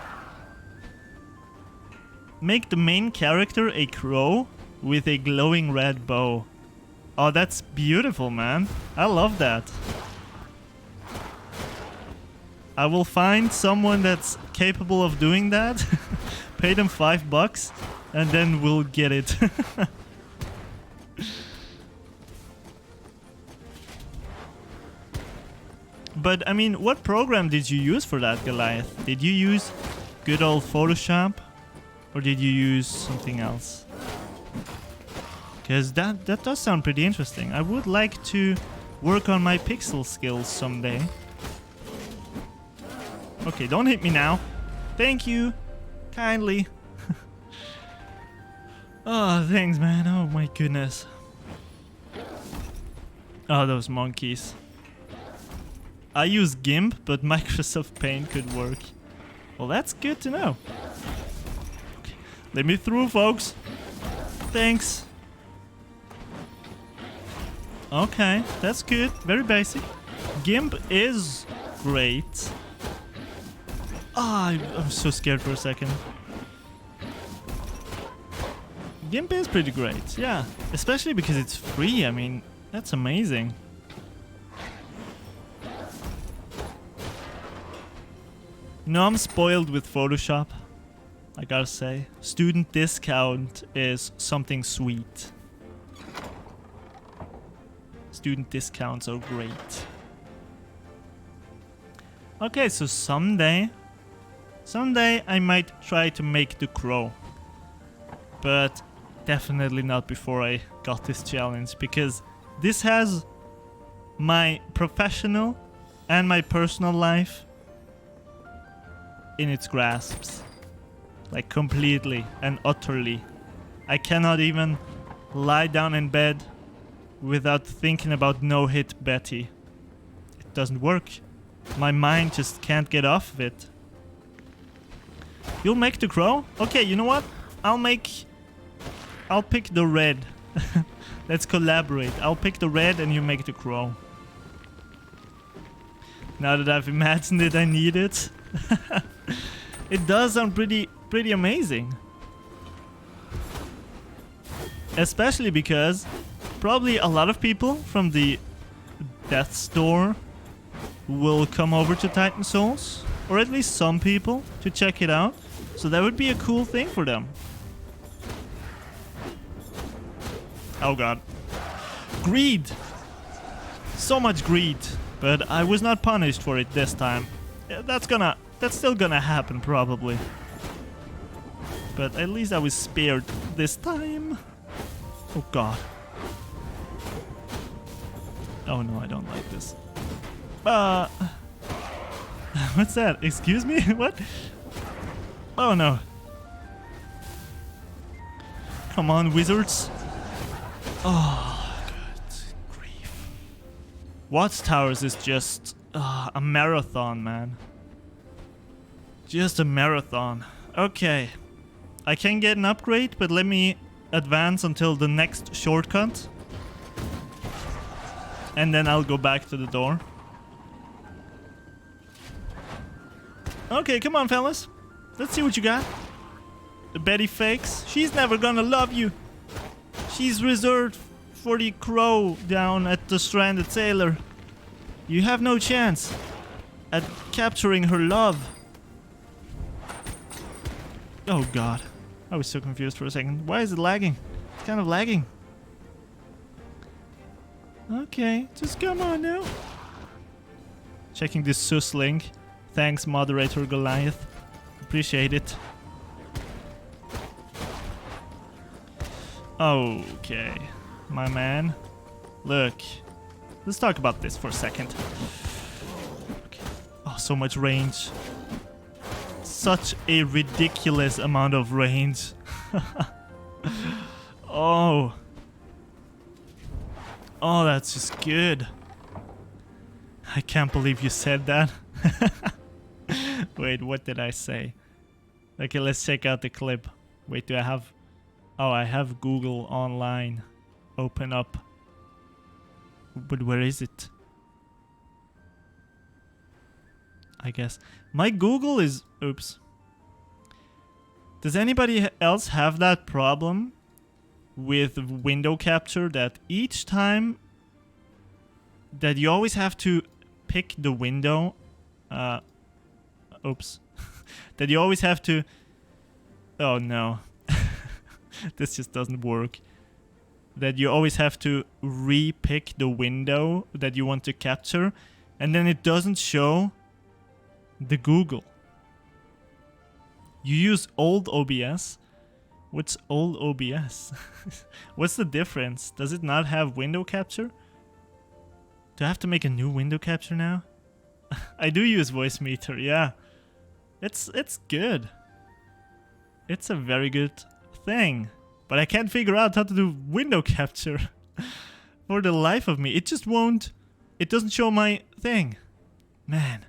Speaker 1: Make the main character a crow with a glowing red bow. Oh, that's beautiful, man. I love that. I will find someone that's capable of doing that, pay them $5, and then we'll get it. But, I mean, what program did you use for that, Goliath? Did you use good old Photoshop? Or did you use something else? Because that does sound pretty interesting. I would like to work on my pixel skills someday. Okay, don't hit me now. Thank you. Kindly. Oh, thanks, man. Oh, my goodness. Oh, those monkeys. I use GIMP, but Microsoft Paint could work. Well, that's good to know. Okay. Let me through, folks. Thanks. Okay, that's good. Very basic. GIMP is great. Ah, I'm so scared for a second. GIMP is pretty great, yeah. Especially because it's free, I mean, that's amazing. No, I'm spoiled with Photoshop, I gotta say. Student discount is something sweet. Student discounts are great. Okay, so someday I might try to make the crow. But definitely not before I got this challenge, because this has my professional and my personal life in its grasps. Like completely and utterly. I cannot even lie down in bed without thinking about no-hit Betty. It doesn't work. My mind just can't get off of it. You'll make the crow? Okay, you know what? I'll pick the red. Let's collaborate. I'll pick the red and you make the crow. Now that I've imagined it, I need it. It does sound pretty amazing. Especially because probably a lot of people from the Death's Door will come over to Titan Souls, or at least some people, to check it out. So that would be a cool thing for them. Oh god. Greed! So much greed. But I was not punished for it this time. Yeah, that's still gonna happen probably. But at least I was spared this time. Oh god. Oh no, I don't like this. What's that? Excuse me? What? Oh no. Come on, wizards. Oh, good grief. Watchtowers is just a marathon, man. Just a marathon. Okay. I can get an upgrade, but let me advance until the next shortcut. And then I'll go back to the door. Okay, come on, fellas. Let's see what you got. The Betty fakes. She's never gonna love you. She's reserved for the crow down at the Stranded Sailor. You have no chance at capturing her love. Oh god. I was so confused for a second. Why is it lagging? It's kind of lagging. Okay, just come on now. Checking this sus link. Thanks, moderator Goliath. Appreciate it. Okay, my man. Look, let's talk about this for a second. Okay. Oh, so much range. Such a ridiculous amount of range. Oh. Oh, that's just good. I can't believe you said that. Wait, what did I say? Okay, let's check out the clip. Wait, do I have... Oh, I have Google Online. Open up. But where is it? I guess. My Google is... Oops. Does anybody else have that problem with window capture, that each time that you always have to pick the window... Oops. That you always have to... Oh no. This just doesn't work. That you always have to re-pick the window that you want to capture, and then it doesn't show the Google. You use old OBS. What's old OBS? What's the difference? Does it not have window capture? Do I have to make a new window capture now? I do use Voicemeeter, yeah. It's good. It's a very good thing. But I can't figure out how to do window capture. For the life of me. It just won't... It doesn't show my thing. Man.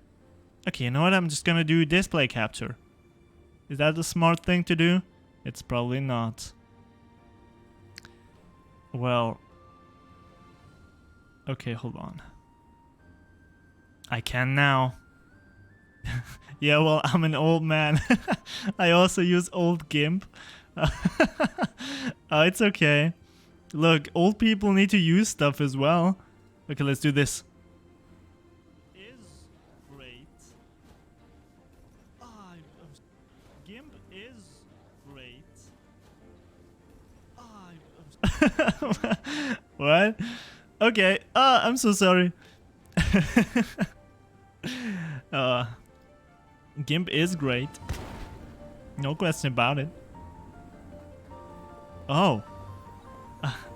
Speaker 1: Okay, you know what? I'm just gonna do display capture. Is that the smart thing to do? It's probably not. Well... Okay, hold on. I can now. Yeah, well, I'm an old man. I also use old GIMP. It's okay. Look, old people need to use stuff as well. Okay, let's do this. Is great. GIMP is great. What? Okay. I'm so sorry. GIMP is great. No question about it. Oh.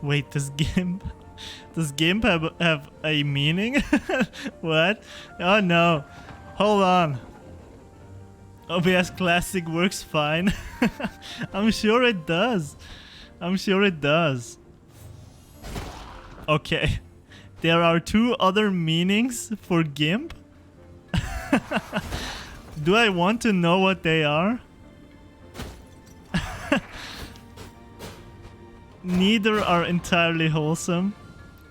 Speaker 1: Wait, does GIMP have a meaning? What? Oh no. Hold on. OBS Classic works fine. I'm sure it does. I'm sure it does. Okay. There are two other meanings for GIMP. Do I want to know what they are? Neither are entirely wholesome.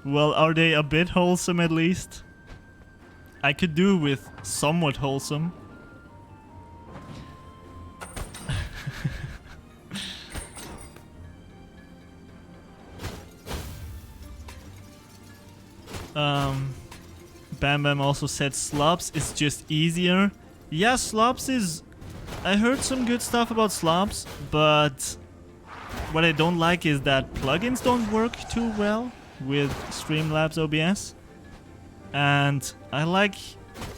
Speaker 1: Well, are they a bit wholesome at least? I could do with somewhat wholesome. Bam Bam also said Slops is just easier. Yeah, Slops is... I heard some good stuff about Slops, but what I don't like is that plugins don't work too well with Streamlabs OBS. And I like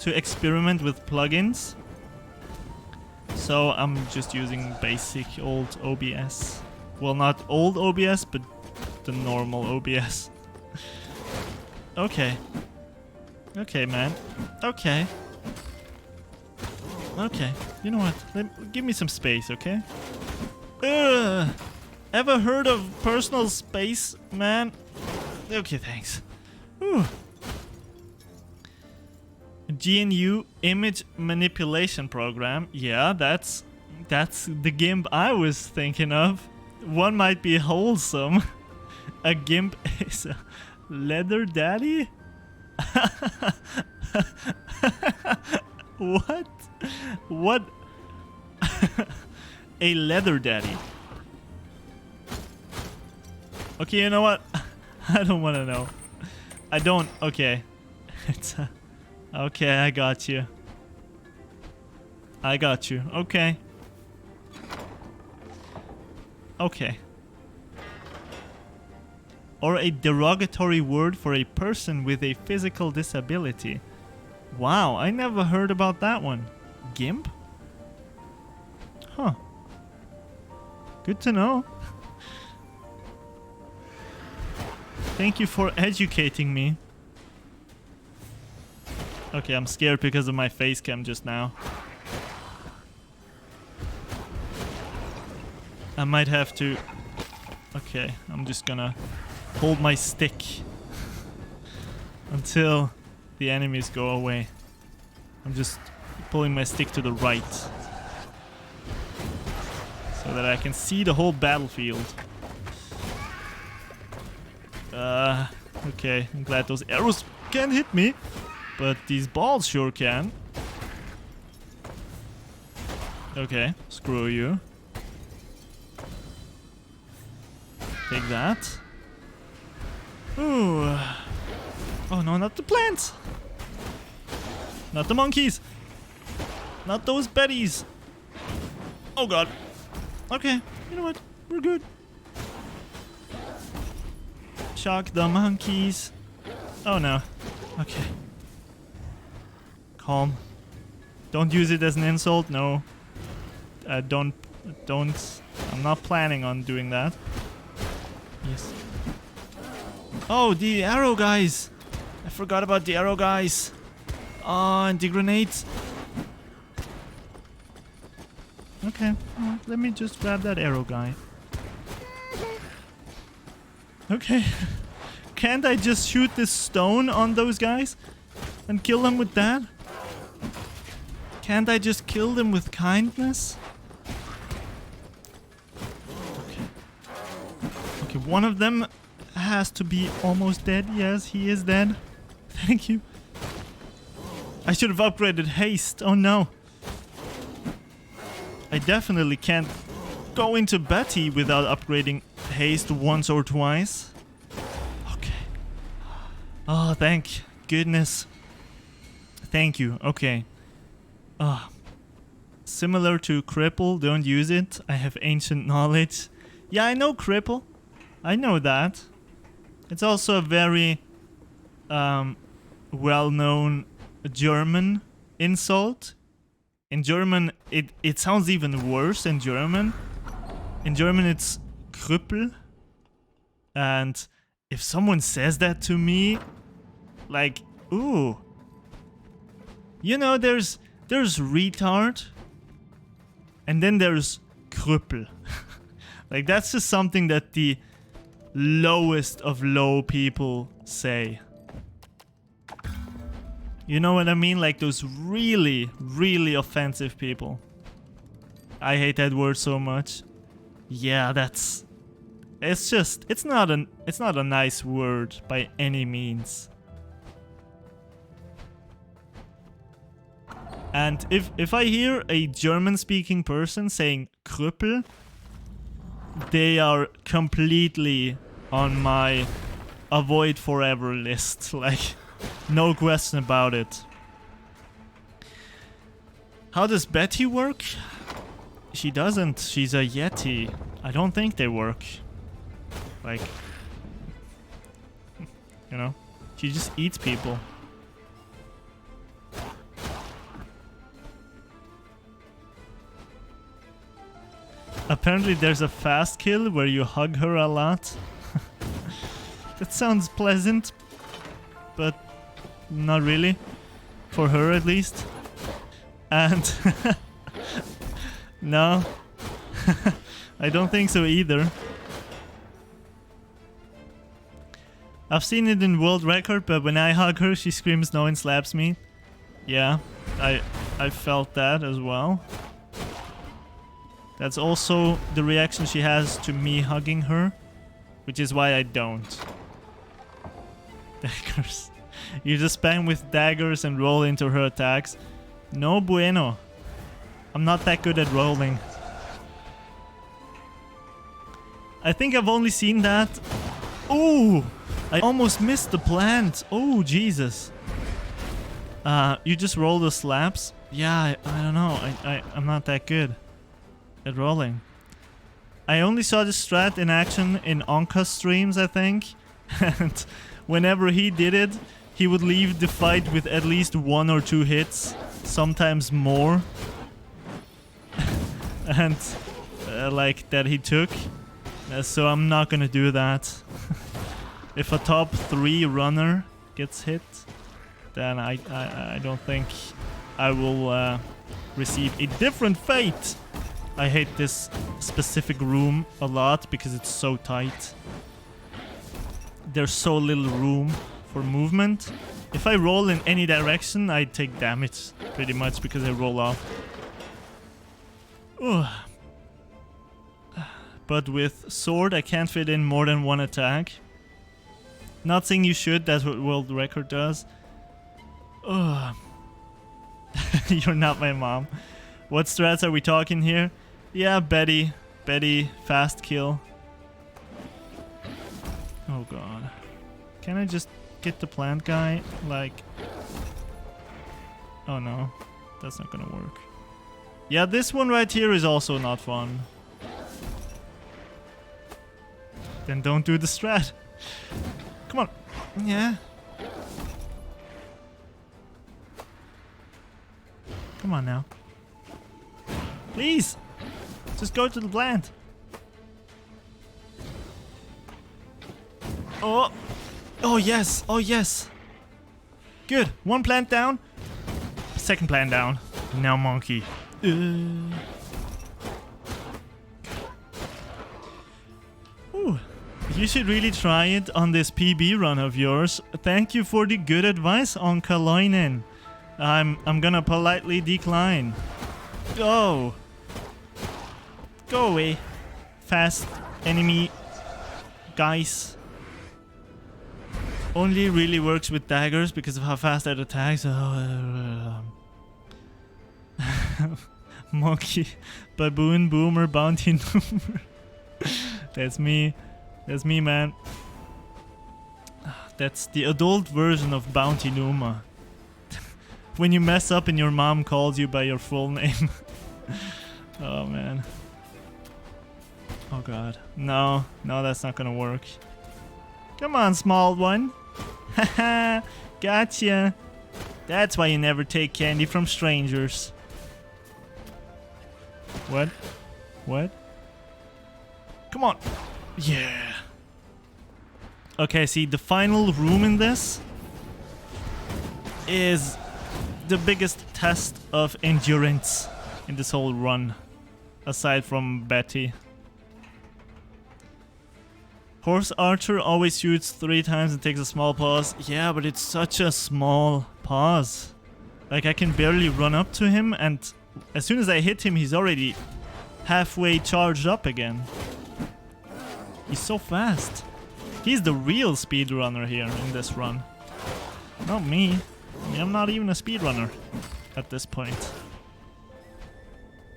Speaker 1: to experiment with plugins. So I'm just using basic old OBS. Well, not old OBS, but the normal OBS. Okay. Okay, man. Okay. Okay. You know what? Give me some space, okay? Ugh. Ever heard of personal space, man? Okay, thanks. Whew. GNU image manipulation program. Yeah, that's the GIMP I was thinking of. One might be wholesome. A GIMP is a leather daddy? What? What? A leather daddy. Okay, you know what? I don't want to know. I don't. Okay. It's okay, I got you. I got you. Okay. Okay. Or a derogatory word for a person with a physical disability. Wow, I never heard about that one. GIMP? Huh. Good to know. Thank you for educating me. Okay, I'm scared because of my face cam just now. I might have to Okay, I'm just gonna hold my stick until the enemies go away. I'm just pulling my stick to the right so that I can see the whole battlefield. Okay, I'm glad those arrows can't hit me, but these balls sure can. Okay, screw you. Take that. Ooh. Oh no, not the plants! Not the monkeys! Not those betties! Oh god. Okay, you know what? We're good. Shock the monkeys. Oh no. Okay. Calm. Don't use it as an insult, no. Don't. I'm not planning on doing that. Yes. Oh, the arrow guys! I forgot about the arrow guys. Oh, and the grenades. Okay, well, let me just grab that arrow guy. Okay. Can't I just shoot this stone on those guys and kill them with that? Can't I just kill them with kindness? Okay, one of them has to be almost dead. Yes, he is dead. Thank you. I should have upgraded haste. Oh no. I definitely can't go into Betty without upgrading haste once or twice. Okay. Oh, thank goodness. Thank you. Okay. Similar to Cripple, don't use it. I have ancient knowledge. Yeah, I know Cripple. I know that. It's also a very well-known German insult. In German, it sounds even worse in German. In German, it's Krüppel. And if someone says that to me, like, ooh. You know, there's retard. And then there's Krüppel. Like, that's just something that the lowest of low people say. You know what I mean? Like those really, really offensive people. I hate that word so much. Yeah, it's not a nice word by any means. And if I hear a German-speaking person saying Krüppel, they are completely on my avoid forever list. Like, no question about it. How does Betty work? She doesn't. She's a Yeti. I don't think they work. Like, you know, she just eats people. Apparently there's a fast kill where you hug her a lot. That sounds pleasant, but not really. For her at least. And no, I don't think so either. I've seen it in world record, but when I hug her, she screams no and slaps me. Yeah, I felt that as well. That's also the reaction she has to me hugging her, which is why I don't. Daggers. You just spam with daggers and roll into her attacks. No bueno. I'm not that good at rolling. I think I've only seen that. Ooh! I almost missed the plant. Oh, Jesus. You just roll the slaps? Yeah, I don't know. I'm not that good at rolling. I only saw this strat in action in Onka streams, I think. And whenever he did it, he would leave the fight with at least 1 or 2 hits. Sometimes more. And like that he took. So I'm not gonna do that. If a top 3 runner gets hit, then I don't think I will receive a different fate. I hate this specific room a lot because it's so tight. There's so little room for movement. If I roll in any direction, I take damage pretty much because I roll off. Ugh. But with sword, I can't fit in more than one attack. Not saying you should, that's what world record does. Ugh. You're not my mom. What strats are we talking here? Yeah, Betty. Betty, fast kill. Oh god. Can I just get the plant guy? Like... Oh no. That's not gonna work. Yeah, this one right here is also not fun. Then don't do the strat. Come on. Yeah. Come on now. Please. Just go to the plant. Oh. Oh yes. Oh yes. Good. One plant down. Second plant down. Now monkey. Ooh. You should really try it on this PB run of yours. Thank you for the good advice, Onkaloinen. I'm gonna politely decline. Go. Go away. Fast enemy guys. Only really works with daggers because of how fast it attacks. Monkey, baboon, boomer, bounty number. That's me. That's me, man. That's the adult version of Bounty Numa. When you mess up and your mom calls you by your full name. Oh, man. Oh, God. No. No, that's not gonna work. Come on, small one. Haha. Gotcha. That's why you never take candy from strangers. What? What? Come on. Yeah. Okay, see, the final room in this is the biggest test of endurance in this whole run, aside from Betty. Horse Archer always shoots 3 times and takes a small pause. Yeah, but it's such a small pause. Like, I can barely run up to him, and as soon as I hit him, he's already halfway charged up again. He's so fast. He's the real speedrunner here in this run. Not me. I mean, I'm not even a speedrunner at this point.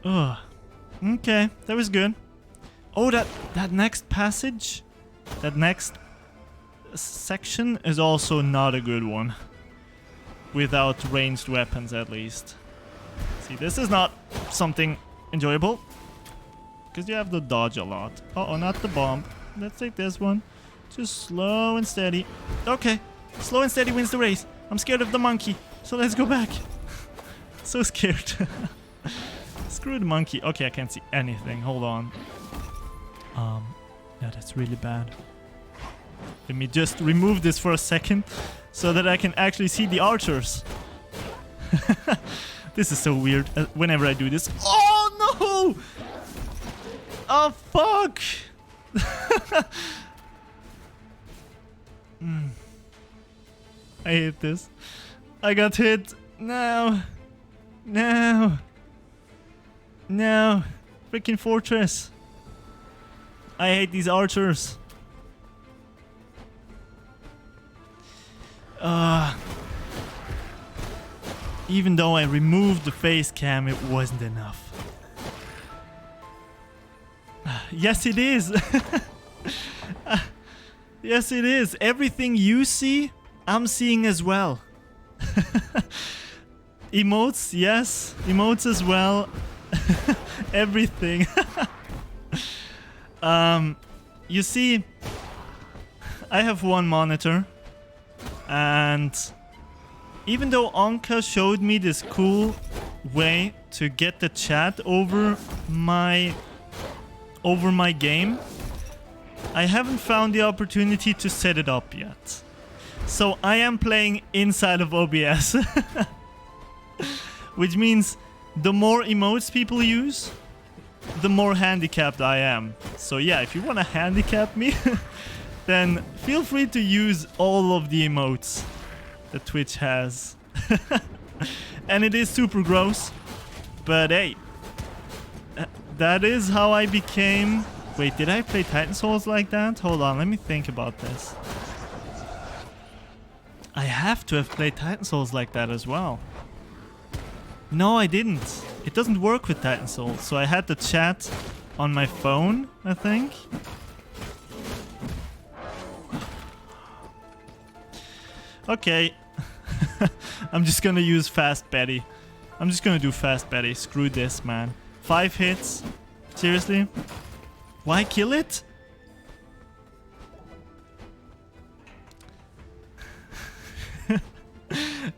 Speaker 1: Ugh. Okay, that was good. Oh, that next passage, that next section is also not a good one. Without ranged weapons, at least. See, this is not something enjoyable. Because you have to dodge a lot. Uh-oh, not the bomb. Let's take this one. Just slow and steady. Okay. Slow and steady wins the race. I'm scared of the monkey. So let's go back. So scared. Screw the monkey. Okay, I can't see anything. Hold on. Yeah, that's really bad. Let me just remove this for a second so that I can actually see the archers. This is so weird whenever I do this. Oh, no! Oh, fuck! I hate this. I got hit. No. No. No. Freaking fortress. I hate these archers. Even though I removed the face cam, it wasn't enough. Yes, it is. Yes, it is. Everything you see, I'm seeing as well. Emotes, yes. Emotes as well. Everything. You see, I have one monitor. And even though Anka showed me this cool way to get the chat over my game, I haven't found the opportunity to set it up yet. So I am playing inside of OBS. Which means the more emotes people use, the more handicapped I am. So yeah, if you want to handicap me, then feel free to use all of the emotes that Twitch has. And it is super gross, but hey, that is how I became... Wait, did I play Titan Souls like that? Hold on, let me think about this. I have to have played Titan Souls like that as well. No, I didn't. It doesn't work with Titan Souls, so I had to chat on my phone, I think. Okay. I'm just gonna use Fast Betty. I'm just gonna do Fast Betty. Screw this, man. 5 hits? Seriously? Why kill it?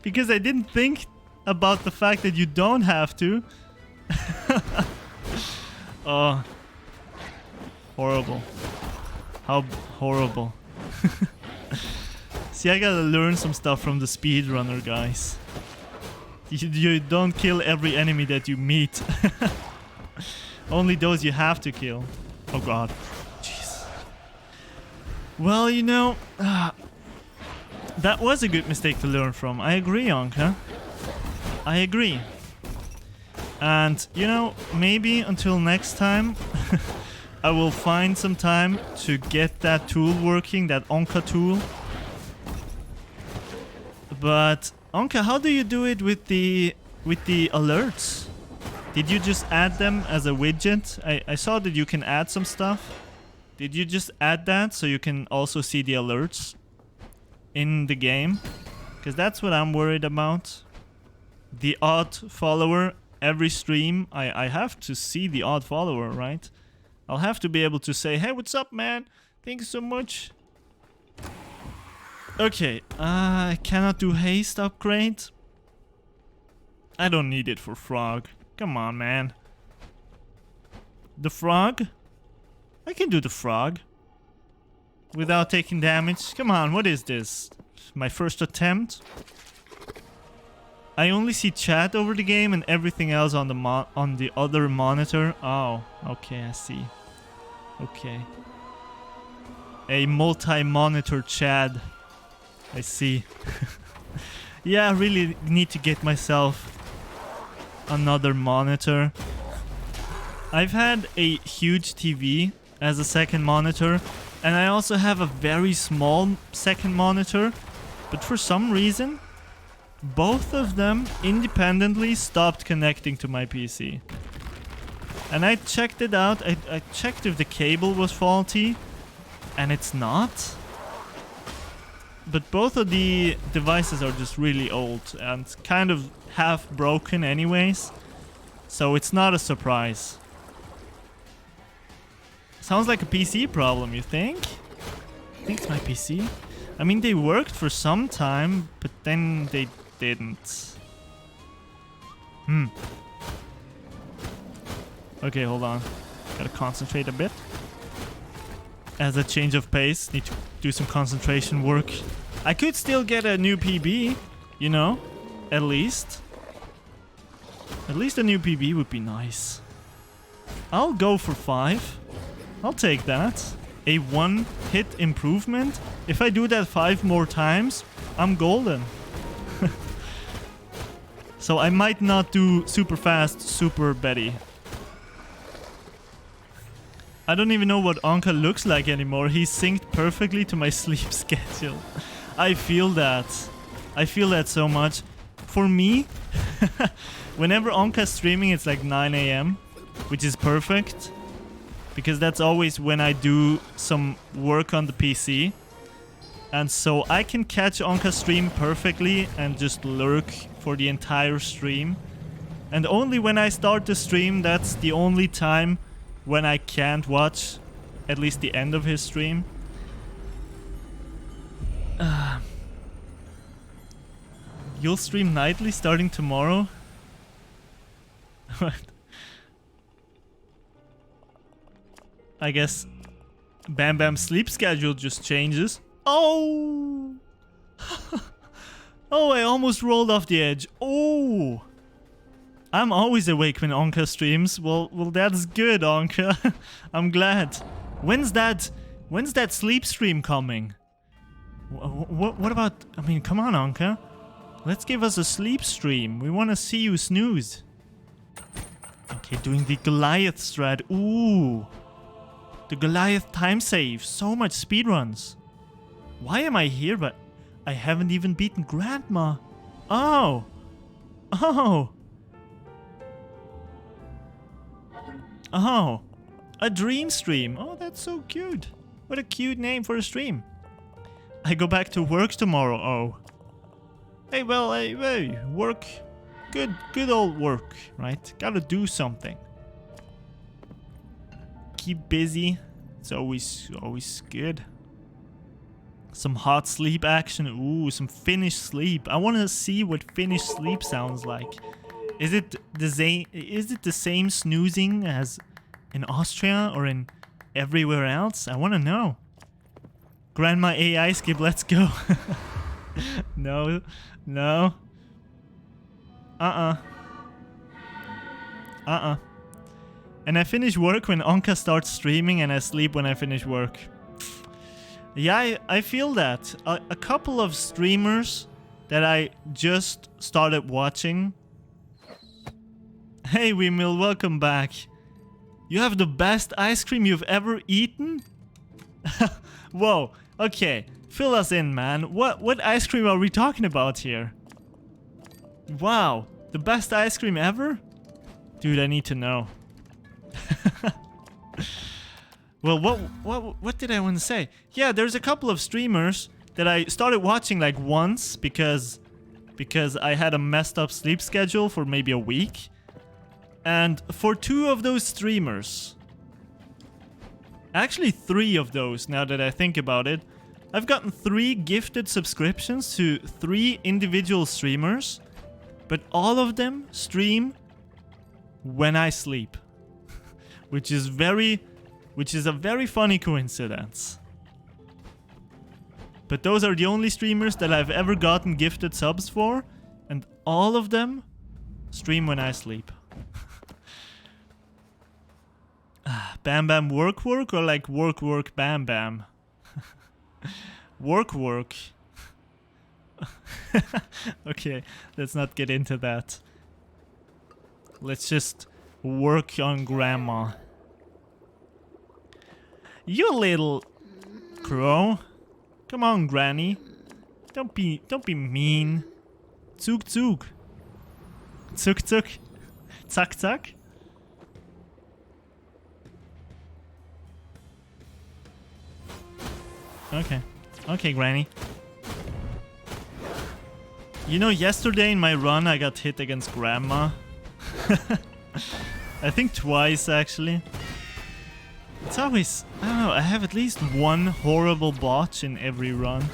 Speaker 1: Because I didn't think about the fact that you don't have to. Oh. Horrible. How horrible. See, I gotta learn some stuff from the speedrunner guys. You don't kill every enemy that you meet. Only those you have to kill. Oh god. Jeez. Well, you know, that was a good mistake to learn from. I agree, Anka. I agree. And, you know, maybe until next time, I will find some time to get that tool working, that Anka tool. But, Anka, how do you do it with the alerts? Did you just add them as a widget? I saw that you can add some stuff. Did you just add that so you can also see the alerts in the game? Because that's what I'm worried about. The odd follower, every stream, I have to see the odd follower, right? I'll have to be able to say, hey, what's up, man? Thanks so much. Okay, I cannot do haste upgrade. I don't need it for frog. Come on, man. The frog? I can do the frog. Without taking damage. Come on, what is this? My first attempt? I only see chat over the game and everything else on the other monitor. Oh, okay, I see. Okay. A multi-monitor Chad. I see. Yeah, I really need to get myself another monitor. I've had a huge TV as a second monitor, and I also have a very small second monitor, but for some reason both of them independently stopped connecting to my PC. And I checked it out. I checked if the cable was faulty, and it's not. But both of the devices are just really old and kind of half broken anyways. So it's not a surprise. Sounds like a PC problem, you think? I think it's my PC. I mean, they worked for some time, but then they didn't. Okay, hold on. Gotta concentrate a bit. As a change of pace, need to do some concentration work. I could still get a new PB, you know, at least. At least a new PB would be nice. I'll go for 5. I'll take that. A 1-hit improvement. If I do that 5 more times, I'm golden. So I might not do super fast, super Betty. I don't even know what Anka looks like anymore. He's synced perfectly to my sleep schedule. I feel that. I feel that so much. For me, whenever Anka's streaming, it's like 9 AM, which is perfect. Because that's always when I do some work on the PC. And so I can catch Anka's stream perfectly and just lurk for the entire stream. And only when I start the stream, that's the only time when I can't watch at least the end of his stream. You'll stream nightly starting tomorrow? What? I guess Bam Bam's sleep schedule just changes. Oh! Oh, I almost rolled off the edge. Oh! I'm always awake when Onka streams. Well, that's good, Onka. I'm glad. When's that sleep stream coming? What about... I mean, come on, Onka. Let's give us a sleep stream. We want to see you snooze. Okay, doing the Goliath strat. Ooh. The Goliath time save. So much speedruns. Why am I here? But I haven't even beaten Grandma. Oh. Oh. Oh. A dream stream. Oh, that's so cute. What a cute name for a stream. I go back to work tomorrow. Oh. Hey, well, hey, work. Good old work, right? Gotta do something. Keep busy. It's always good. Some hot sleep action. Ooh, some Finnish sleep. I want to see what Finnish sleep sounds like. Is it the same snoozing as in Austria or in everywhere else? I want to know. Grandma AI skip, let's go. No. And I finish work when Onka starts streaming and I sleep when I finish work. Yeah, I feel that. A couple of streamers that I just started watching. Hey, Wimil, welcome back. You have the best ice cream you've ever eaten? Whoa, okay. Fill us in, man. What ice cream are we talking about here? Wow, the best ice cream ever? Dude, I need to know. Well, what did I want to say? Yeah, there's a couple of streamers that I started watching like once because I had a messed up sleep schedule for maybe a week. And for 2 of those streamers, actually 3 of those now that I think about it, I've gotten 3 gifted subscriptions to 3 individual streamers, but all of them stream when I sleep, which is a very funny coincidence. But those are the only streamers that I've ever gotten gifted subs for, and all of them stream when I sleep. Bam Bam work or like work bam bam? Work. Okay, let's not get into that. Let's just work on Grandma. You little crow. Come on, Granny. Don't be mean. Zug. Zug. Zack. Okay, Granny. You know, yesterday in my run I got hit against Grandma. I think twice, actually. It's always... I don't know, I have at least one horrible botch in every run.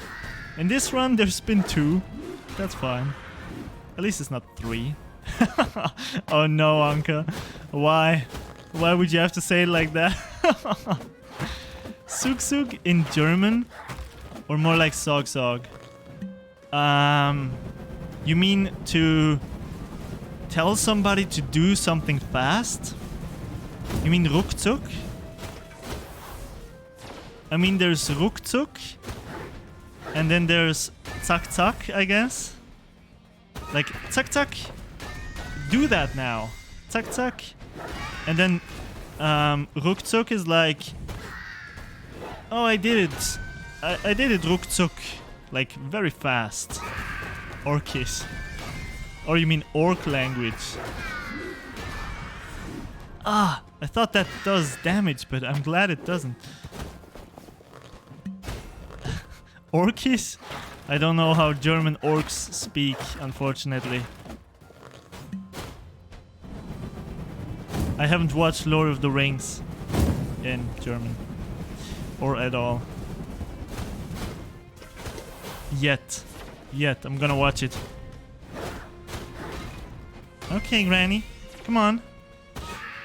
Speaker 1: In this run, there's been 2. That's fine. At least it's not 3. Oh no, Anka. Why? Why would you have to say it like that? Zug in German? Or more like Sog. You mean to tell somebody to do something fast? You mean ruckzuck? I mean, there's ruckzuck, and then there's zack, I guess. Like, zack, do that now. Zack. And then, ruckzuck is like, oh, I did it. I did it ruckzuck. Like, very fast. Orcish. Or you mean orc language. Ah, I thought that does damage, but I'm glad it doesn't. Orcish? I don't know how German orcs speak, unfortunately. I haven't watched Lord of the Rings in German. Or at all. Yet. I'm gonna watch it. Okay, Granny. Come on.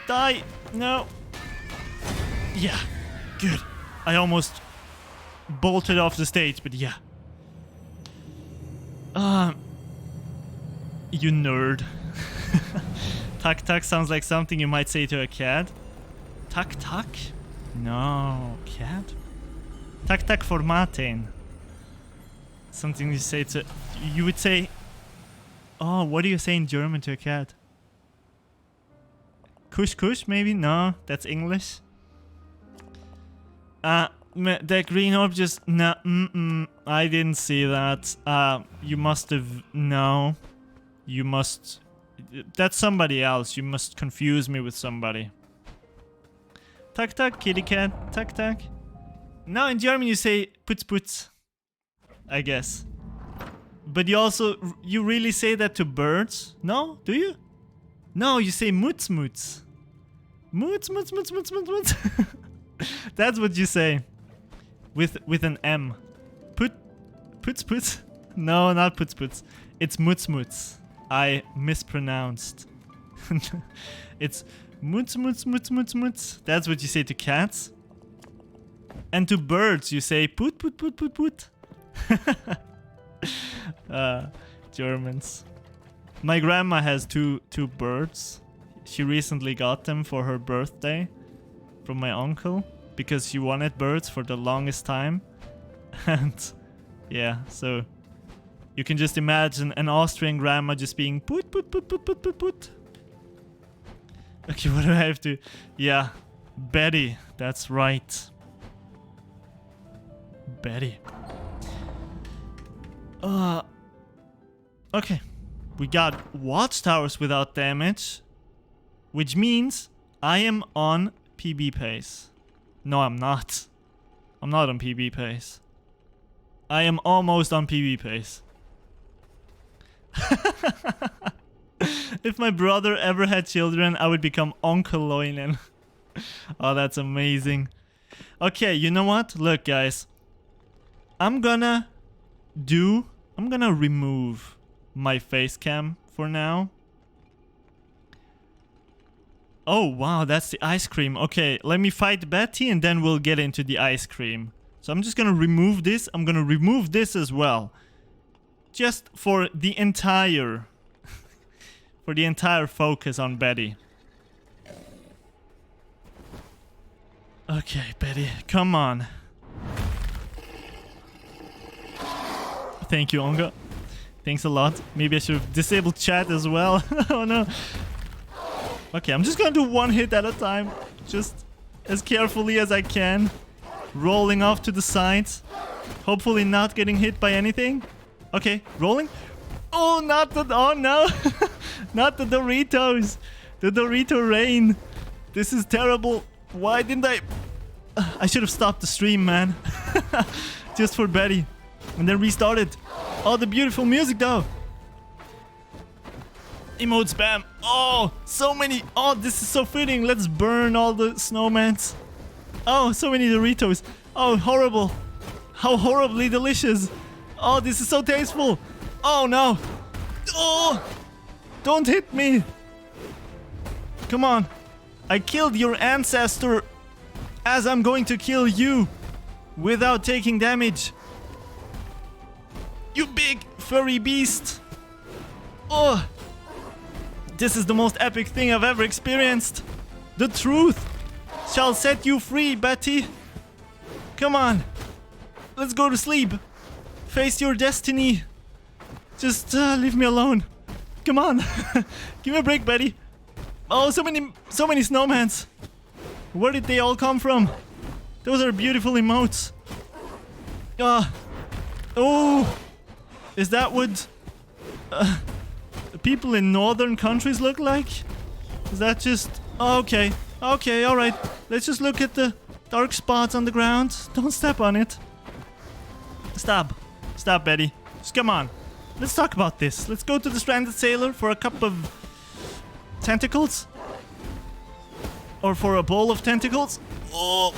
Speaker 1: Die! No! Yeah. Good. I almost bolted off the stage, but yeah. You nerd. Tuck tuck sounds like something you might say to a cat. Tuck tuck? No, cat? Tuck tuck for Martin. Something you say to... You would say... Oh, what do you say in German to a cat? Kush kush maybe? No, that's English. The green orb just... No, I didn't see that. You must have... No. You must... That's somebody else. You must confuse me with somebody. Tuck tuck, kitty cat. Tuck tuck. No, in German you say putz putz. I guess. But you also... You really say that to birds? No? Do you? No, you say mutz mutz. Mutz mutz mutz mutz mutz mutz. That's what you say. With an M. Putz putz? No, not putz putz. It's mutz mutz. I mispronounced. It's mutz mutz mutz mutz mutz. That's what you say to cats. And to birds you say put put put put put. Germans. My grandma has two birds. She recently got them for her birthday from my uncle because she wanted birds for the longest time. And yeah, so you can just imagine an Austrian grandma just being put put put put put put put. Okay, what do I have to... Yeah, Betty, that's right. Betty. Okay. We got watchtowers without damage, which means I am on PB pace. No, I'm not. I'm not on PB pace. I am almost on PB pace. If my brother ever had children, I would become Uncle Loinen. Oh, that's amazing. Okay, you know what? Look, guys. I'm gonna remove my face cam for now. Oh, wow, that's the ice cream. Okay, let me fight Betty and then we'll get into the ice cream. So I'm just gonna remove this. I'm gonna remove this as well. Just for the entire... for the entire focus on Betty. Okay, Betty, come on. Thank you, Onga. Thanks a lot. Maybe I should have disabled chat as well. Oh no. Okay, I'm just gonna do one hit at a time. Just as carefully as I can. Rolling off to the sides. Hopefully not getting hit by anything. Okay, rolling. Oh, not the... Oh no. Not the Doritos. The Dorito rain. This is terrible. Why didn't I... I should have stopped the stream, man. Just for Betty. And then restarted. Oh, the beautiful music though. Emote spam. Oh, so many. Oh, this is so fitting. Let's burn all the snowmans. Oh, so many Doritos. Oh, horrible. How horribly delicious. Oh, this is so tasteful. Oh, no. Oh, don't hit me. Come on. I killed your ancestor as I'm going to kill you without taking damage. You big furry beast. Oh, this is the most epic thing I've ever experienced. The truth shall set you free, Betty. Come on. Let's go to sleep. Face your destiny. Just leave me alone. Come on. Give me a break, Betty. Oh, so many snowmans. Where did they all come from? Those are beautiful emotes. Oh. Is that what people in northern countries look like? Is that just... Oh, okay. Okay, alright. Let's just look at the dark spots on the ground. Don't step on it. Stop. Stop, Betty. Just come on. Let's talk about this. Let's go to the Stranded Sailor for a cup of tentacles. Or for a bowl of tentacles. Oh.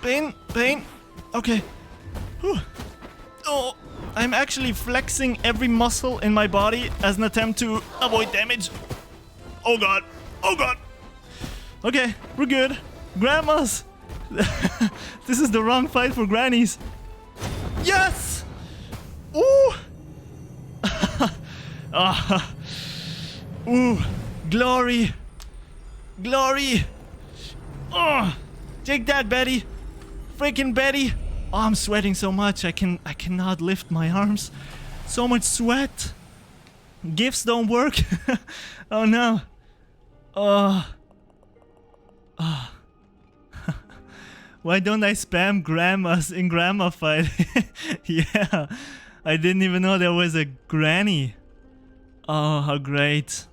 Speaker 1: Pain. Pain. Okay. Whew. Oh. I'm actually flexing every muscle in my body as an attempt to avoid damage. Oh god. Oh god. Okay, we're good. Grandmas. This is the wrong fight for grannies. Yes! Ooh! Ooh, glory. Glory. Oh, take that, Betty. Freaking Betty. Oh, I'm sweating so much. I cannot lift my arms. So much sweat. Gifts don't work. Oh no. Oh. Oh. Why don't I spam grandmas in grandma fight? Yeah. I didn't even know there was a granny. Oh, how great.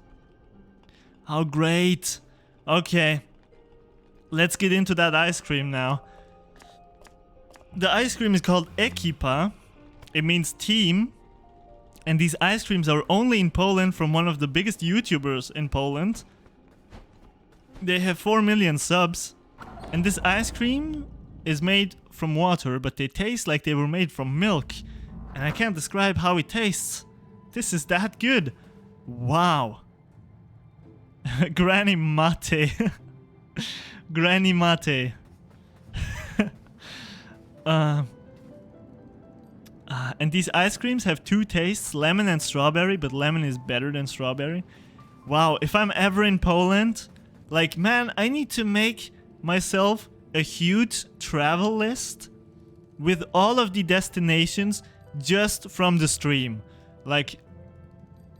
Speaker 1: How great. Okay. Let's get into that ice cream now. The ice cream is called Ekipa. It means team. And these ice creams are only in Poland from one of the biggest YouTubers in Poland. They have 4 million subs. And this ice cream is made from water, but they taste like they were made from milk. And I can't describe how it tastes. This is that good. Wow. Granny Mate. Granny Mate. And these ice creams have 2 tastes, lemon and strawberry, but lemon is better than strawberry. Wow, if I'm ever in Poland, like, man, I need to make myself a huge travel list with all of the destinations just from the stream. Like,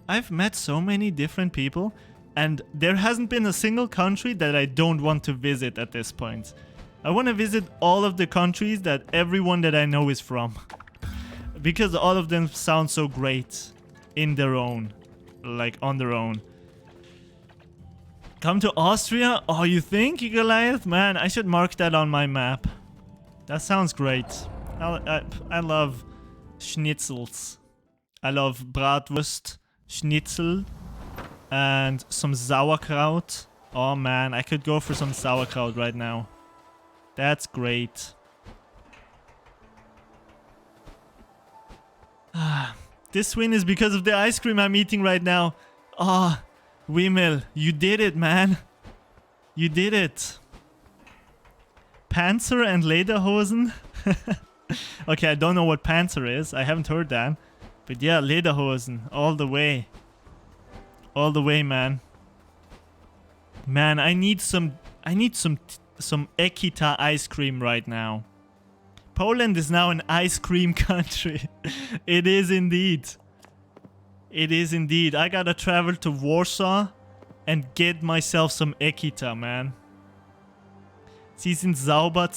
Speaker 1: I've met so many different people, and there hasn't been a single country that I don't want to visit at this point. I want to visit all of the countries that everyone that I know is from. Because all of them sound so great in their own. Like, on their own. Come to Austria? Oh, you think, Goliath? Man, I should mark that on my map. That sounds great. I love schnitzels. I love bratwurst, schnitzel, and some sauerkraut. Oh man, I could go for some sauerkraut right now. That's great. This win is because of the ice cream I'm eating right now. Ah, oh, Wimmel, you did it, man. You did it. Panzer and Lederhosen? Okay, I don't know what Panzer is. I haven't heard that. But yeah, Lederhosen. All the way. All the way, man. Man, I need some Ekita ice cream right now. Poland is now an ice cream country. It is indeed. It is indeed. I gotta travel to Warsaw and get myself some Ekita, man. Sie sind sauber.